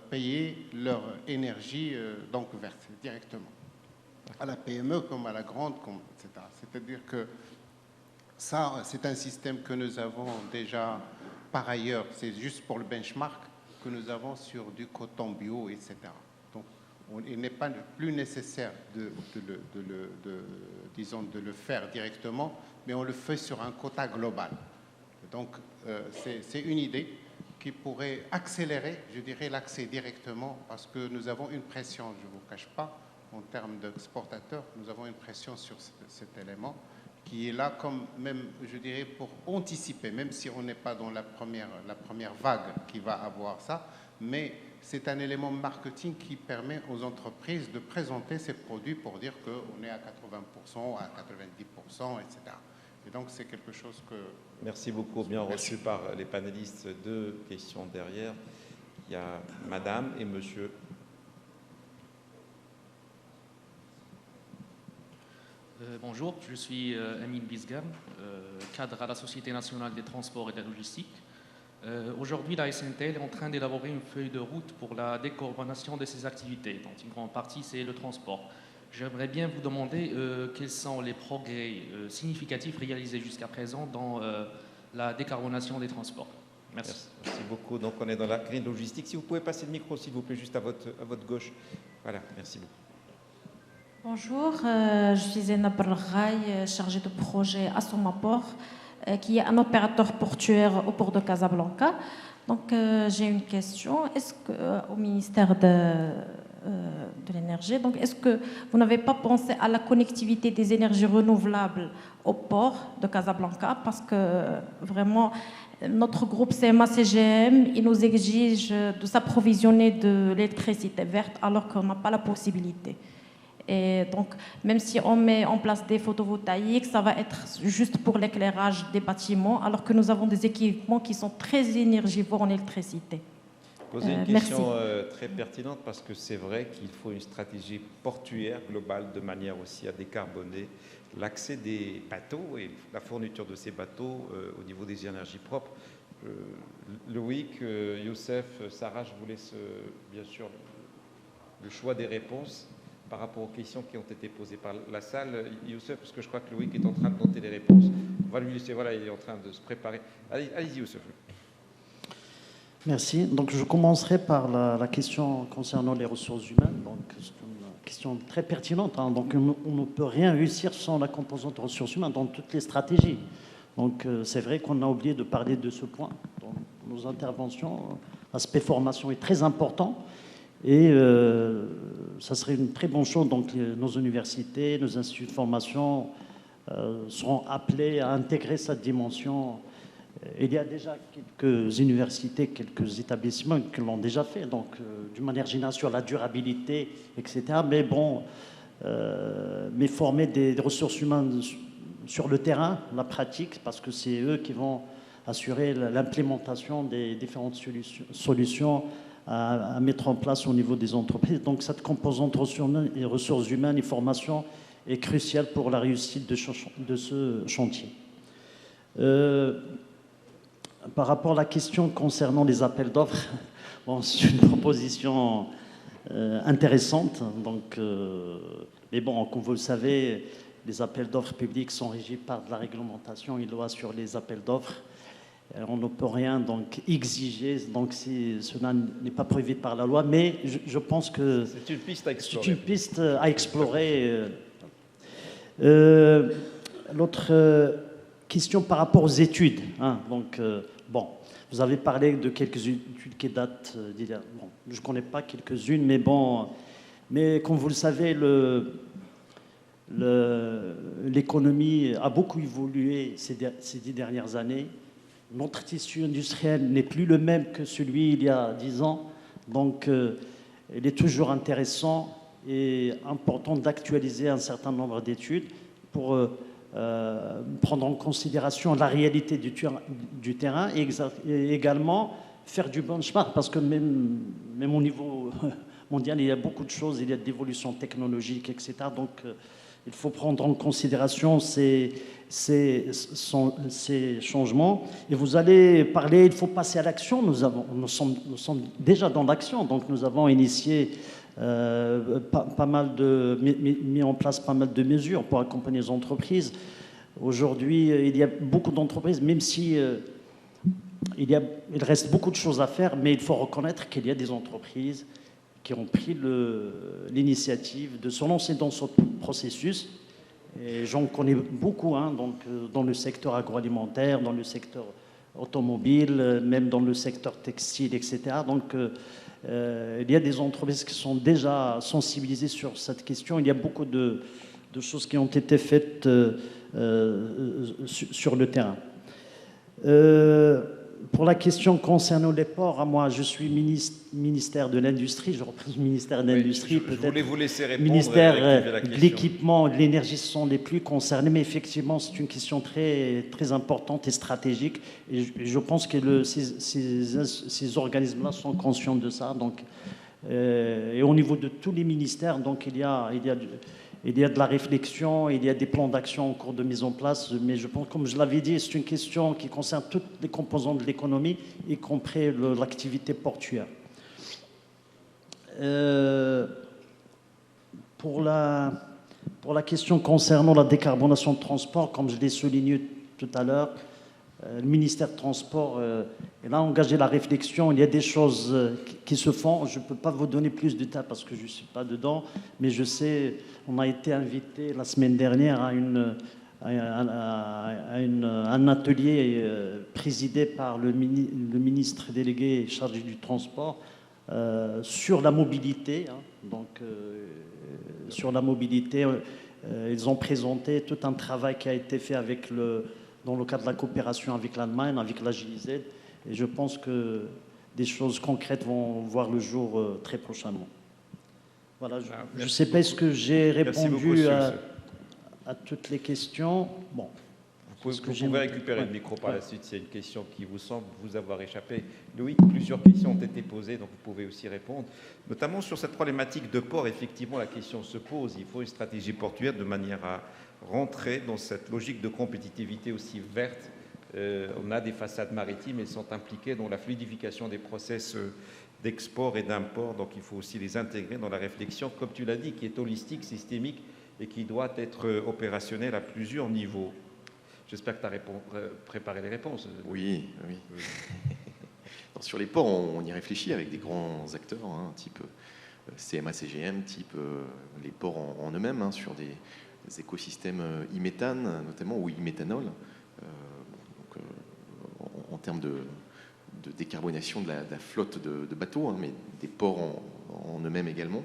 payer leur énergie verte directement, à la PME comme à la grande, etc. C'est-à-dire que ça, c'est un système que nous avons déjà par ailleurs, c'est juste pour le benchmark, que nous avons sur du coton bio, etc. Donc, il n'est pas plus nécessaire de le faire directement, mais on le fait sur un quota global. Donc, c'est une idée qui pourrait accélérer, je dirais, l'accès directement, parce que nous avons une pression, je ne vous cache pas, en termes d'exportateurs, nous avons une pression sur cet élément qui est là comme même, je dirais, pour anticiper, même si on n'est pas dans la première vague qui va avoir ça, mais c'est un élément marketing qui permet aux entreprises de présenter ces produits pour dire qu'on est à 80%, à 90%, etc. Et donc, c'est quelque chose que... Merci beaucoup, bien reçu par les panélistes. Deux questions derrière. Il y a madame et monsieur. Bonjour, je suis Amine Bizgam, cadre à la Société nationale des transports et de la logistique. Aujourd'hui, la SNTL est en train d'élaborer une feuille de route pour la décarbonation de ses activités, dont une grande partie, c'est le transport. J'aimerais bien vous demander quels sont les progrès significatifs réalisés jusqu'à présent dans la décarbonation des transports. Merci. Merci beaucoup. Donc, on est dans la grille logistique. Si vous pouvez passer le micro, s'il vous plaît, juste à votre gauche. Voilà, merci beaucoup. Bonjour, je suis Zena Berraï, chargée de projet à Somaport, qui est un opérateur portuaire au port de Casablanca. Donc, j'ai une question. Est-ce que, au ministère de l'énergie, donc est-ce que vous n'avez pas pensé à la connectivité des énergies renouvelables au port de Casablanca? Parce que vraiment, notre groupe CMA-CGM, il nous exige de s'approvisionner de l'électricité verte alors qu'on n'a pas la possibilité. Et donc, même si on met en place des photovoltaïques, ça va être juste pour l'éclairage des bâtiments, alors que nous avons des équipements qui sont très énergivores en électricité. Posez une question très pertinente, parce que c'est vrai qu'il faut une stratégie portuaire globale de manière aussi à décarboner l'accès des bateaux et la fourniture de ces bateaux au niveau des énergies propres. Loïc, Youssef, Sarah, je vous laisse bien sûr le choix des réponses par rapport aux questions qui ont été posées par la salle. Youssef, parce que je crois que Loïc est en train de noter les réponses. On va lui laisser, voilà, il est en train de se préparer. Allez-y, Youssef. Merci. Donc, je commencerai par la question concernant les ressources humaines. Donc, c'est une question très pertinente. Hein. Donc, on ne peut rien réussir sans la composante ressources humaines dans toutes les stratégies. Donc, c'est vrai qu'on a oublié de parler de ce point dans nos interventions. L'aspect formation est très important. Et ça serait une très bonne chose. Donc, nos universités, nos instituts de formation seront appelés à intégrer cette dimension. Il y a déjà quelques universités, quelques établissements qui l'ont déjà fait, donc d'une manière générale sur la durabilité, etc. Mais bon, mais former des ressources humaines sur le terrain, la pratique, parce que c'est eux qui vont assurer l'implémentation des différentes solutions à mettre en place au niveau des entreprises. Donc cette composante ressources humaines et formation est cruciale pour la réussite de ce chantier. Par rapport à la question concernant les appels d'offres, bon, c'est une proposition intéressante. Donc, mais bon, comme vous le savez, les appels d'offres publics sont régis par de la réglementation, une loi sur les appels d'offres. On ne peut rien donc exiger, donc si cela n'est pas prévu par la loi, mais je pense que c'est une piste à explorer. C'est une piste à explorer. L'autre question par rapport aux études. Hein, donc, bon, vous avez parlé de quelques études qui datent d'il y a... Bon, je ne connais pas quelques-unes, mais bon, mais comme vous le savez, l'économie a beaucoup évolué ces 10 dernières années. Notre tissu industriel n'est plus le même que celui il y a 10 ans. Donc, il est toujours intéressant et important d'actualiser un certain nombre d'études pour prendre en considération la réalité du terrain et également faire du benchmark, parce que même au niveau mondial, il y a beaucoup de choses, il y a d'évolutions technologiques, etc. Donc, il faut prendre en considération ces changements. Et vous allez parler, il faut passer à l'action. Nous sommes déjà dans l'action. Donc nous avons initié mis en place pas mal de mesures pour accompagner les entreprises. Aujourd'hui, il y a beaucoup d'entreprises, même si il reste beaucoup de choses à faire, mais il faut reconnaître qu'il y a des entreprises qui ont pris l'initiative de se lancer dans ce processus. Et j'en connais beaucoup, hein, donc, dans le secteur agroalimentaire, dans le secteur automobile, même dans le secteur textile, etc. Donc, il y a des entreprises qui sont déjà sensibilisées sur cette question. Il y a beaucoup de choses qui ont été faites sur le terrain. Pour la question concernant les ports, moi je suis ministère de l'Industrie, je représente le ministère de l'Industrie, oui, je voulais vous laisser répondre. Ministère de l'Équipement, de l'Énergie sont les plus concernés, mais effectivement c'est une question très, très importante et stratégique. Et je pense que ces organismes-là sont conscients de ça. Donc, et au niveau de tous les ministères, donc il y a de la réflexion, il y a des plans d'action en cours de mise en place, mais je pense, comme je l'avais dit, c'est une question qui concerne toutes les composantes de l'économie, y compris l'activité portuaire. Pour la question concernant la décarbonation de transport, comme je l'ai souligné tout à l'heure, le ministère de Transport a engagé la réflexion. Il y a des choses qui se font. Je ne peux pas vous donner plus de détails parce que je ne suis pas dedans, mais je sais, on a été invité la semaine dernière à un atelier présidé par le ministre délégué chargé du transport sur la mobilité. Hein. Donc, sur la mobilité, ils ont présenté tout un travail qui a été fait dans le cadre de la coopération avec l'Allemagne, avec la GIZ. Et je pense que des choses concrètes vont voir le jour très prochainement. Voilà, je ne sais pas est-ce que j'ai répondu à toutes les questions. Bon. Vous pouvez récupérer le micro par la suite s'il y a une question qui vous semble vous avoir échappé. Loïc, plusieurs questions ont été posées, donc vous pouvez aussi répondre. Notamment sur cette problématique de port, effectivement, la question se pose. Il faut une stratégie portuaire de manière à rentrer dans cette logique de compétitivité aussi verte. On a des façades maritimes, elles sont impliquées dans la fluidification des process d'export et d'import, donc il faut aussi les intégrer dans la réflexion, comme tu l'as dit, qui est holistique, systémique et qui doit être opérationnelle à plusieurs niveaux. J'espère que tu as préparé les réponses. Oui. Sur les ports, on y réfléchit avec des grands acteurs, hein, type CMA-CGM, type les ports en eux-mêmes, hein, sur des écosystèmes e-méthane, notamment, ou e-méthanol, en termes de décarbonation de la flotte de bateaux, hein, mais des ports en eux-mêmes également.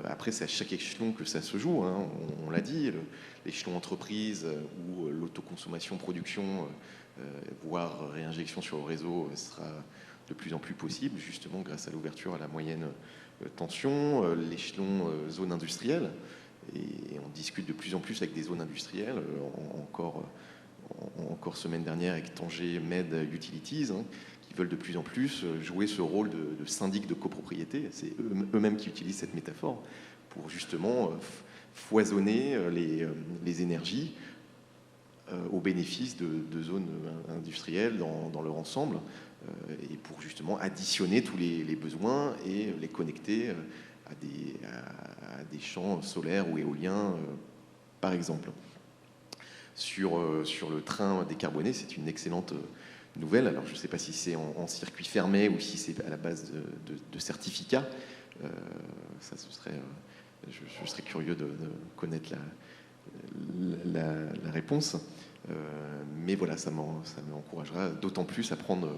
Après, c'est à chaque échelon que ça se joue, hein. On l'a dit, l'échelon entreprise ou l'autoconsommation-production, voire réinjection sur le réseau, sera de plus en plus possible, justement grâce à l'ouverture à la moyenne tension. L'échelon zone industrielle, et on discute de plus en plus avec des zones industrielles, encore encore semaine dernière avec Tanger Med Utilities, hein, qui veulent de plus en plus jouer ce rôle de syndic de copropriété. C'est eux-mêmes qui utilisent cette métaphore pour justement foisonner les énergies au bénéfice de zones industrielles dans leur ensemble, et pour justement additionner tous les besoins et les connecter à des champs solaires ou éoliens, par exemple. Sur le train décarboné, c'est une excellente nouvelle. Alors, je ne sais pas si c'est en circuit fermé ou si c'est à la base de certificats. Ça, je serais curieux de connaître la réponse. Mais voilà, ça m'encouragera d'autant plus à prendre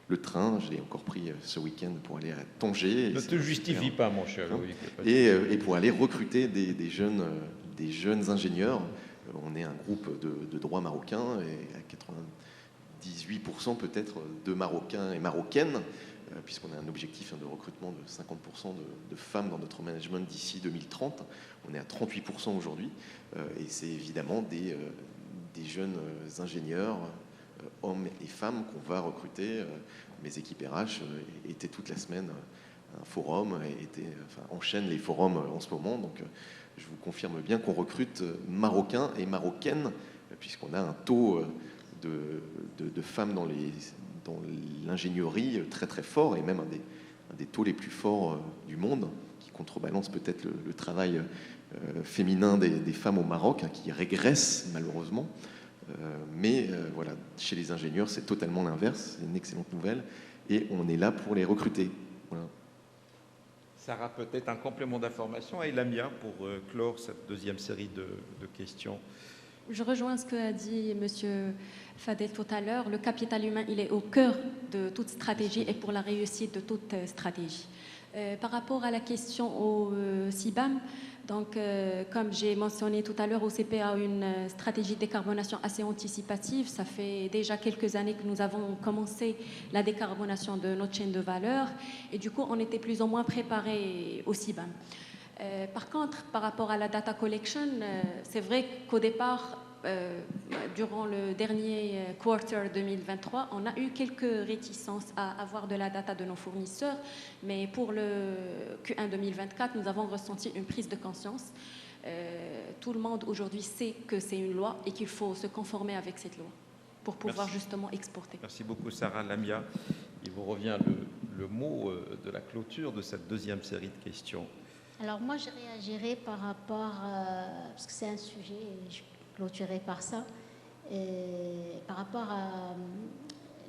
le train. J'ai encore pris ce week-end pour aller à Tanger. Ne te justifie pas, mon cher Loïc. Et pour aller recruter des jeunes ingénieurs. On est un groupe de droit marocain et à 98% peut-être de Marocains et Marocaines, puisqu'on a un objectif de recrutement de 50% de femmes dans notre management d'ici 2030. On est à 38% aujourd'hui, et c'est évidemment des jeunes ingénieurs, hommes et femmes, qu'on va recruter. Mes équipes RH étaient toute la semaine un forum et enchaînent les forums en ce moment. Donc, je vous confirme bien qu'on recrute Marocains et Marocaines, puisqu'on a un taux de femmes dans l'ingénierie très très fort, et même un des taux les plus forts du monde, qui contrebalance peut-être le travail féminin des femmes au Maroc, hein, qui régresse malheureusement. Mais voilà, chez les ingénieurs, c'est totalement l'inverse. C'est une excellente nouvelle, et on est là pour les recruter. Voilà. Sarah, peut-être un complément d'information, et Lamia pour clore cette deuxième série de questions. Je rejoins ce qu'a dit M. Fadel tout à l'heure. Le capital humain, il est au cœur de toute stratégie et pour la réussite de toute stratégie. Par rapport à la question au CBAM, donc, comme j'ai mentionné tout à l'heure, OCP a une stratégie de décarbonation assez anticipative. Ça fait déjà quelques années que nous avons commencé la décarbonation de notre chaîne de valeur, et du coup, on était plus ou moins préparés au CBAM. Par contre, par rapport à la data collection, c'est vrai qu'au départ, durant le dernier quarter 2023, on a eu quelques réticences à avoir de la data de nos fournisseurs, mais pour le Q1 2024, nous avons ressenti une prise de conscience. Tout le monde aujourd'hui sait que c'est une loi et qu'il faut se conformer avec cette loi pour pouvoir justement exporter. Merci beaucoup, Sarah. Lamia, il vous revient le mot de la clôture de cette deuxième série de questions. Alors moi, je réagirai par rapport, parce que c'est un sujet, et je clôturerai par ça, par rapport à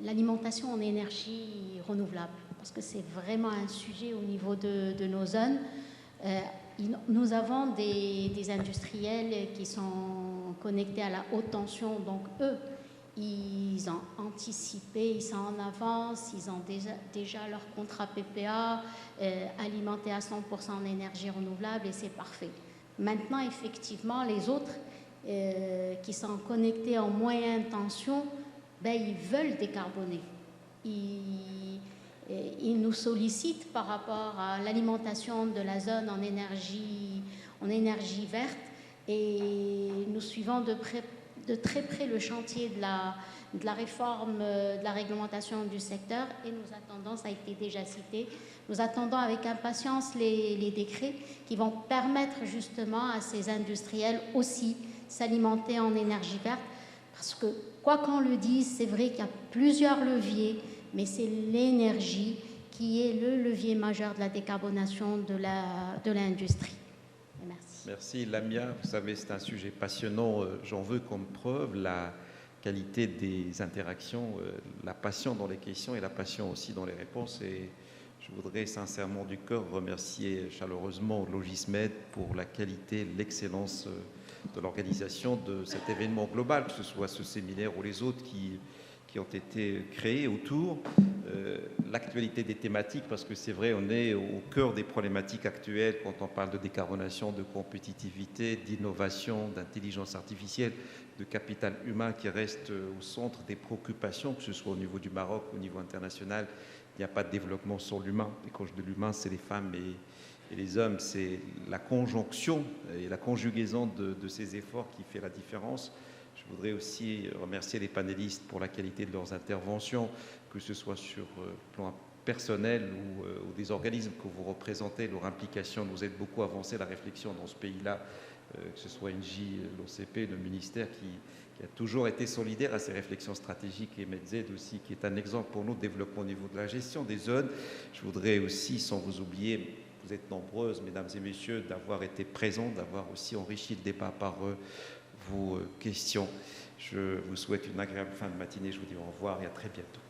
l'alimentation en énergie renouvelable, parce que c'est vraiment un sujet au niveau de nos zones. Nous avons des industriels qui sont connectés à la haute tension, donc eux, ils ont anticipé, ils sont en avance, ils ont déjà leur contrat PPA alimenté à 100% en énergie renouvelable, et c'est parfait. Maintenant, effectivement, les autres qui sont connectés en moyenne tension, ils veulent décarboner. Ils nous sollicitent par rapport à l'alimentation de la zone en énergie verte, et nous suivons de très près le chantier de la réforme de la réglementation du secteur, et nous attendons, ça a été déjà cité, nous attendons avec impatience les décrets qui vont permettre justement à ces industriels aussi s'alimenter en énergie verte, parce que quoi qu'on le dise, c'est vrai qu'il y a plusieurs leviers, mais c'est l'énergie qui est le levier majeur de la décarbonation de l'industrie. Merci. Merci Lamia. Vous savez, c'est un sujet passionnant. J'en veux comme preuve la qualité des interactions, la passion dans les questions et la passion aussi dans les réponses. Et je voudrais sincèrement du cœur remercier chaleureusement Logismed pour la qualité, l'excellence de l'organisation de cet événement global, que ce soit ce séminaire ou les autres qui ont été créés autour. L'actualité des thématiques, parce que c'est vrai, on est au cœur des problématiques actuelles quand on parle de décarbonation, de compétitivité, d'innovation, d'intelligence artificielle, de capital humain qui reste au centre des préoccupations, que ce soit au niveau du Maroc, au niveau international. Il n'y a pas de développement sans l'humain. Et quand je dis l'humain, c'est les femmes et les hommes. C'est la conjonction et la conjugaison de ces efforts qui fait la différence. Je voudrais aussi remercier les panélistes pour la qualité de leurs interventions, que ce soit sur le plan personnel ou des organismes que vous représentez. Leur implication nous aide beaucoup à avancer la réflexion dans ce pays-là, que ce soit NJ, l'OCP, le ministère qui a toujours été solidaire à ces réflexions stratégiques, et Medz aussi, qui est un exemple pour nous de développement au niveau de la gestion des zones. Je voudrais aussi, sans vous oublier, vous êtes nombreuses, mesdames et messieurs, d'avoir été présents, d'avoir aussi enrichi le débat par vos questions. Je vous souhaite une agréable fin de matinée. Je vous dis au revoir et à très bientôt.